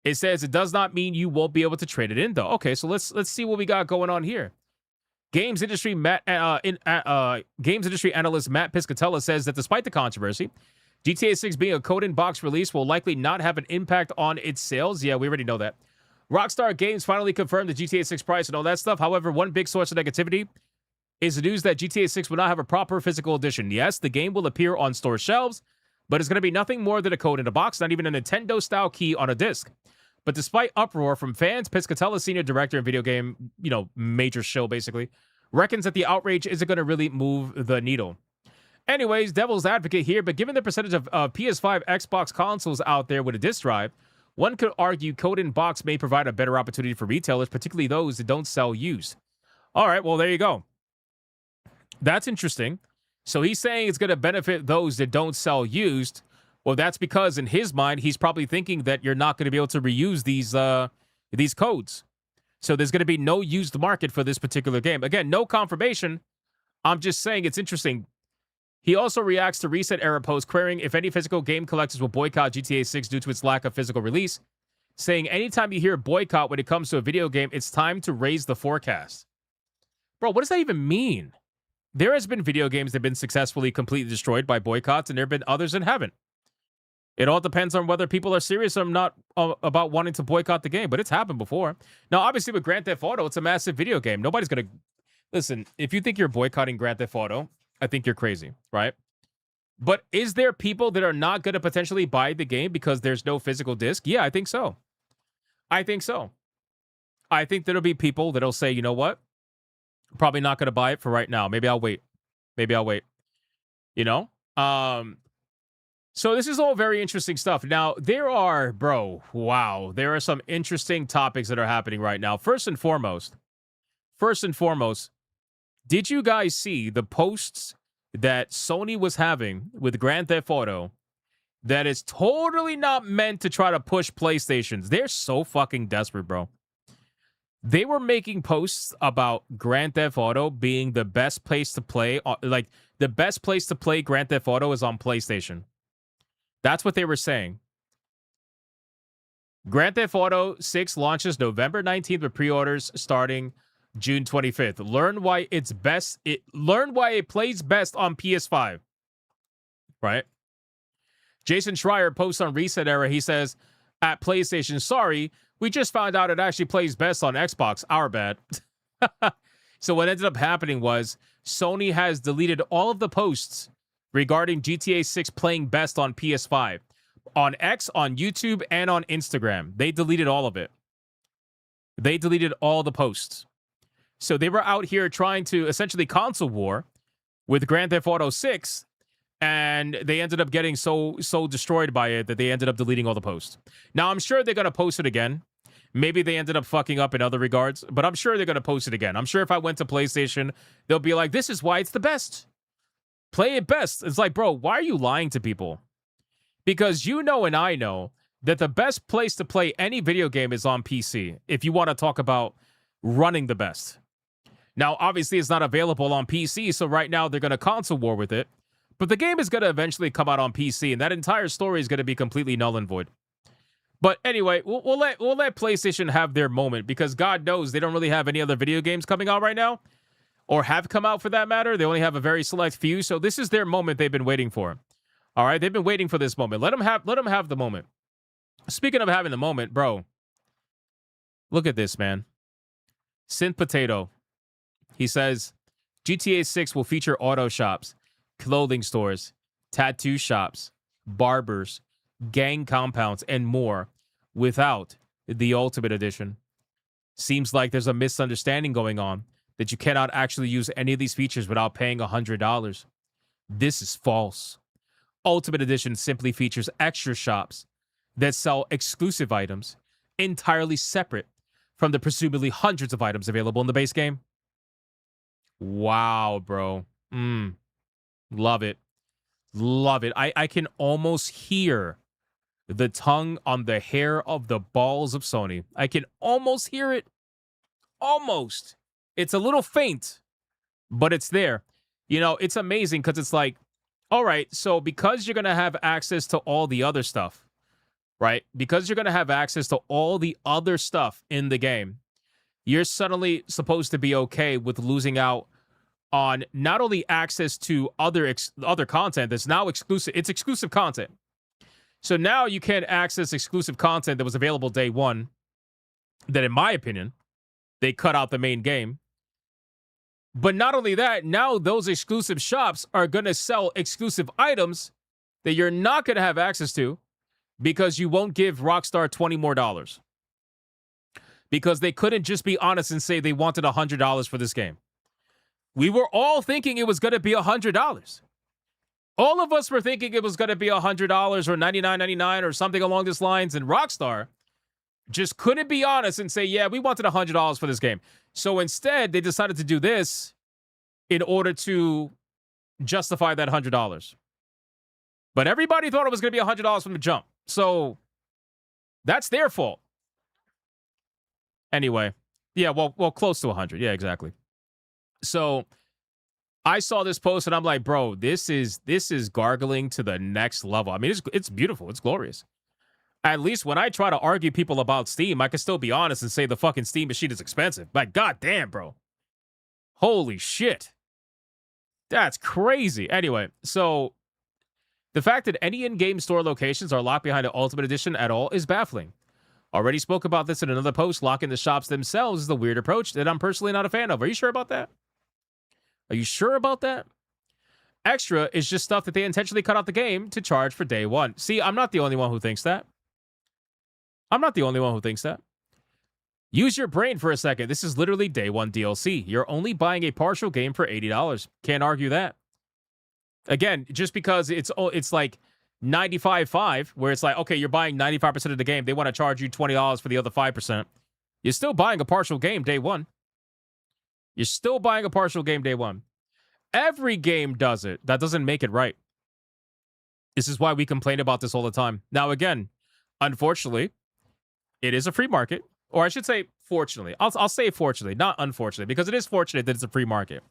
It says it does not mean you won't be able to trade it in, though. Okay, so let's see what we got going on here. Games industry analyst Matt Piscatella says that despite the controversy, GTA 6 being a code-in-box release will likely not have an impact on its sales. Yeah, we already know that. Rockstar Games finally confirmed the GTA 6 price and all that stuff. However, one big source of negativity is the news that GTA 6 will not have a proper physical edition. Yes, the game will appear on store shelves, but it's going to be nothing more than a code in a box, not even a Nintendo-style key on a disc. But despite uproar from fans, Piscatella, senior director and video game, major show basically, reckons that the outrage isn't going to really move the needle. Anyways, devil's advocate here, but given the percentage of PS5, Xbox consoles out there with a disc drive, one could argue code in box may provide a better opportunity for retailers, particularly those that don't sell used. All right, well, there you go. That's interesting. So he's saying it's going to benefit those that don't sell used. Well, that's because in his mind, he's probably thinking that you're not going to be able to reuse these codes. So there's going to be no used market for this particular game. Again, no confirmation. I'm just saying it's interesting. He also reacts to recent era posts querying if any physical game collectors will boycott GTA 6 due to its lack of physical release, saying anytime you hear boycott when it comes to a video game, it's time to raise the forecast. Bro, what does that even mean? There has been video games that have been successfully completely destroyed by boycotts, and there have been others that haven't. It all depends on whether people are serious or not about wanting to boycott the game, but it's happened before. Now, obviously, with Grand Theft Auto, it's a massive video game. Nobody's going to... Listen, if you think you're boycotting Grand Theft Auto, I think you're crazy, right? But is there people that are not going to potentially buy the game because there's no physical disc? Yeah, I think so. I think so. I think there'll be people that'll say, you know what? Probably not going to buy it for right now. Maybe I'll wait. Maybe I'll wait. You know? So this is all very interesting stuff. Now, there are some interesting topics that are happening right now. First and foremost, did you guys see the posts that Sony was having with Grand Theft Auto that is totally not meant to try to push PlayStations? They're so fucking desperate, bro. They were making posts about Grand Theft Auto being the best place to play. Like, the best place to play Grand Theft Auto is on PlayStation. That's what they were saying. Grand Theft Auto 6 launches November 19th with pre-orders starting June 25th. Learn why it plays best on PS5. Right? Jason Schreier posts on Reset Era. He says, at PlayStation, sorry, we just found out it actually plays best on Xbox. Our bad. So what ended up happening was Sony has deleted all of the posts regarding GTA 6 playing best on PS5. On X, on YouTube, and on Instagram. They deleted all of it. They deleted all the posts. So they were out here trying to essentially console war with Grand Theft Auto 6, and they ended up getting so destroyed by it that they ended up deleting all the posts. Now, I'm sure they're going to post it again. Maybe they ended up fucking up in other regards, but I'm sure they're going to post it again. I'm sure if I went to PlayStation, they'll be like, this is why it's the best. Play it best. It's like, bro, why are you lying to people? Because you know and I know that the best place to play any video game is on PC, if you want to talk about running the best. Now, obviously, it's not available on PC, so right now they're going to console war with it. But the game is going to eventually come out on PC, and that entire story is going to be completely null and void. But anyway, we'll let PlayStation have their moment, because God knows they don't really have any other video games coming out right now. or have come out for that matter. They only have a very select few. So this is their moment they've been waiting for. All right, they've been waiting for this moment. Let them have the moment. Speaking of having the moment, bro, look at this, man. Synth Potato. He says, GTA 6 will feature auto shops, clothing stores, tattoo shops, barbers, gang compounds, and more without the Ultimate Edition. Seems like there's a misunderstanding going on that you cannot actually use any of these features without paying $100. This is false. Ultimate Edition simply features extra shops that sell exclusive items entirely separate from the presumably hundreds of items available in the base game. Wow, bro. Love it. Love it. I can almost hear the tongue on the hair of the balls of Sony. I can almost hear it. Almost. It's a little faint, but it's there. You know, it's amazing because it's like, all right, so because you're going to have access to all the other stuff, right? Because you're going to have access to all the other stuff in the game, you're suddenly supposed to be okay with losing out on not only access to other content that's now exclusive. It's exclusive content. So now you can't access exclusive content that was available day one that, in my opinion, they cut out the main game. But not only that, now those exclusive shops are going to sell exclusive items that you're not going to have access to because you won't give Rockstar $20 more. Because they couldn't just be honest and say they wanted $100 for this game. We were all thinking it was going to be $100. All of us were thinking it was going to be $100 or $99.99 or something along these lines. And Rockstar just couldn't be honest and say, yeah, we wanted $100 for this game. So instead, they decided to do this in order to justify that $100. But everybody thought it was going to be $100 from the jump. So that's their fault. Anyway, yeah, well, close to 100. Yeah, exactly. So I saw this post and I'm like, bro, this is gargling to the next level. I mean, it's beautiful. It's glorious. At least when I try to argue people about Steam, I can still be honest and say the fucking Steam machine is expensive. Like, goddamn, bro. Holy shit. That's crazy. Anyway, so the fact that any in-game store locations are locked behind an Ultimate Edition at all is baffling. Already spoke about this in another post. Locking the shops themselves is the weird approach that I'm personally not a fan of. Are you sure about that? Are you sure about that? Extra is just stuff that they intentionally cut out the game to charge for day one. See, I'm not the only one who thinks that. I'm not the only one who thinks that. Use your brain for a second. This is literally day one DLC. You're only buying a partial game for $80. Can't argue that. Again, just because it's like 95.5, where it's like, okay, you're buying 95% of the game. They want to charge you $20 for the other 5%. You're still buying a partial game day one. You're still buying a partial game day one. Every game does it. That doesn't make it right. This is why we complain about this all the time. Now, again, unfortunately, it is a free market. Or I should say, fortunately. I'll say fortunately, not unfortunately, because it is fortunate that it's a free market.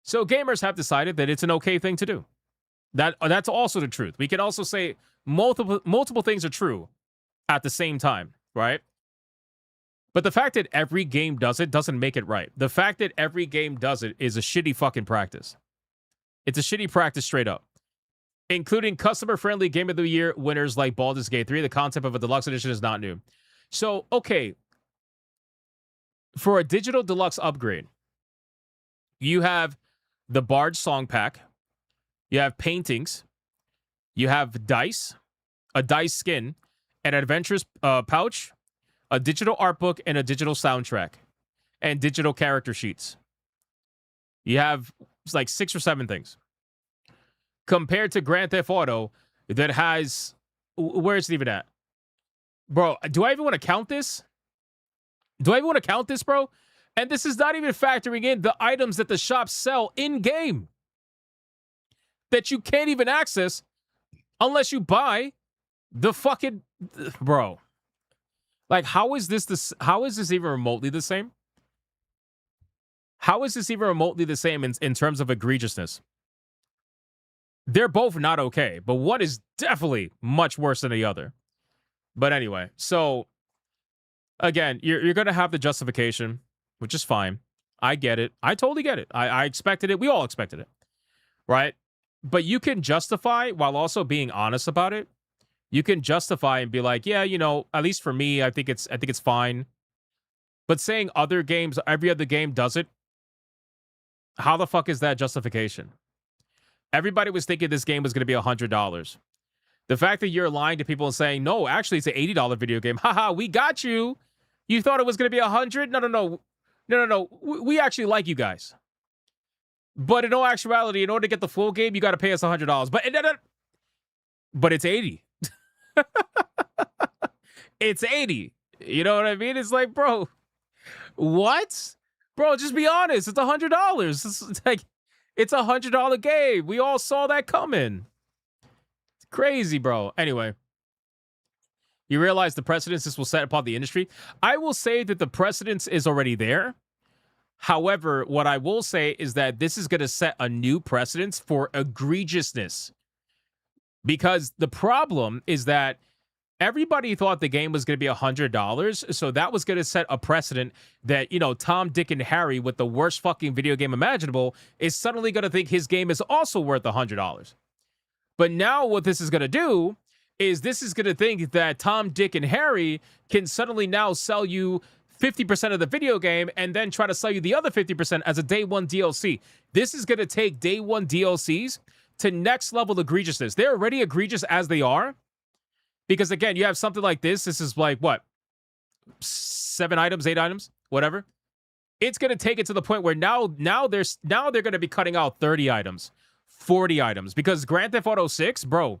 So gamers have decided that it's an okay thing to do. That's also the truth. We can also say multiple things are true at the same time, right? But the fact that every game does it doesn't make it right. The fact that every game does it is a shitty fucking practice. It's a shitty practice straight up. Including customer-friendly Game of the Year winners like Baldur's Gate 3, the concept of a deluxe edition is not new. So, okay, for a digital deluxe upgrade, you have the Bard Song Pack, you have paintings, you have dice, a dice skin, an adventurous pouch, a digital art book, and a digital soundtrack, and digital character sheets. You have like 6 or 7 things. Compared to Grand Theft Auto, that has... Where is it even at? Bro, do I even want to count this? Do I even want to count this, bro? And this is not even factoring in the items that the shops sell in-game that you can't even access unless you buy the fucking... Bro. Like, how is this even remotely the same? How is this even remotely the same in terms of egregiousness? They're both not okay, but one is definitely much worse than the other. But anyway, so again, you're going to have the justification, which is fine. I get it. I totally get it. I expected it. We all expected it, right? But you can justify while also being honest about it. You can justify and be like, yeah, you know, at least for me, I think it's fine. But saying other games, every other game does it, how the fuck is that justification? Everybody was thinking this game was going to be $100. The fact that you're lying to people and saying, no, actually, it's an $80 video game. Haha, we got you. You thought it was going to be $100? No. We actually like you guys. But in all actuality, in order to get the full game, you got to pay us $100. But it's 80. It's 80. You know what I mean? It's like, bro, what? Bro, just be honest. It's $100. It's like, it's a $100 game. We all saw that coming. It's crazy, bro. Anyway, you realize the precedence this will set upon the industry. I will say that the precedence is already there. However, what I will say is that this is going to set a new precedence for egregiousness. Because the problem is that everybody thought the game was going to be $100, so that was going to set a precedent that, you know, Tom, Dick, and Harry with the worst fucking video game imaginable is suddenly going to think his game is also worth $100. But now what this is going to do is this is going to think that Tom, Dick, and Harry can suddenly now sell you 50% of the video game and then try to sell you the other 50% as a day one DLC. This is going to take day one DLCs to next level egregiousness. They're already egregious as they are. Because again, you have something like this. This is like, what? 7 items, 8 items, whatever. It's going to take it to the point where now they're going to be cutting out 30 items, 40 items. Because Grand Theft Auto 6, bro,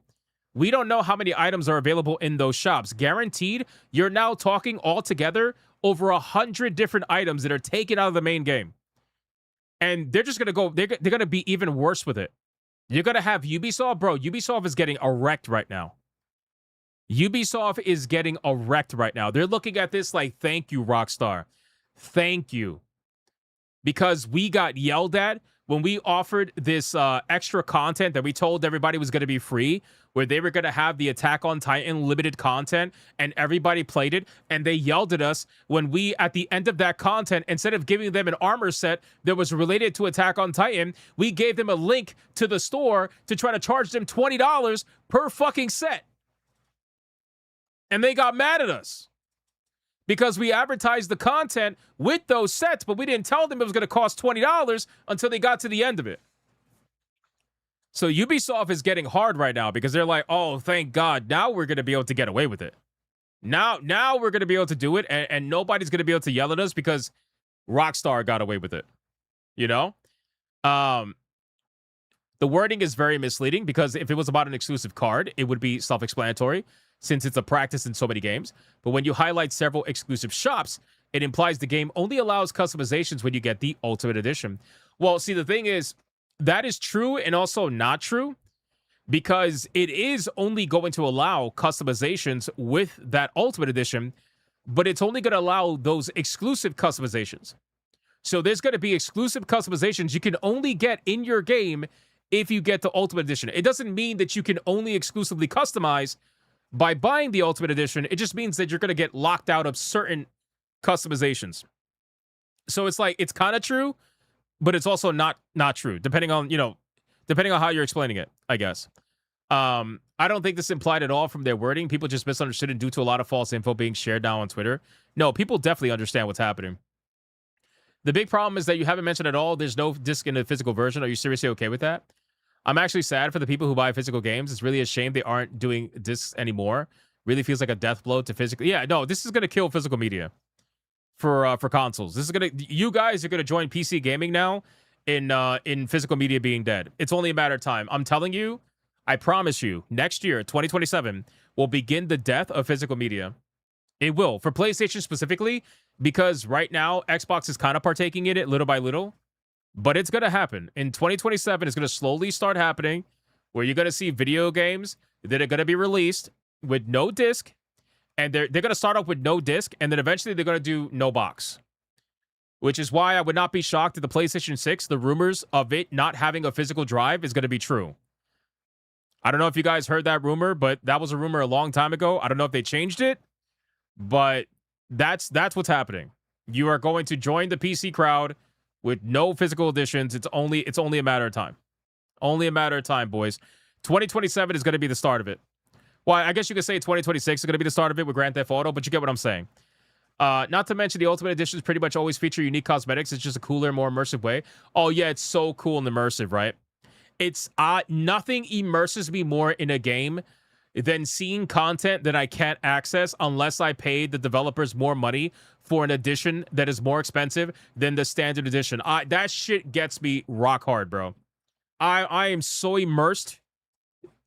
we don't know how many items are available in those shops. Guaranteed, you're now talking altogether over 100 different items that are taken out of the main game. And they're just going to go, they're going to be even worse with it. You're going to have Ubisoft, bro. Ubisoft is getting wrecked right now. Ubisoft is getting wrecked right now. They're looking at this like, thank you, Rockstar. Thank you. Because we got yelled at when we offered this extra content that we told everybody was going to be free, where they were going to have the Attack on Titan limited content, and everybody played it, and they yelled at us when we, at the end of that content, instead of giving them an armor set that was related to Attack on Titan, we gave them a link to the store to try to charge them $20 per fucking set. And they got mad at us because we advertised the content with those sets, but we didn't tell them it was going to cost $20 until they got to the end of it. So Ubisoft is getting hard right now because they're like, oh, thank God. Now we're going to be able to get away with it. Now we're going to be able to do it, and nobody's going to be able to yell at us because Rockstar got away with it. You know? The wording is very misleading because if it was about an exclusive card, it would be self-explanatory, since it's a practice in so many games. But when you highlight several exclusive shops, it implies the game only allows customizations when you get the Ultimate Edition. Well, see, the thing is, that is true and also not true, because it is only going to allow customizations with that Ultimate Edition, but it's only going to allow those exclusive customizations. So there's going to be exclusive customizations you can only get in your game if you get the Ultimate Edition. It doesn't mean that you can only exclusively customize by buying the Ultimate Edition. It just means that you're going to get locked out of certain customizations. So it's like, it's kind of true, but it's also not true, depending on how you're explaining it, I guess. I don't think this implied at all from their wording. People just misunderstood it due to a lot of false info being shared now on Twitter. No, people definitely understand what's happening. The big problem is that you haven't mentioned at all there's no disc in the physical version. Are you seriously okay with that? I'm actually sad for the people who buy physical games. It's really a shame they aren't doing discs anymore. Really feels like a death blow to physical. Yeah, no, this is gonna kill physical media for consoles. This is gonna. You guys are gonna join PC gaming now in physical media being dead. It's only a matter of time. I'm telling you. I promise you. Next year, 2027, will begin the death of physical media. It will, for PlayStation specifically, because right now Xbox is kind of partaking in it little by little. But it's going to happen. In 2027, it's going to slowly start happening where you're going to see video games that are going to be released with no disc. And they're going to start off with no disc. And then eventually they're going to do no box. Which is why I would not be shocked that the PlayStation 6, the rumors of it not having a physical drive is going to be true. I don't know if you guys heard that rumor, but that was a rumor a long time ago. I don't know if they changed it. But that's what's happening. You are going to join the PC crowd with no physical editions. It's only a matter of time. Only a matter of time, boys. 2027 is going to be the start of it. Well, I guess you could say 2026 is going to be the start of it with Grand Theft Auto, but you get what I'm saying. Not to mention the Ultimate Editions pretty much always feature unique cosmetics. It's just a cooler, more immersive way. Oh, yeah, it's so cool and immersive, right? It's nothing immerses me more in a game than seeing content that I can't access unless I paid the developers more money for an edition that is more expensive than the standard edition. That shit gets me rock hard, bro. I am so immersed.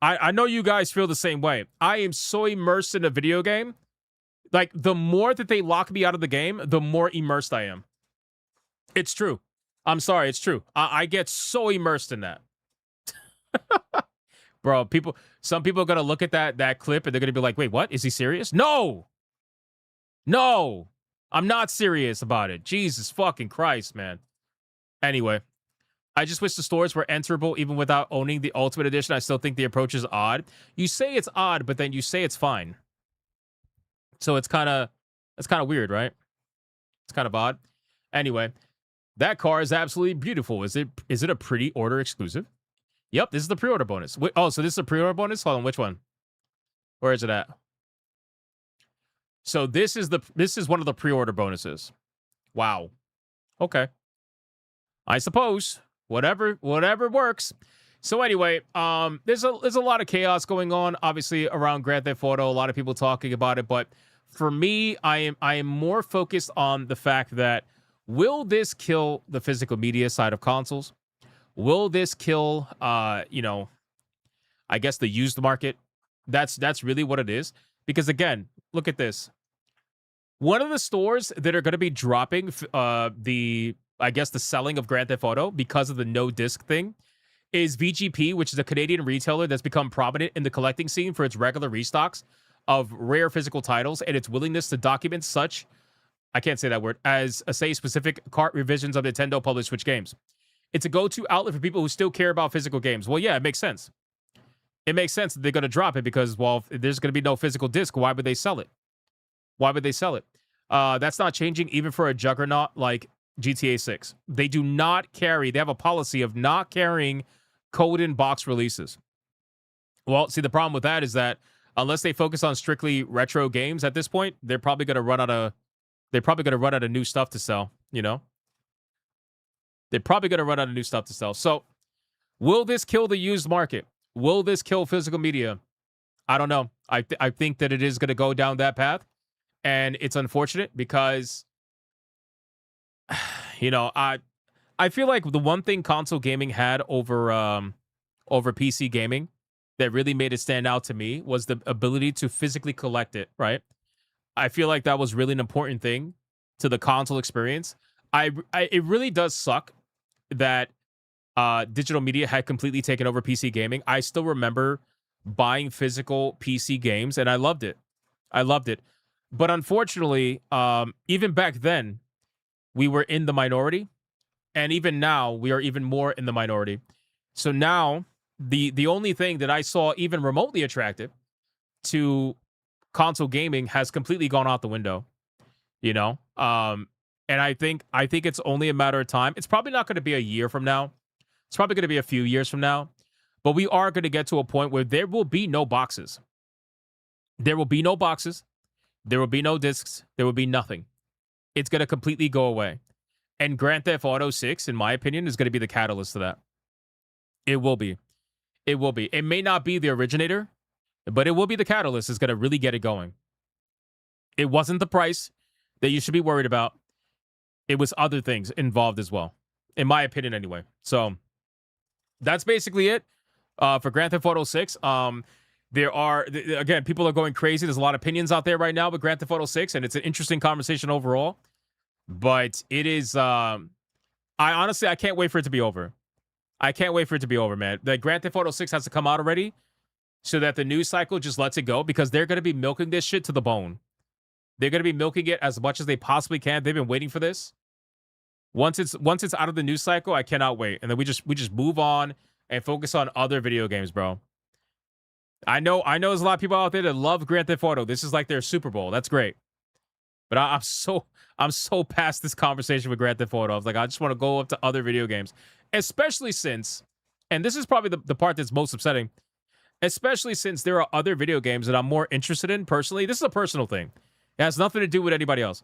I know you guys feel the same way. I am so immersed in a video game. Like, the more that they lock me out of the game, the more immersed I am. It's true. I'm sorry, it's true. I get so immersed in that. Bro, some people are going to look at that clip and they're going to be like, wait, what? Is he serious? No! No! I'm not serious about it. Jesus fucking Christ, man. Anyway, I just wish the stores were enterable even without owning the Ultimate Edition. I still think the approach is odd. You say it's odd, but then you say it's fine. So it's kind of weird, right? It's kind of odd. Anyway, that car is absolutely beautiful. Is it a pre-order exclusive? Yep, this is the pre-order bonus. Wait, oh, so this is a pre-order bonus? Hold on, which one? Where is it at? So this is one of the pre-order bonuses. Wow. Okay. I suppose whatever works. So anyway, there's a lot of chaos going on, obviously, around Grand Theft Auto. A lot of people talking about it, but for me, I am more focused on the fact that will this kill the physical media side of consoles? Will this kill, I guess the used market? That's really what it is. Because again, look at this. One of the stores that are going to be dropping the selling of Grand Theft Auto because of the no disc thing is VGP, which is a Canadian retailer that's become prominent in the collecting scene for its regular restocks of rare physical titles and its willingness to document such, I can't say that word, as specific cart revisions of Nintendo published Switch games. It's a go-to outlet for people who still care about physical games. Well, yeah, it makes sense. It makes sense that they're going to drop it because, well, if there's going to be no physical disc, why would they sell it? Why would they sell it? That's not changing even for a juggernaut like GTA 6. They do not carry, they have a policy of not carrying code in box releases. Well, see, the problem with that is that unless they focus on strictly retro games at this point, they're probably going to run out of new stuff to sell, you know? They're probably going to run out of new stuff to sell. So, will this kill the used market? Will this kill physical media? I don't know. I think that it is going to go down that path. And it's unfortunate because, I feel like the one thing console gaming had over PC gaming that really made it stand out to me was the ability to physically collect it, right? I feel like that was really an important thing to the console experience. It really does suck that digital media had completely taken over PC gaming. I still remember buying physical PC games, and I loved it. But unfortunately, even back then, we were in the minority, and even now, we are even more in the minority. So now, the only thing that I saw even remotely attractive to console gaming has completely gone out the window, and I think it's only a matter of time. It's probably not going to be a year from now. It's probably going to be a few years from now. But we are going to get to a point where there will be no boxes. There will be no boxes. There will be no discs. There will be nothing. It's going to completely go away. And Grand Theft Auto 6, in my opinion, is going to be the catalyst to that. It will be. It will be. It may not be the originator, but it will be the catalyst. It's going to really get it going. It wasn't the price that you should be worried about. It was other things involved as well, in my opinion anyway. So that's basically it for Grand Theft Auto 6. There are, again, people are going crazy. There's a lot of opinions out there right now with Grand Theft Auto 6, and it's an interesting conversation overall. But it is, I can't wait for it to be over. I can't wait for it to be over, man. The Grand Theft Auto 6 has to come out already so that the news cycle just lets it go because they're going to be milking this shit to the bone. They're going to be milking it as much as they possibly can. They've been waiting for this. Once it's out of the news cycle, I cannot wait. And then we just move on and focus on other video games, bro. I know there's a lot of people out there that love Grand Theft Auto. This is like their Super Bowl. That's great. But I'm so past this conversation with Grand Theft Auto. I was like, I just want to go up to other video games, especially since, and this is probably the part that's most upsetting, especially since there are other video games that I'm more interested in personally. This is a personal thing. It has nothing to do with anybody else.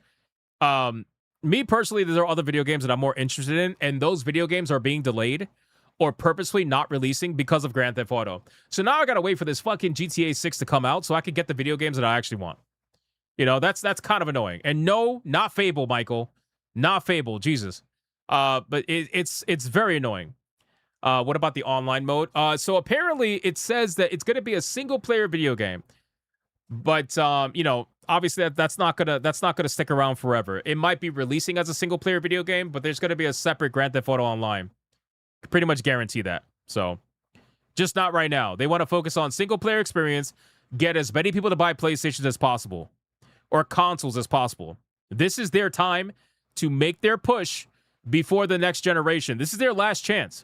Me personally, there are other video games that I'm more interested in, and those video games are being delayed or purposely not releasing because of Grand Theft Auto. So now I gotta wait for this fucking GTA 6 to come out so I can get the video games that I actually want. You know, that's kind of annoying. And no, not Fable, Michael. Not Fable, Jesus. But it's very annoying. What about the online mode? So apparently it says that it's gonna be a single player video game. But you know, obviously that's not gonna stick around forever. It might be releasing as a single player video game, but there's gonna be a separate Grand Theft Auto Online. Pretty much guarantee that. So just not right now. They want to focus on single player experience, get as many people to buy PlayStations as possible or consoles as possible. This is their time to make their push before the next generation. This is their last chance.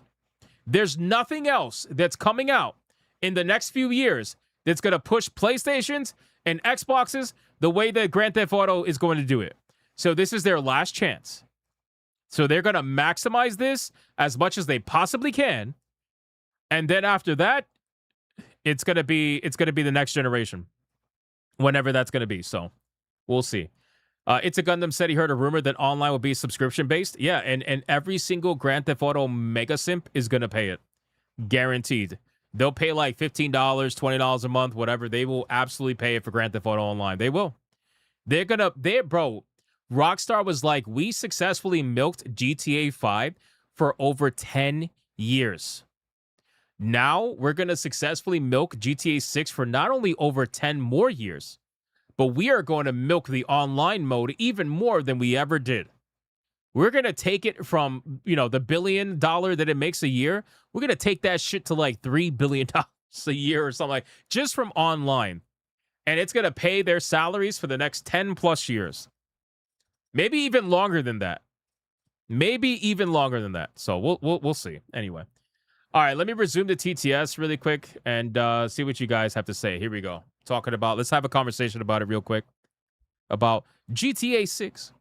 There's nothing else that's coming out in the next few years that's going to push PlayStations and Xboxes the way that Grand Theft Auto is going to do it. So this is their last chance. So they're going to maximize this as much as they possibly can. And then after that, it's going to be the next generation. Whenever that's going to be. So we'll see. It's a Gundam said he heard a rumor that online will be subscription based. Yeah, and every single Grand Theft Auto Mega Simp is going to pay it. Guaranteed. They'll pay like $15, $20 a month, whatever. They will absolutely pay it for Grand Theft Auto Online. They will. Bro, Rockstar was like, we successfully milked GTA 5 for over 10 years. Now we're going to successfully milk GTA 6 for not only over 10 more years, but we are going to milk the online mode even more than we ever did. We're going to take it from, you know, the $1 billion that it makes a year. We're going to take that shit to like $3 billion a year or something like just from online. And it's going to pay their salaries for the next 10 plus years. Maybe even longer than that. So we'll see. Anyway. All right, let me resume the TTS really quick and see what you guys have to say. Here we go. Let's have a conversation about it real quick. About GTA 6.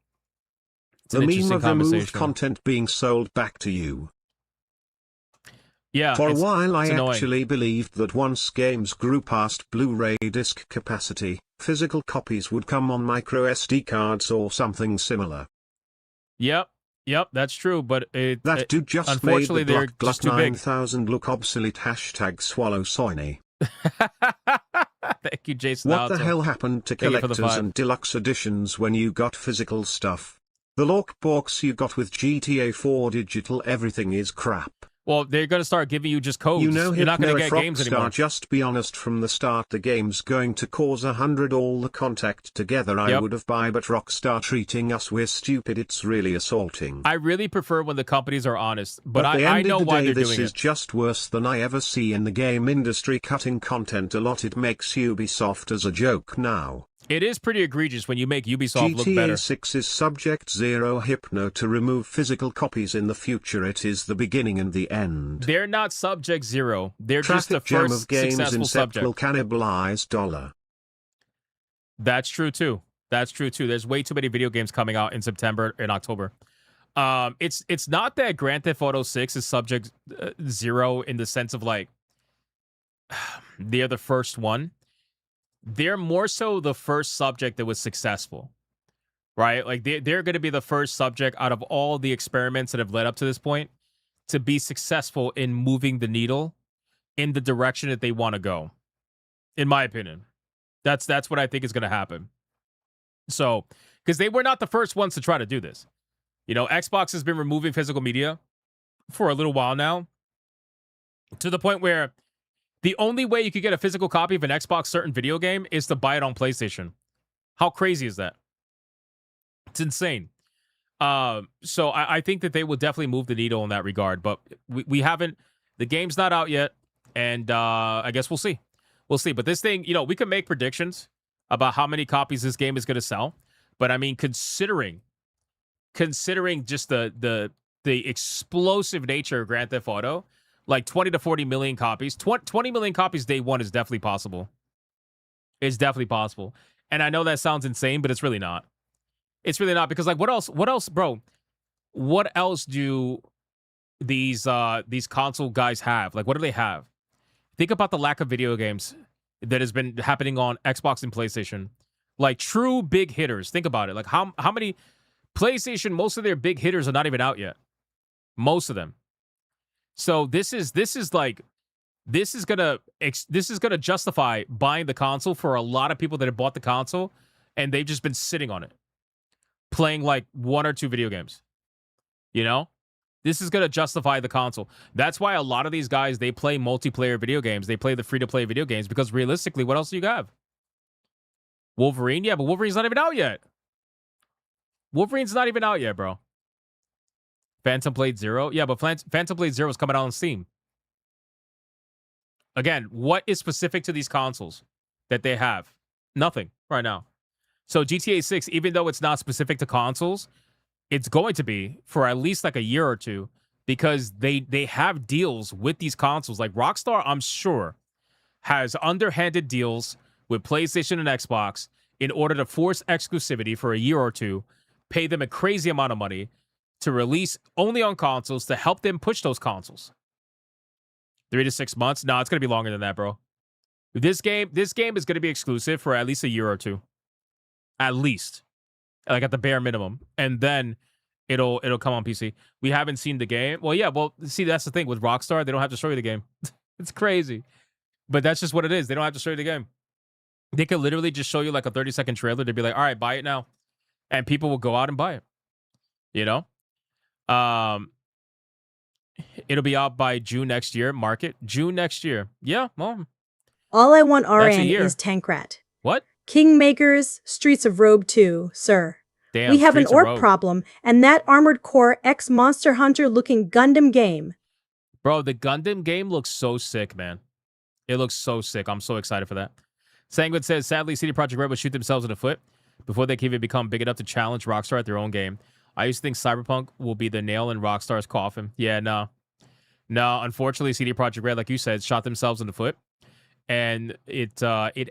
It's the meme of removed content being sold back to you. Yeah. For a while I actually believed that once games grew past Blu-ray disc capacity, physical copies would come on micro SD cards or something similar. Yep, that's true, but that dude just unfortunately made the they're just too big. 9000 look obsolete. #swallow Sony. Thank you, Jason. What the hell happened to collectors and deluxe editions when you got physical stuff? The lockbox you got with GTA 4 digital everything is crap. Well, they're going to start giving you just codes. You know, you're not going to get games Rockstar, anymore. Just be honest from the start, the game's going to cause 100 all the contact together I would have buy, but Rockstar treating us we're stupid, it's really assaulting. I really prefer when the companies are honest, but at the I end know of the why day, they're doing this is just worse than I ever see in the game industry, cutting content a lot. It makes Ubisoft as a joke now. It is pretty egregious when you make Ubisoft look better. GTA 6 is Subject Zero Hypno to remove physical copies in the future. It is the beginning and the end. They're not Subject Zero. They're Traffic just the jam first of games successful subject. will cannibalize dollar. That's true too. There's way too many video games coming out in September and October. It's not that Grand Theft Auto 6 is Subject Zero in the sense of like they're the first one. They're more so the first subject that was successful, right? Like they're going to be the first subject out of all the experiments that have led up to this point to be successful in moving the needle in the direction that they want to go. In my opinion, that's what I think is going to happen. So, because they were not the first ones to try to do this. You know, Xbox has been removing physical media for a little while now, to the point where the only way you could get a physical copy of an Xbox certain video game is to buy it on PlayStation. How crazy is that? It's insane. So I think that they will definitely move the needle in that regard, but we haven't, the game's not out yet, and I guess we'll see. But this thing, you know, we can make predictions about how many copies this game is going to sell, but I mean, considering just the explosive nature of Grand Theft Auto, like 20 to 40 million copies. 20 million copies day one is definitely possible. It's definitely possible. And I know that sounds insane, but it's really not. It's really not, because like what else, bro? What else do these console guys have? Like, what do they have? Think about the lack of video games that has been happening on Xbox and PlayStation. Like true big hitters. Think about it. Like how many PlayStation, most of their big hitters are not even out yet. Most of them. So this is gonna justify buying the console for a lot of people that have bought the console and they've just been sitting on it, playing like 1 or 2 video games. You know? This is going to justify the console. That's why a lot of these guys, they play multiplayer video games. They play the free-to-play video games because realistically, what else do you have? Wolverine? Yeah, but Wolverine's not even out yet. Wolverine's not even out yet, bro. Phantom Blade Zero? Yeah, but Phantom Blade Zero is coming out on Steam. Again, what is specific to these consoles that they have? Nothing right now. So GTA 6, even though it's not specific to consoles, it's going to be for at least like a year or two, because they have deals with these consoles. Like Rockstar, I'm sure, has underhanded deals with PlayStation and Xbox in order to force exclusivity for a year or two, pay them a crazy amount of money to release only on consoles to help them push those consoles. 3 to 6 months? No, it's going to be longer than that, bro. This game is going to be exclusive for at least a year or two. At least. Like at the bare minimum. And then it'll come on PC. We haven't seen the game. Well, yeah, see, that's the thing. With Rockstar, they don't have to show you the game. It's crazy. But that's just what it is. They don't have to show you the game. They could literally just show you like a 30-second trailer. They'd be like, all right, buy it now. And people will go out and buy it. You know? It'll be out by June next year. Market. June next year. Yeah, well. All I want RN is Tankrat. What? Kingmakers, Streets of Robe 2, sir. Damn, we have Streets an of orc Rogue. problem, and that Armored Core X Monster Hunter looking Gundam game. Bro, the Gundam game looks so sick, man. It looks so sick. I'm so excited for that. Sanguine says, sadly, CD Projekt Red will shoot themselves in the foot before they can even become big enough to challenge Rockstar at their own game. I used to think Cyberpunk will be the nail in Rockstar's coffin. Yeah, no. No, unfortunately, CD Projekt Red, like you said, shot themselves in the foot. And it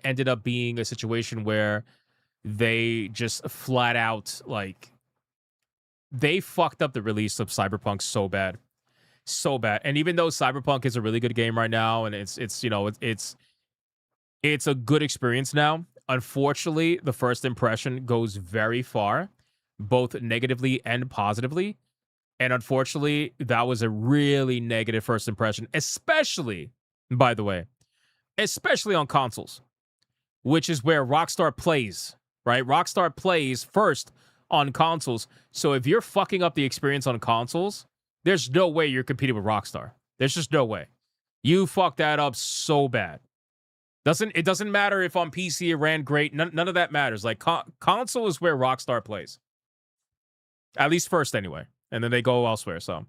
ended up being a situation where they just flat out, like, they fucked up the release of Cyberpunk so bad. So bad. And even though Cyberpunk is a really good game right now, and it's a good experience now, unfortunately, the first impression goes very far, both negatively and positively. And unfortunately, that was a really negative first impression, especially, by the way, especially on consoles, which is where Rockstar plays, right? Rockstar plays first on consoles. So if you're fucking up the experience on consoles, there's no way you're competing with Rockstar. There's just no way. You fucked that up so bad. It doesn't matter if on PC it ran great. None of that matters. Like console is where Rockstar plays. At least first anyway. And then they go elsewhere, so.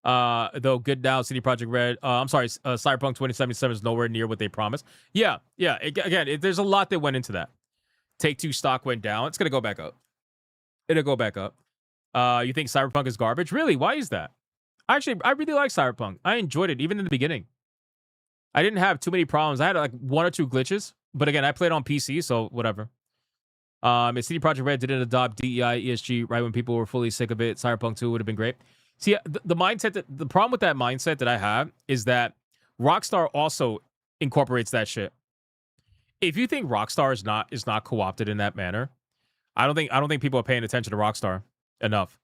Though good now, CD Projekt Red. Cyberpunk 2077 is nowhere near what they promised. Yeah. There's a lot that went into that. Take-Two stock went down. It's gonna go back up. It'll go back up. You think Cyberpunk is garbage? Really? Why is that? Actually, I really like Cyberpunk. I enjoyed it even in the beginning. I didn't have too many problems. I had like 1 or 2 glitches, but again, I played on PC, so whatever. If CD Projekt Red didn't adopt DEI ESG right when people were fully sick of it, Cyberpunk 2 would have been great. See, the mindset the problem with that mindset that I have is that Rockstar also incorporates that shit. If you think Rockstar is not co-opted in that manner, I don't think people are paying attention to Rockstar enough.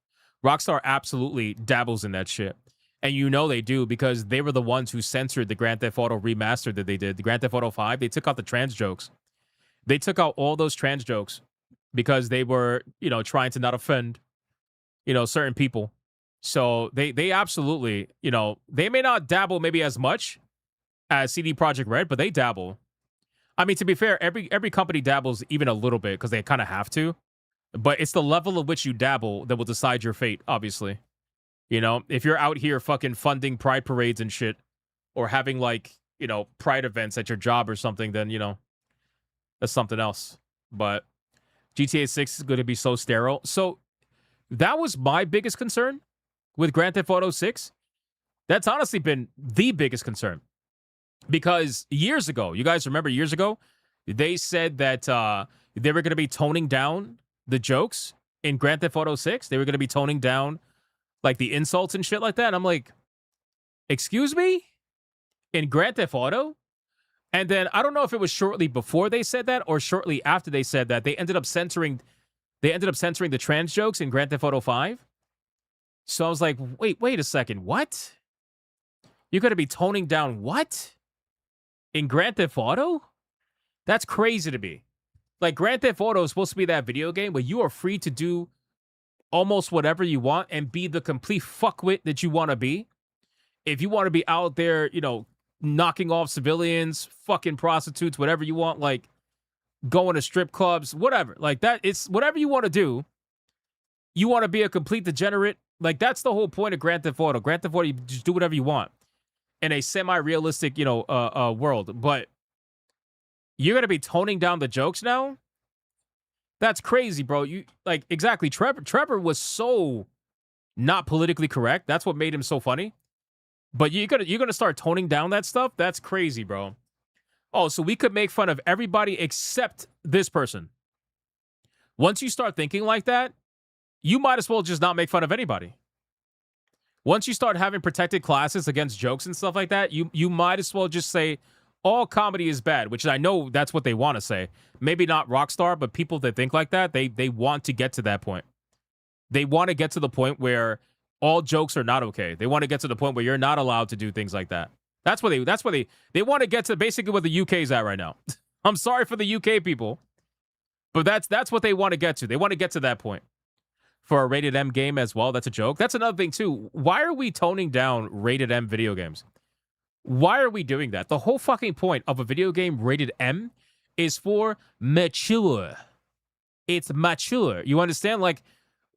Rockstar absolutely dabbles in that shit. And you know they do, because they were the ones who censored the Grand Theft Auto remaster that they did. The Grand Theft Auto 5, they took out the trans jokes. They took out all those trans jokes because they were, trying to not offend, certain people. So they absolutely, they may not dabble maybe as much as CD Projekt Red, but they dabble. I mean, to be fair, every company dabbles even a little bit because they kind of have to. But it's the level of which you dabble that will decide your fate, obviously. If you're out here fucking funding pride parades and shit, or having like, pride events at your job or something, then, that's something else. But GTA 6 is going to be so sterile. So that was my biggest concern with Grand Theft Auto 6. That's honestly been the biggest concern. Because years ago, you guys remember years ago, they said that they were going to be toning down the jokes in Grand Theft Auto 6. They were going to be toning down like the insults and shit like that. And I'm like, excuse me? In Grand Theft Auto? And then I don't know if it was shortly before they said that or shortly after they said that. They ended up censoring the trans jokes in Grand Theft Auto 5. So I was like, wait a second. What? You're going to be toning down what? In Grand Theft Auto? That's crazy to me. Like, Grand Theft Auto is supposed to be that video game where you are free to do almost whatever you want and be the complete fuckwit that you want to be. If you want to be out there, you know, knocking off civilians, fucking prostitutes, whatever you want, like going to strip clubs, whatever. Like that, it's whatever you want to do. You want to be a complete degenerate. Like, that's the whole point of Grand Theft Auto. Grand Theft Auto, you just do whatever you want in a semi-realistic, you know, world. But you're going to be toning down the jokes now? That's crazy, bro. You like, exactly. Trevor was so not politically correct. That's what made him so funny. But you're gonna start toning down that stuff? That's crazy, bro. Oh, so we could make fun of everybody except this person. Once you start thinking like that, you might as well just not make fun of anybody. Once you start having protected classes against jokes and stuff like that, you might as well just say all comedy is bad, which I know that's what they want to say. Maybe not Rockstar, but people that think like that, they want to get to that point. They want to get to the point where all jokes are not okay. They want to get to the point where you're not allowed to do things like that. That's what they want to get to, basically what the UK is at right now. I'm sorry for the UK people, but that's what they want to get to. They want to get to that point. For a rated M game as well, that's a joke. That's another thing too. Why are we toning down rated M video games? Why are we doing that? The whole fucking point of a video game rated M is for mature. It's mature. You understand? Like,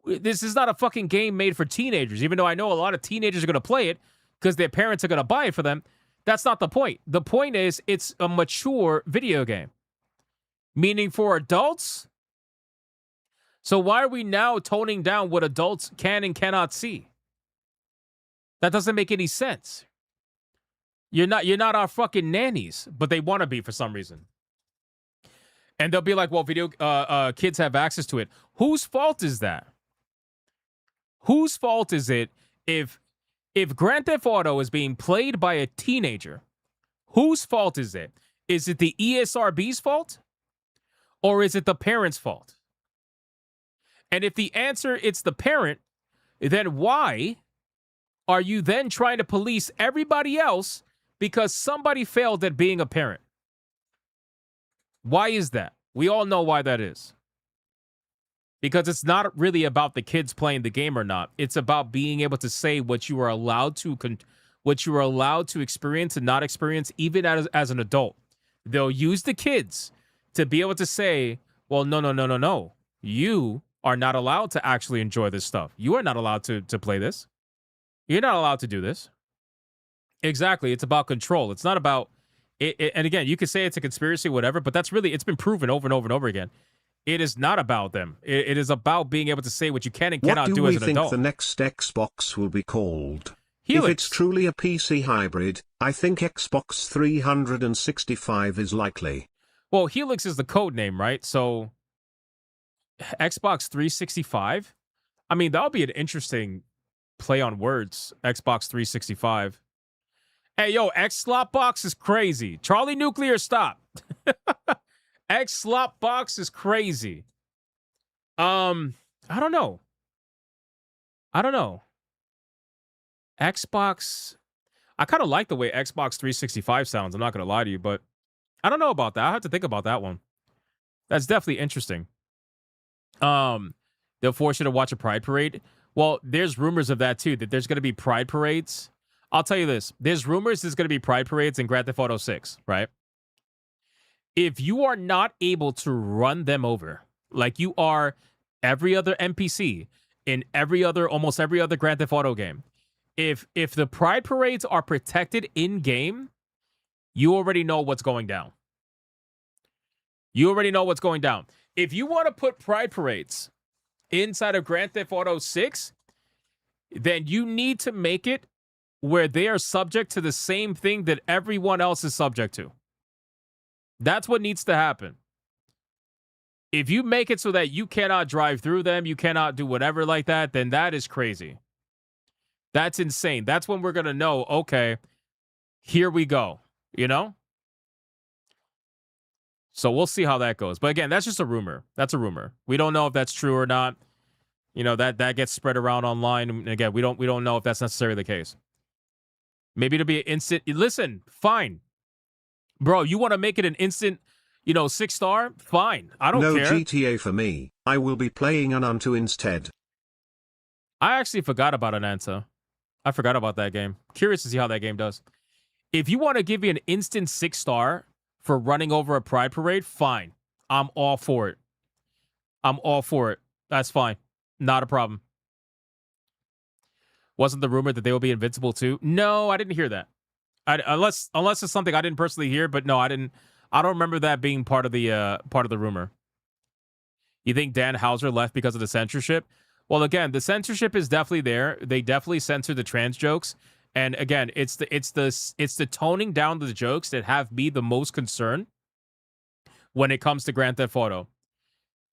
this is not a fucking game made for teenagers, even though I know a lot of teenagers are going to play it because their parents are going to buy it for them. That's not the point. The point is it's a mature video game. Meaning for adults. So why are we now toning down what adults can and cannot see? That doesn't make any sense. You're not our fucking nannies, but they want to be for some reason. And they'll be like, well, kids have access to it. Whose fault is that? Whose fault is it if Grand Theft Auto is being played by a teenager? Whose fault is it? Is it the ESRB's fault? Or is it the parent's fault? And if the answer it's the parent, then why are you then trying to police everybody else because somebody failed at being a parent? Why is that? We all know why that is. Because it's not really about the kids playing the game or not. It's about being able to say what you are allowed to experience and not experience, even as an adult. They'll use the kids to be able to say, well, no. You are not allowed to actually enjoy this stuff. You are not allowed to play this. You're not allowed to do this. Exactly. It's about control. It's not about it. And again, you could say it's a conspiracy, whatever, but it's been proven over and over and over again. It is not about them. It is about being able to say what you can and cannot do as an adult. What do we think the next Xbox will be called? Helix. If it's truly a PC hybrid, I think Xbox 365 is likely. Well, Helix is the code name, right? So Xbox 365? I mean, that would be an interesting play on words. Xbox 365. Hey, yo, X-Slopbox is crazy. Charlie Nuclear, stop. X-Slopbox is crazy. I don't know. Xbox. I kind of like the way Xbox 365 sounds. I'm not going to lie to you, but I don't know about that. I have to think about that one. That's definitely interesting. They'll force you to watch a Pride Parade. Well, there's rumors of that too, that there's going to be Pride Parades. I'll tell you this. There's rumors there's going to be Pride Parades in Grand Theft Auto 6, right? If you are not able to run them over like you are every other NPC in almost every other Grand Theft Auto game, if the Pride Parades are protected in-game, you already know what's going down. You already know what's going down. If you want to put Pride Parades inside of Grand Theft Auto 6, then you need to make it where they are subject to the same thing that everyone else is subject to. That's what needs to happen. If you make it so that you cannot drive through them, you cannot do whatever like that, then that is crazy. That's insane. That's when we're going to know, okay, here we go, you know? So we'll see how that goes. But again, that's just a rumor. That's a rumor. We don't know if that's true or not. You know, that gets spread around online. And again, we don't know if that's necessarily the case. Maybe it'll be an instant. Listen, fine. Bro, you want to make it an instant, 6-star? Fine. I don't care. No GTA for me. I will be playing Anantu instead. I actually forgot about Ananta. I forgot about that game. Curious to see how that game does. If you want to give me an instant 6-star for running over a pride parade, fine. I'm all for it. I'm all for it. That's fine. Not a problem. Wasn't the rumor that they will be invincible too? No, I didn't hear that. Unless it's something I didn't personally hear, but no, I didn't. I don't remember that being part of the rumor. You think Dan Houser left because of the censorship? Well, again, the censorship is definitely there. They definitely censor the trans jokes. And again, it's the toning down the jokes that have me the most concerned when it comes to Grand Theft Auto.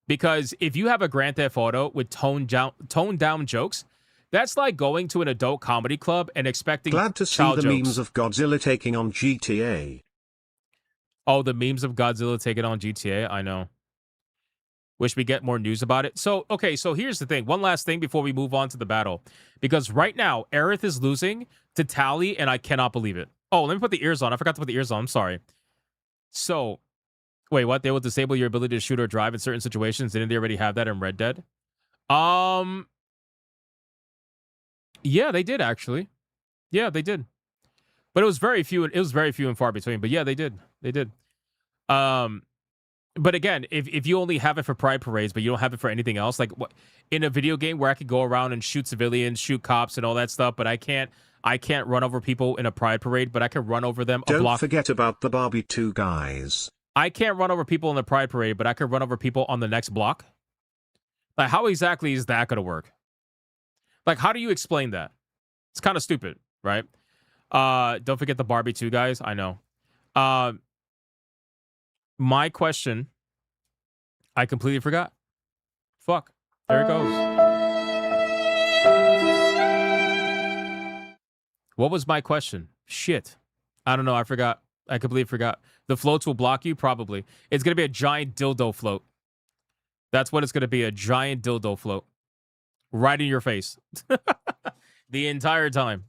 Because if you have a Grand Theft Auto with toned down jokes, that's like going to an adult comedy club and expecting Glad to see child the jokes. memes of Godzilla taking on GTA. Oh, the memes of Godzilla taking on GTA? I know. Wish we get more news about it. So, okay, so here's the thing. One last thing before we move on to the battle. Because right now, Aerith is losing to Tally, and I cannot believe it. Oh, let me put the ears on. I forgot to put the ears on. I'm sorry. So, wait, what? They will disable your ability to shoot or drive in certain situations. Didn't they already have that in Red Dead? Yeah, they did, actually. Yeah, they did. But it was very few and far between. But yeah, they did. They did. But again, if you only have it for pride parades, but you don't have it for anything else, like what in a video game where I could go around and shoot civilians, shoot cops, and all that stuff, but I can't run over people in a pride parade, but I can run over them a block. Don't forget about the Barbie 2 guys. I can't run over people in the pride parade, but I can run over people on the next block. Like, how exactly is that going to work? Like, how do you explain that? It's kind of stupid, right? Don't forget the Barbie 2 guys. I know. My question, I completely forgot. Fuck. There it goes. What was my question? Shit. I don't know. I forgot. I completely forgot. The floats will block you? Probably. It's going to be a giant dildo float. That's what it's going to be. A giant dildo float. Right in your face. The entire time.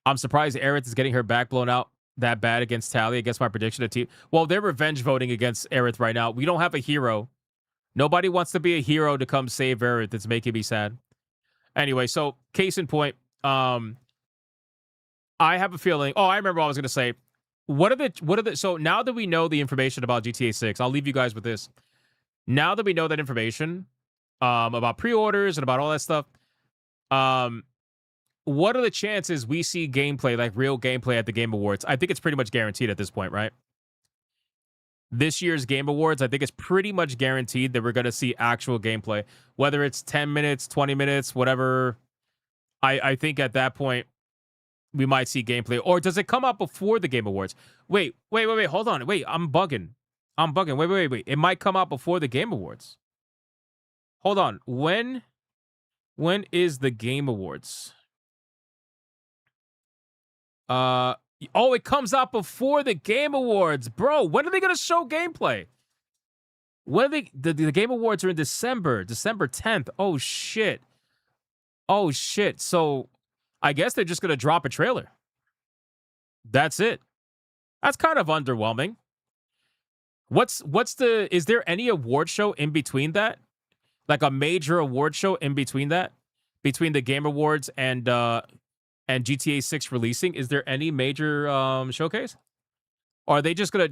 I'm surprised Aerith is getting her back blown out that bad against Tally. I guess my prediction of team. Well, they're revenge voting against Aerith right now. We don't have a hero. Nobody wants to be a hero to come save Aerith. It's making me sad. Anyway, so case in point, I have a feeling. Oh, I remember what I was going to say. So now that we know the information about GTA 6, I'll leave you guys with this. Now that we know that information about pre-orders and about all that stuff, what are the chances we see gameplay, like real gameplay at the Game Awards? I think it's pretty much guaranteed at this point, right? This year's Game Awards, I think it's pretty much guaranteed that we're going to see actual gameplay. Whether it's 10 minutes, 20 minutes, whatever. I think at that point, we might see gameplay. Or does it come out before the Game Awards? Wait. Hold on. Wait, I'm bugging. Wait. It might come out before the Game Awards. Hold on. When is the Game Awards? It comes out before the Game Awards, bro. When are they gonna show gameplay? When are the Game Awards are in December 10th. Oh shit. So I guess they're just gonna drop a trailer. That's it. That's kind of underwhelming. Is there any award show in between that? Like a major award show in between that? Between the Game Awards and GTA 6 releasing? Is there any major showcase? Or are they just gonna,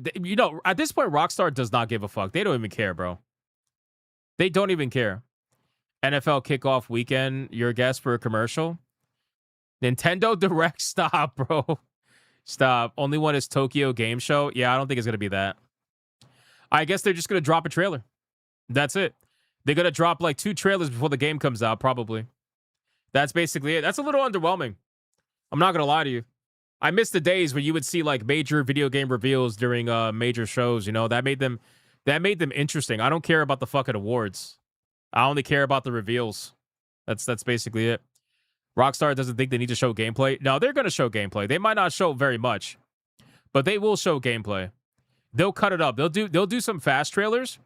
at this point, Rockstar does not give a fuck. They don't even care, bro. They don't even care. NFL kickoff weekend, your guess for a commercial? Nintendo Direct, stop, bro. Stop. Only one is Tokyo Game Show. Yeah, I don't think it's gonna be that. I guess they're just gonna drop a trailer. That's it. They're gonna drop like 2 trailers before the game comes out, probably. That's basically it. That's a little underwhelming. I'm not gonna lie to you. I miss the days where you would see like major video game reveals during major shows. That made them That made them interesting. I don't care about the fucking awards. I only care about the reveals. That's basically it. Rockstar doesn't think they need to show gameplay. No, they're going to show gameplay. They might not show very much, but they will show gameplay. They'll cut it up. They'll do some fast trailers.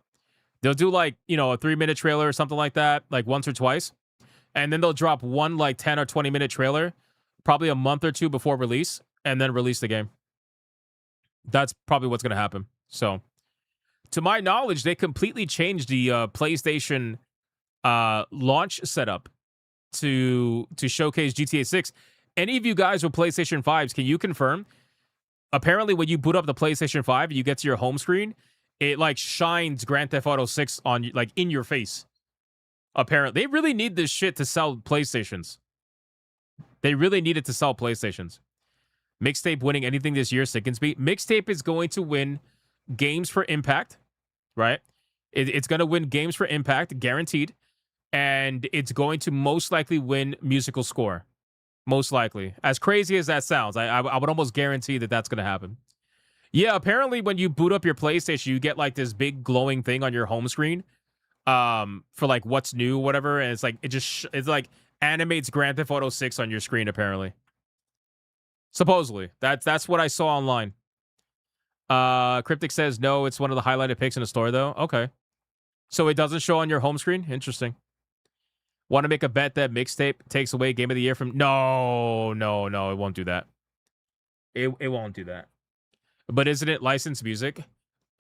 They'll do like, a 3-minute trailer or something like that, like once or twice. And then they'll drop one like 10 or 20-minute trailer, probably a month or two before release, and then release the game. That's probably what's going to happen. So, to my knowledge, they completely changed the PlayStation launch setup to showcase GTA 6. Any of you guys with PlayStation 5s, can you confirm? Apparently, when you boot up the PlayStation 5, you get to your home screen, it like shines Grand Theft Auto 6 on like in your face. Apparently, they really need this shit to sell PlayStations. They really need it to sell PlayStations. Mixtape winning anything this year, Sickensby. Mixtape is going to win games for Impact, right? It's going to win games for Impact, guaranteed. And it's going to most likely win musical score. Most likely. As crazy as that sounds, I would almost guarantee that that's going to happen. Yeah, apparently when you boot up your PlayStation, you get like this big glowing thing on your home screen for like what's new, whatever. And it's like, it's like animates Grand Theft Auto 6 on your screen, apparently. Supposedly. That's what I saw online. Cryptic says, no, it's one of the highlighted pics in the store, though. Okay. So it doesn't show on your home screen? Interesting. Want to make a bet that Mixtape takes away Game of the Year from... No, it won't do that. It won't do that. But isn't it licensed music?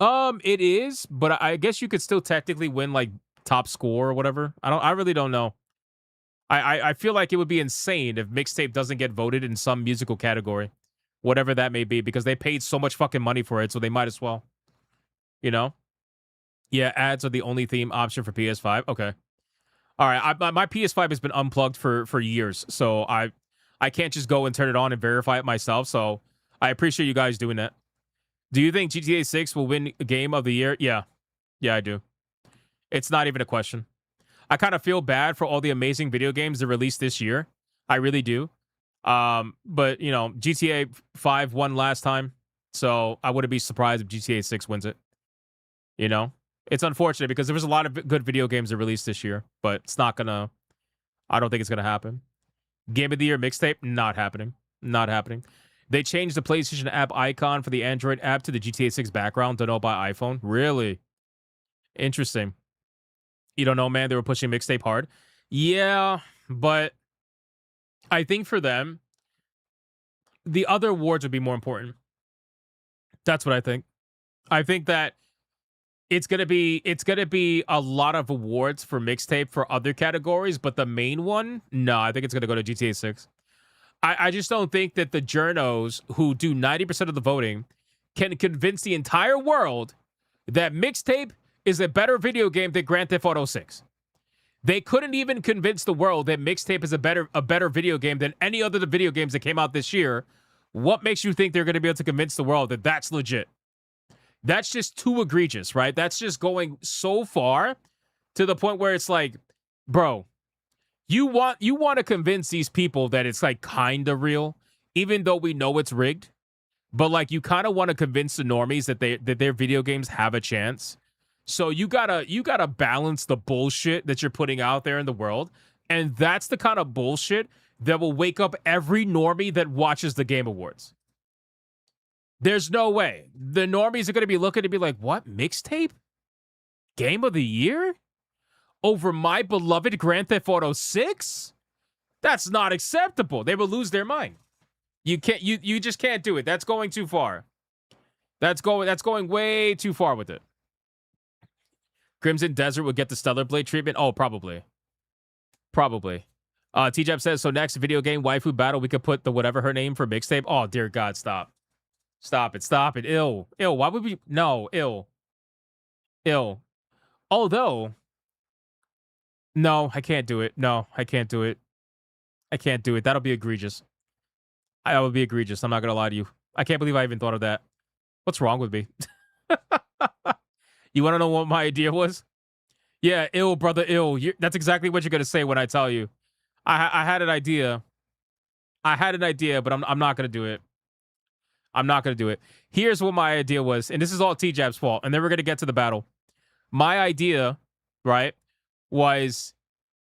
It is, but I guess you could still technically win, like, top score or whatever. I really don't know. I feel like it would be insane if Mixtape doesn't get voted in some musical category. Whatever that may be, because they paid so much fucking money for it, so they might as well. You know? Yeah, ads are the only theme option for PS5. Okay. All right, my PS5 has been unplugged for years, so I can't just go and turn it on and verify it myself, so I appreciate you guys doing that. Do you think GTA 6 will win Game of the Year? Yeah. Yeah, I do. It's not even a question. I kind of feel bad for all the amazing video games that released this year. I really do. But, GTA 5 won last time, so I wouldn't be surprised if GTA 6 wins it. It's unfortunate because there was a lot of good video games that released this year, but it's not gonna... I don't think it's gonna happen. Game of the Year mixtape? Not happening. Not happening. They changed the PlayStation app icon for the Android app to the GTA 6 background. Don't know by iPhone. Really? Interesting. You don't know, man? They were pushing mixtape hard. Yeah, but I think for them, the other awards would be more important. That's what I think. I think that it's gonna be a lot of awards for mixtape for other categories, but the main one, no, I think it's gonna go to GTA 6. I just don't think that the journos who do 90% of the voting can convince the entire world that mixtape is a better video game than Grand Theft Auto 6. They couldn't even convince the world that mixtape is a better video game than any other video games that came out this year. What makes you think they're going to be able to convince the world that that's legit? That's just too egregious, right? That's just going so far to the point where it's like, bro, you want to convince these people that it's like kind of real, even though we know it's rigged. But like you kind of want to convince the normies that their video games have a chance. So you gotta balance the bullshit that you're putting out there in the world, and that's the kind of bullshit that will wake up every normie that watches the Game Awards. There's no way the normies are gonna be looking to be like, what, mixtape? Game of the Year? Over my beloved Grand Theft Auto 6? That's not acceptable. They will lose their mind. You can't. You just can't do it. That's going too far. That's going way too far with it. Crimson Desert would get the Stellar Blade treatment. Oh, probably. T-Jab says, so next video game waifu battle, we could put the whatever her name for mixtape. Oh, dear God, stop. Stop it. Ill. Why would we? No, ill. Although, no, I can't do it. I can't do it. That'll be egregious. That would be egregious. I'm not going to lie to you. I can't believe I even thought of that. What's wrong with me? You want to know what my idea was? Yeah, ill, brother, ill. That's exactly what you're going to say when I tell you. I had an idea. But I'm not going to do it. I'm not going to do it. Here's what my idea was, and this is all T-Jab's fault, and then we're going to get to the battle. My idea, right, was,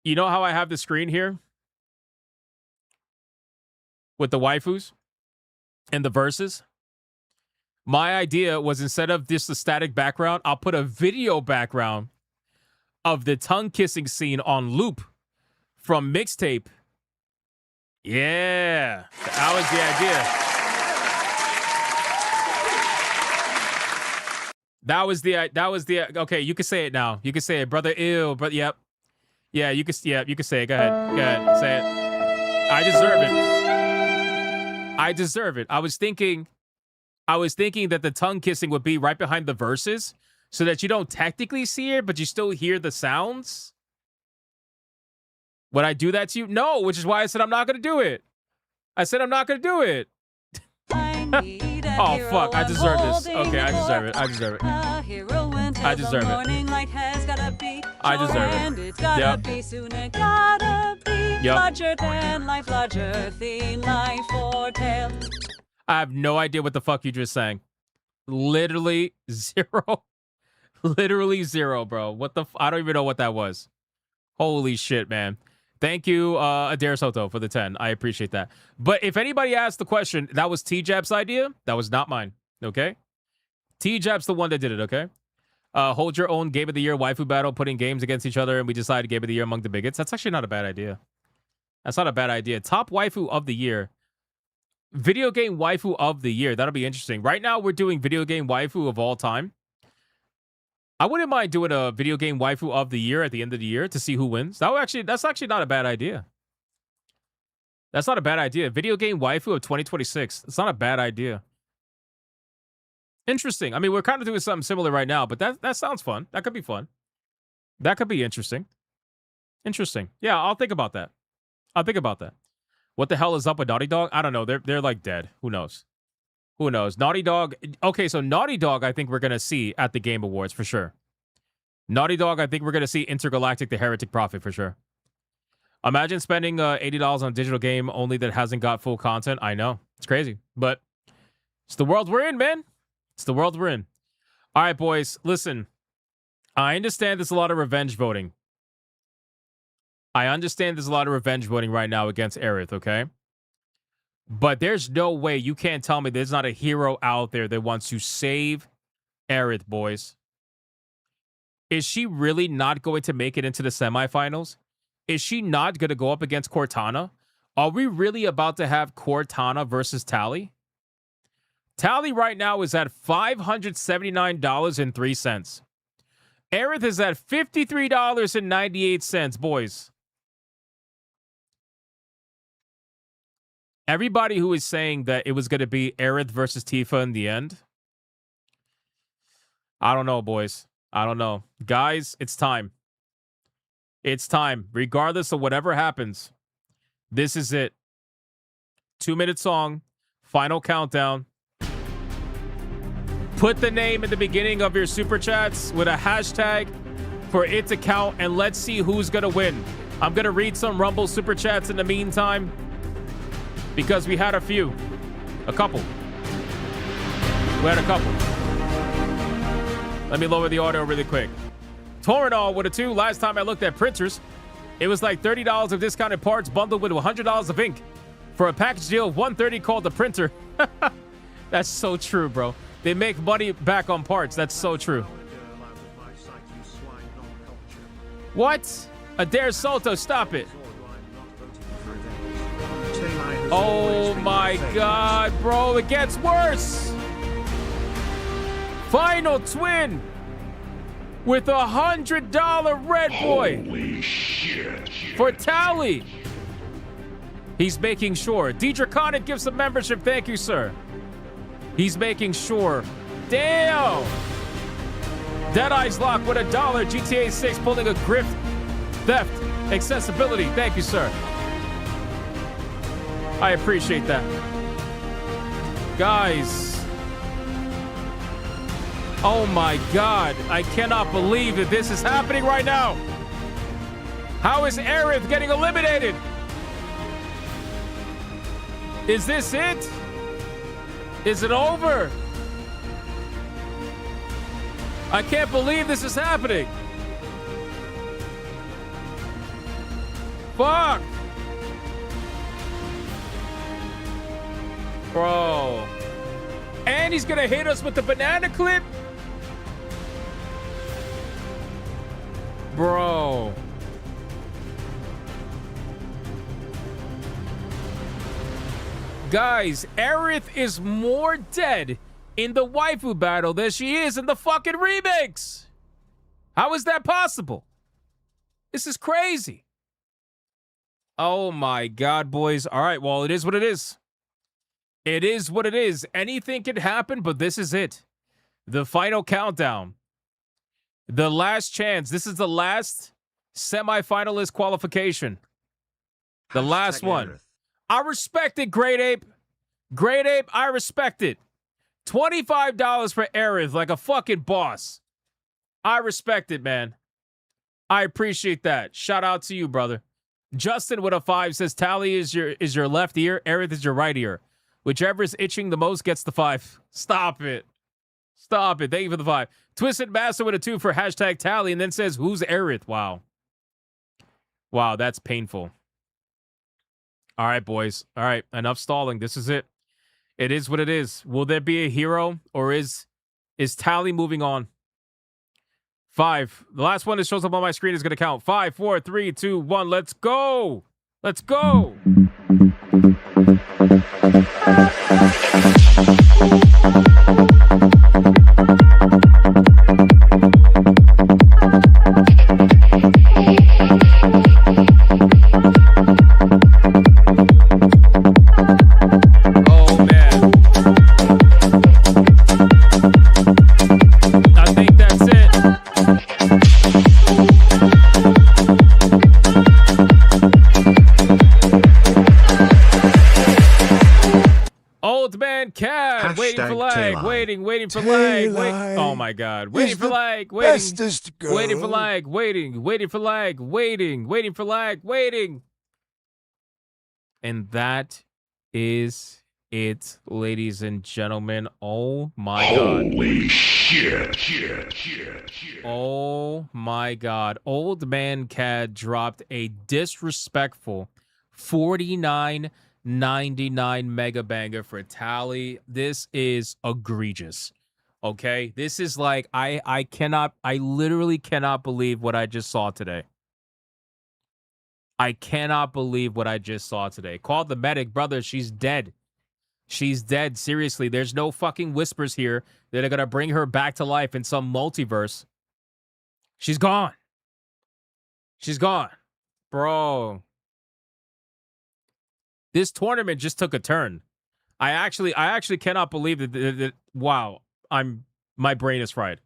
you know how I have the screen here with the waifus and the verses? My idea was, instead of just the static background, I'll put a video background of the tongue kissing scene on loop from Mixtape. Yeah, that was the idea. That was the okay, you can say it now. You can say it, brother. Ew, but yep. Yeah, you can say it. Go ahead, say it. I deserve it. I was thinking that the tongue kissing would be right behind the verses so that you don't technically see it, but you still hear the sounds. Would I do that to you? No, which is why I said I'm not going to do it. I said I'm not going to do it. Oh, fuck. I deserve this. Okay, I deserve it. I deserve it. I deserve it. I deserve it. Yep. I have no idea what the fuck you just sang. Literally zero. Literally zero, bro. What the I don't even know what that was. Holy shit, man. Thank you, Adair Soto, for the 10. I appreciate that. But if anybody asked the question, that was T-Jab's idea. That was not mine, okay? T-Jab's the one that did it, okay? Hold your own Game of the Year waifu battle, putting games against each other, and we decided Game of the Year among the bigots. That's actually not a bad idea. That's not a bad idea. Top waifu of the year. Video game waifu of the year. That'll be interesting. Right now, we're doing video game waifu of all time. I wouldn't mind doing a video game waifu of the year at the end of the year to see who wins. That's actually not a bad idea. That's not a bad idea. Video game waifu of 2026. It's not a bad idea. Interesting. I mean, we're kind of doing something similar right now, but that sounds fun. That could be fun. That could be interesting. Interesting. Yeah, I'll think about that. I'll think about that. What the hell is up with Naughty Dog? I don't know. They're like dead. Who knows? Who knows? Naughty Dog. Okay, so Naughty Dog, I think we're going to see at the Game Awards for sure. Naughty Dog, I think we're going to see Intergalactic the Heretic Prophet for sure. Imagine spending $80 on a digital game only that hasn't got full content. I know. It's crazy. But it's the world we're in, man. It's the world we're in. All right, boys. Listen. I understand there's a lot of revenge voting. I understand there's a lot of revenge voting right now against Aerith, okay? But there's no way you can't tell me there's not a hero out there that wants to save Aerith, boys. Is she really not going to make it into the semifinals? Is she not going to go up against Cortana? Are we really about to have Cortana versus Tally? Tally right now is at $579.03. Aerith is at $53.98, boys. Everybody who is saying that it was going to be Aerith versus Tifa in the end, I don't know, boys. I don't know. Guys, it's time. It's time. Regardless of whatever happens, this is it. 2-minute song, final countdown. Put the name in the beginning of your super chats with a hashtag for it to count, and let's see who's going to win. I'm going to read some Rumble super chats in the meantime, because we had a few. A couple. We had a couple. Let me lower the audio really quick. Torinol with a 2. Last time I looked at printers, it was like $30 of discounted parts bundled with $100 of ink for a package deal of $130 called the printer. That's so true, bro. They make money back on parts. That's so true. What? Adair Soto, stop it. Oh my God, bro. It gets worse. Final twin with $100 Red Boy. Holy shit. For Tally. He's making sure. D-Draconic gives a membership. Thank you, sir. He's making sure. Damn. Deadeye's Lock with $1. GTA 6 pulling a grift. Theft. Accessibility. Thank you, sir. I appreciate that. Guys. Oh my God. I cannot believe that this is happening right now. How is Aerith getting eliminated? Is this it? Is it over? I can't believe this is happening. Fuck. Bro. And he's gonna hit us with the banana clip? Bro. Guys, Aerith is more dead in the waifu battle than she is in the fucking remix. How is that possible? This is crazy. Oh my God, boys. All right, well, it is what it is. It is what it is. Anything can happen, but this is it. The final countdown. The last chance. This is the last semifinalist qualification. The last one. Aerith. I respect it, Great Ape. Great Ape, I respect it. $25 for Aerith, like a fucking boss. I respect it, man. I appreciate that. Shout out to you, brother. Justin with a 5 says, Tally is your left ear, Aerith is your right ear. Whichever is itching the most gets the 5. Stop it. Stop it. Thank you for the 5. Twisted Master with a 2 for hashtag Tally, and then says, who's Aerith? Wow. Wow, that's painful. All right, boys. All right, enough stalling. This is it. It is what it is. Will there be a hero, or is Tally moving on? 5. The last one that shows up on my screen is going to count. 5, 4, 3, 2, 1. Let's go. Let's go. Waiting for lag. Oh my God. Waiting for lag. Waiting for lag. Waiting for lag. And that is it, ladies and gentlemen. Oh my God. Holy shit. Oh my God. Old Man Cad dropped a disrespectful 49.99 mega banger for Tally. This is egregious. Okay? This is like, I literally cannot believe what I just saw today. I cannot believe what I just saw today. Call the medic, brother. She's dead. She's dead. Seriously, there's no fucking whispers here that are gonna bring her back to life in some multiverse. She's gone. She's gone. Bro. This tournament just took a turn. I actually cannot believe that wow, my brain is fried.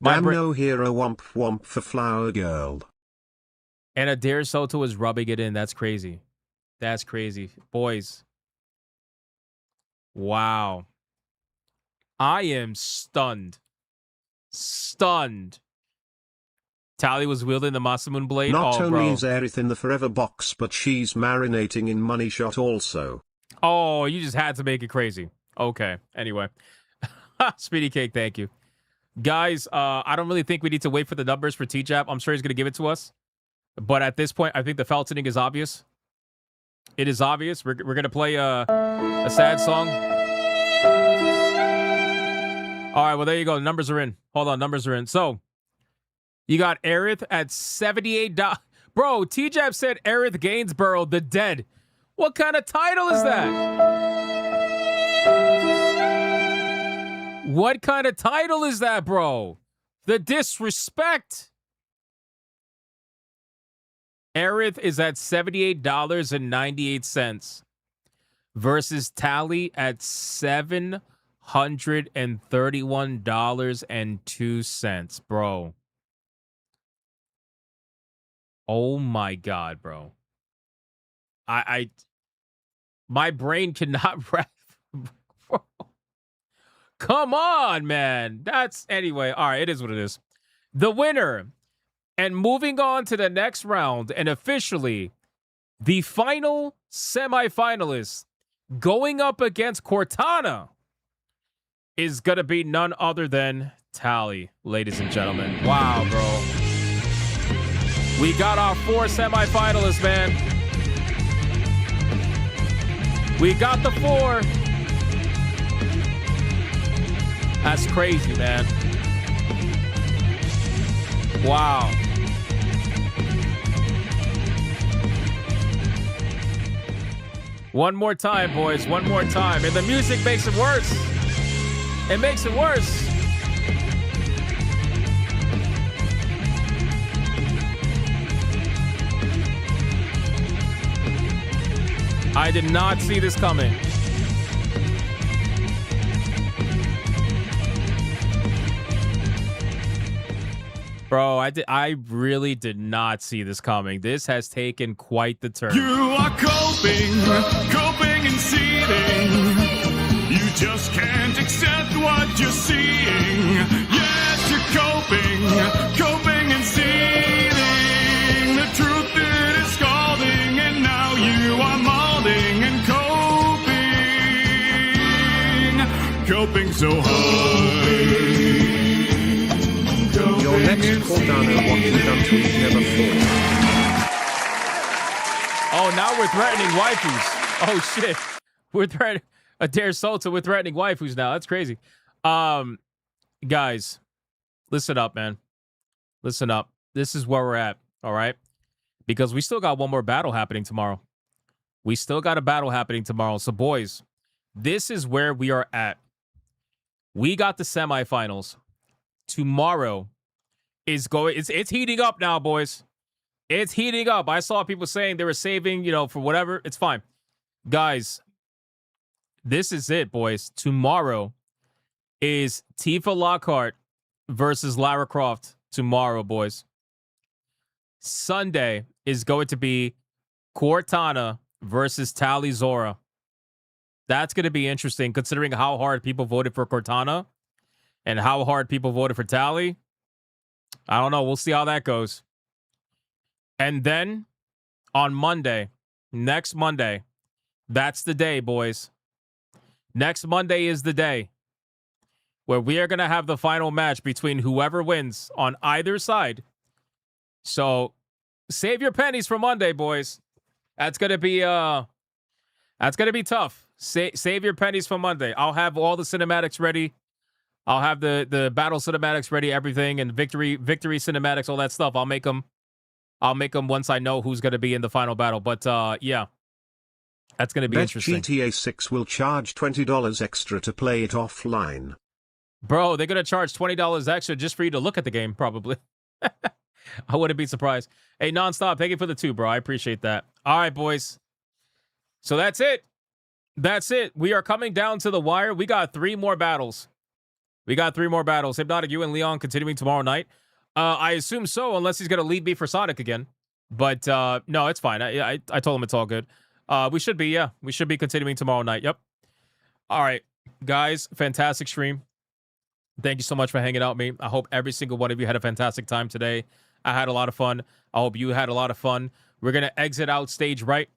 I'm no hero, womp womp for Flower Girl. And Adair Soto is rubbing it in. That's crazy. That's crazy. Boys. Wow. I am stunned. Stunned. Tally was wielding the Masamune blade. Not only bro. is Aerith in the forever box, but she's marinating in Money Shot also. Oh, you just had to make it crazy. Okay. Anyway. Speedy Cake, thank you. Guys, I don't really think we need to wait for the numbers for T-Jap. I'm sure he's going to give it to us. But at this point, I think the feltoning is obvious. It is obvious. We're going to play a sad song. All right, well, there you go. Numbers are in. Hold on, numbers are in. So, you got Aerith at $78. Bro, T-Jap said Aerith Gainsborough, the dead. What kind of title is that? What kind of title is that, bro? The disrespect. Aerith is at $78.98 versus Tally at $731.02, bro. Oh my God, bro. My brain cannot wrap. Come on, man. Anyway. All right, it is what it is. The winner, and moving on to the next round, and officially the final semifinalist going up against Cortana is going to be none other than Tally, ladies and gentlemen. Wow, bro. We got our 4 semifinalists, man. We got the 4. That's crazy, man. Wow. One more time, boys. One more time. And the music makes it worse. It makes it worse. I did not see this coming. Bro, I really did not see this coming. This has taken quite the turn. You are coping and seething. You just can't accept what you're seeing. Yes, you're coping and seething. The truth it is scalding, and now you are molding and coping so hard. Your next Cordano, what you done tweet never thought. Oh, now we're threatening waifus. Oh shit. We're threatening Adair Sultan, we're threatening waifus now. That's crazy. Guys, listen up, man. Listen up. This is where we're at, all right? Because we still got one more battle happening tomorrow. We still got a battle happening tomorrow. So, boys, this is where we are at. We got the semifinals. Tomorrow is going... It's heating up now, boys. It's heating up. I saw people saying they were saving, for whatever. It's fine. Guys, this is it, boys. Tomorrow is Tifa Lockhart versus Lara Croft. Tomorrow, boys. Sunday is going to be Cortana versus Tally Zora. That's going to be interesting, considering how hard people voted for Cortana and how hard people voted for Tally. I don't know. We'll see how that goes. And then on Monday, next Monday, that's the day, boys. Next Monday is the day where we are going to have the final match between whoever wins on either side. So save your pennies for Monday, boys. That's going to be tough. Save your pennies for Monday. I'll have all the cinematics ready. I'll have the battle cinematics ready, everything, and victory cinematics, all that stuff. I'll make them once I know who's going to be in the final battle. But yeah, that's going to be interesting. GTA 6 will charge $20 extra to play it offline. Bro, they're going to charge $20 extra just for you to look at the game, probably. I wouldn't be surprised. Hey, Nonstop, thank you for the 2, bro. I appreciate that. All right, boys. So that's it. That's it. We are coming down to the wire. We got 3 more battles. Hypnotic, you and Leon continuing tomorrow night. I assume so, unless he's going to leave me for Sonic again. But no, it's fine. I told him it's all good. We should be continuing tomorrow night. Yep. All right, guys, fantastic stream. Thank you so much for hanging out with me. I hope every single one of you had a fantastic time today. I had a lot of fun. I hope you had a lot of fun. We're going to exit out stage right,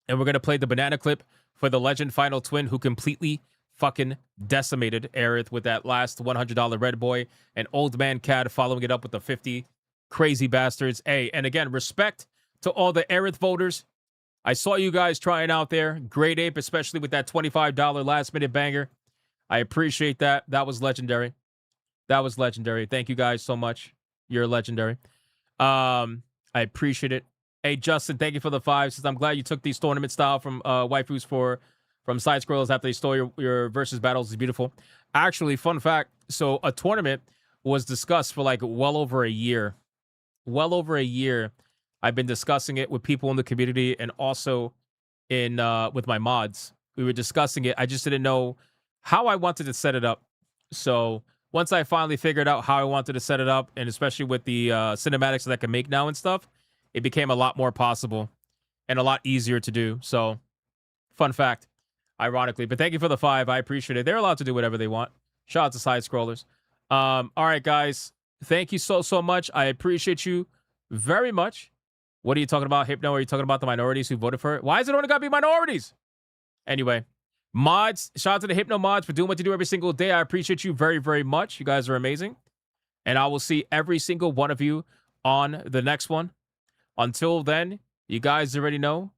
and we're going to play the banana clip for the Legend Final Twin who completely fucking decimated Aerith with that last $100 Red Boy, and Old Man Cad following it up with the 50 crazy bastards. Hey, and again, respect to all the Aerith voters. I saw you guys trying out there. Great Ape, especially with that $25 last minute banger. I appreciate that. That was legendary. Thank you guys so much. You're legendary. I appreciate it. Hey, Justin, thank you for the 5. Says, I'm glad you took these tournament style from waifus from side scrollers after they stole your versus battles. Is beautiful. Actually, fun fact. So a tournament was discussed for like well over a year. I've been discussing it with people in the community and also in with my mods. We were discussing it. I just didn't know how I wanted to set it up. So once I finally figured out how I wanted to set it up, and especially with the cinematics that I can make now and stuff, it became a lot more possible and a lot easier to do. So fun fact, ironically. But thank you for the 5. I appreciate it. They're allowed to do whatever they want. Shout out to side scrollers. All right, guys. Thank you so much. I appreciate you very much. What are you talking about, Hypno? Are you talking about the minorities who voted for it? Why is it only got to be minorities? Anyway, Mods, shout out to the Hypno Mods for doing what you do every single day. I appreciate you very, very much. You guys are amazing. And I will see every single one of you on the next one. Until then, you guys already know,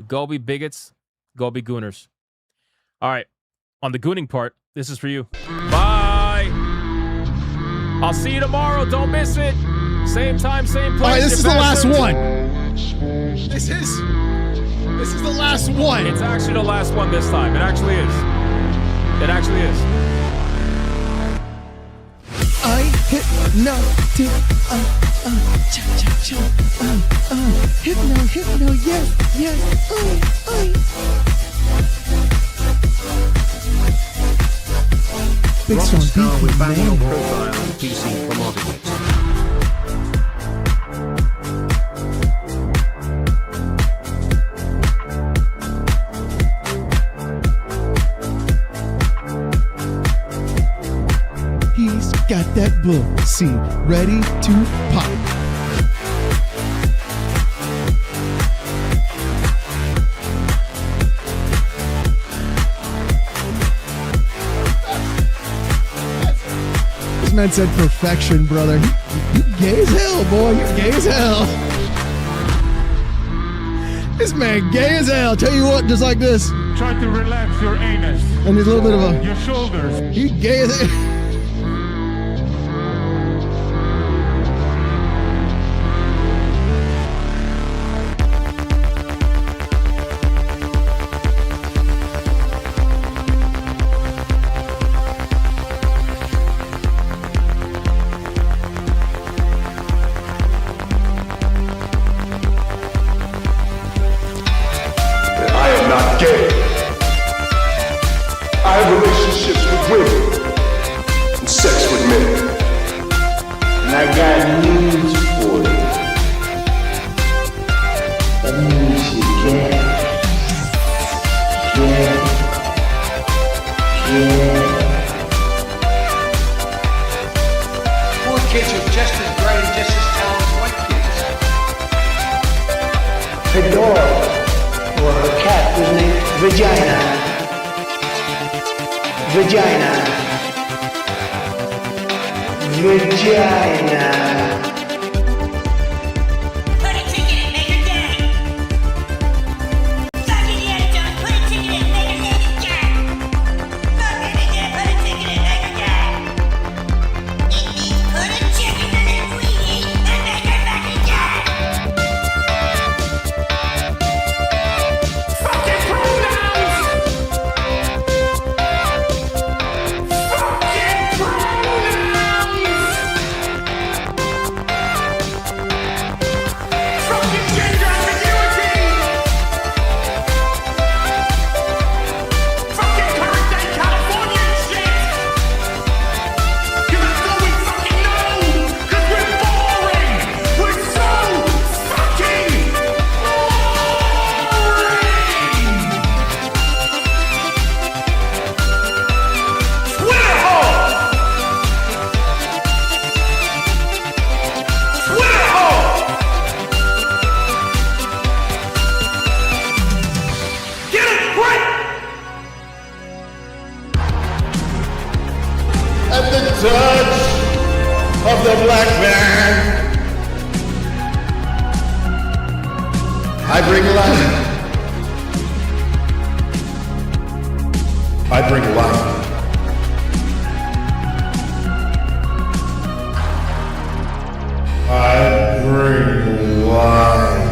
go be bigots, go be gooners. All right, on the gooning part, this is for you. Bye. I'll see you tomorrow. Don't miss it. Same time, same place. All right, this is the last one. This is the last one. It's actually the last one this time. It actually is. It actually is. I hypnotic, cha-cha-cha, hypno, yes, Big Rockstar with man. ban your profile on PC from Oddity. He's got that book scene ready to pop. This man said perfection, brother. You gay as hell, boy. You're gay as hell. This man gay as hell. Tell you what, just like this. Try to relax your anus. And there's a little bit of a... Your shoulders. You gay as hell. I am not gay. I have relationships with women and sex with men. And I got news for you. That means you can't. Poor kids are just as bright and just as talented as white kids. Her dog, or her cat, was named Vagina. Put a ticket in, make her gay. Suck it, yeah, John. Put a ticket in, make her gay. Suck it, yeah, put a ticket in, make her gay. It means put a chicken in it, sweetie, and make her fucking gay. Fucking pronouns! Fucking pronouns! Fucking gender ambiguity! Fucking current day California shit! Cause that's all we fucking know! Cause we're boring! We're so fucking boring! Twitter hole! Twitter hole! Get it right! At the touch of the black man, I bring life. I bring life. I bring life.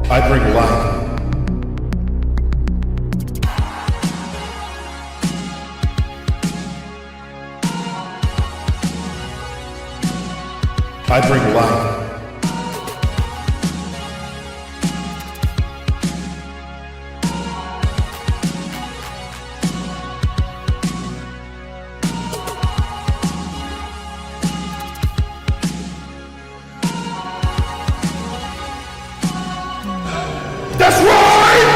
I bring life. I bring life. That's right!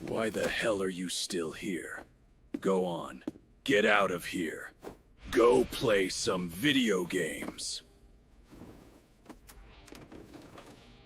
Why the hell are you still here? Go on. Get out of here. Go play some video games.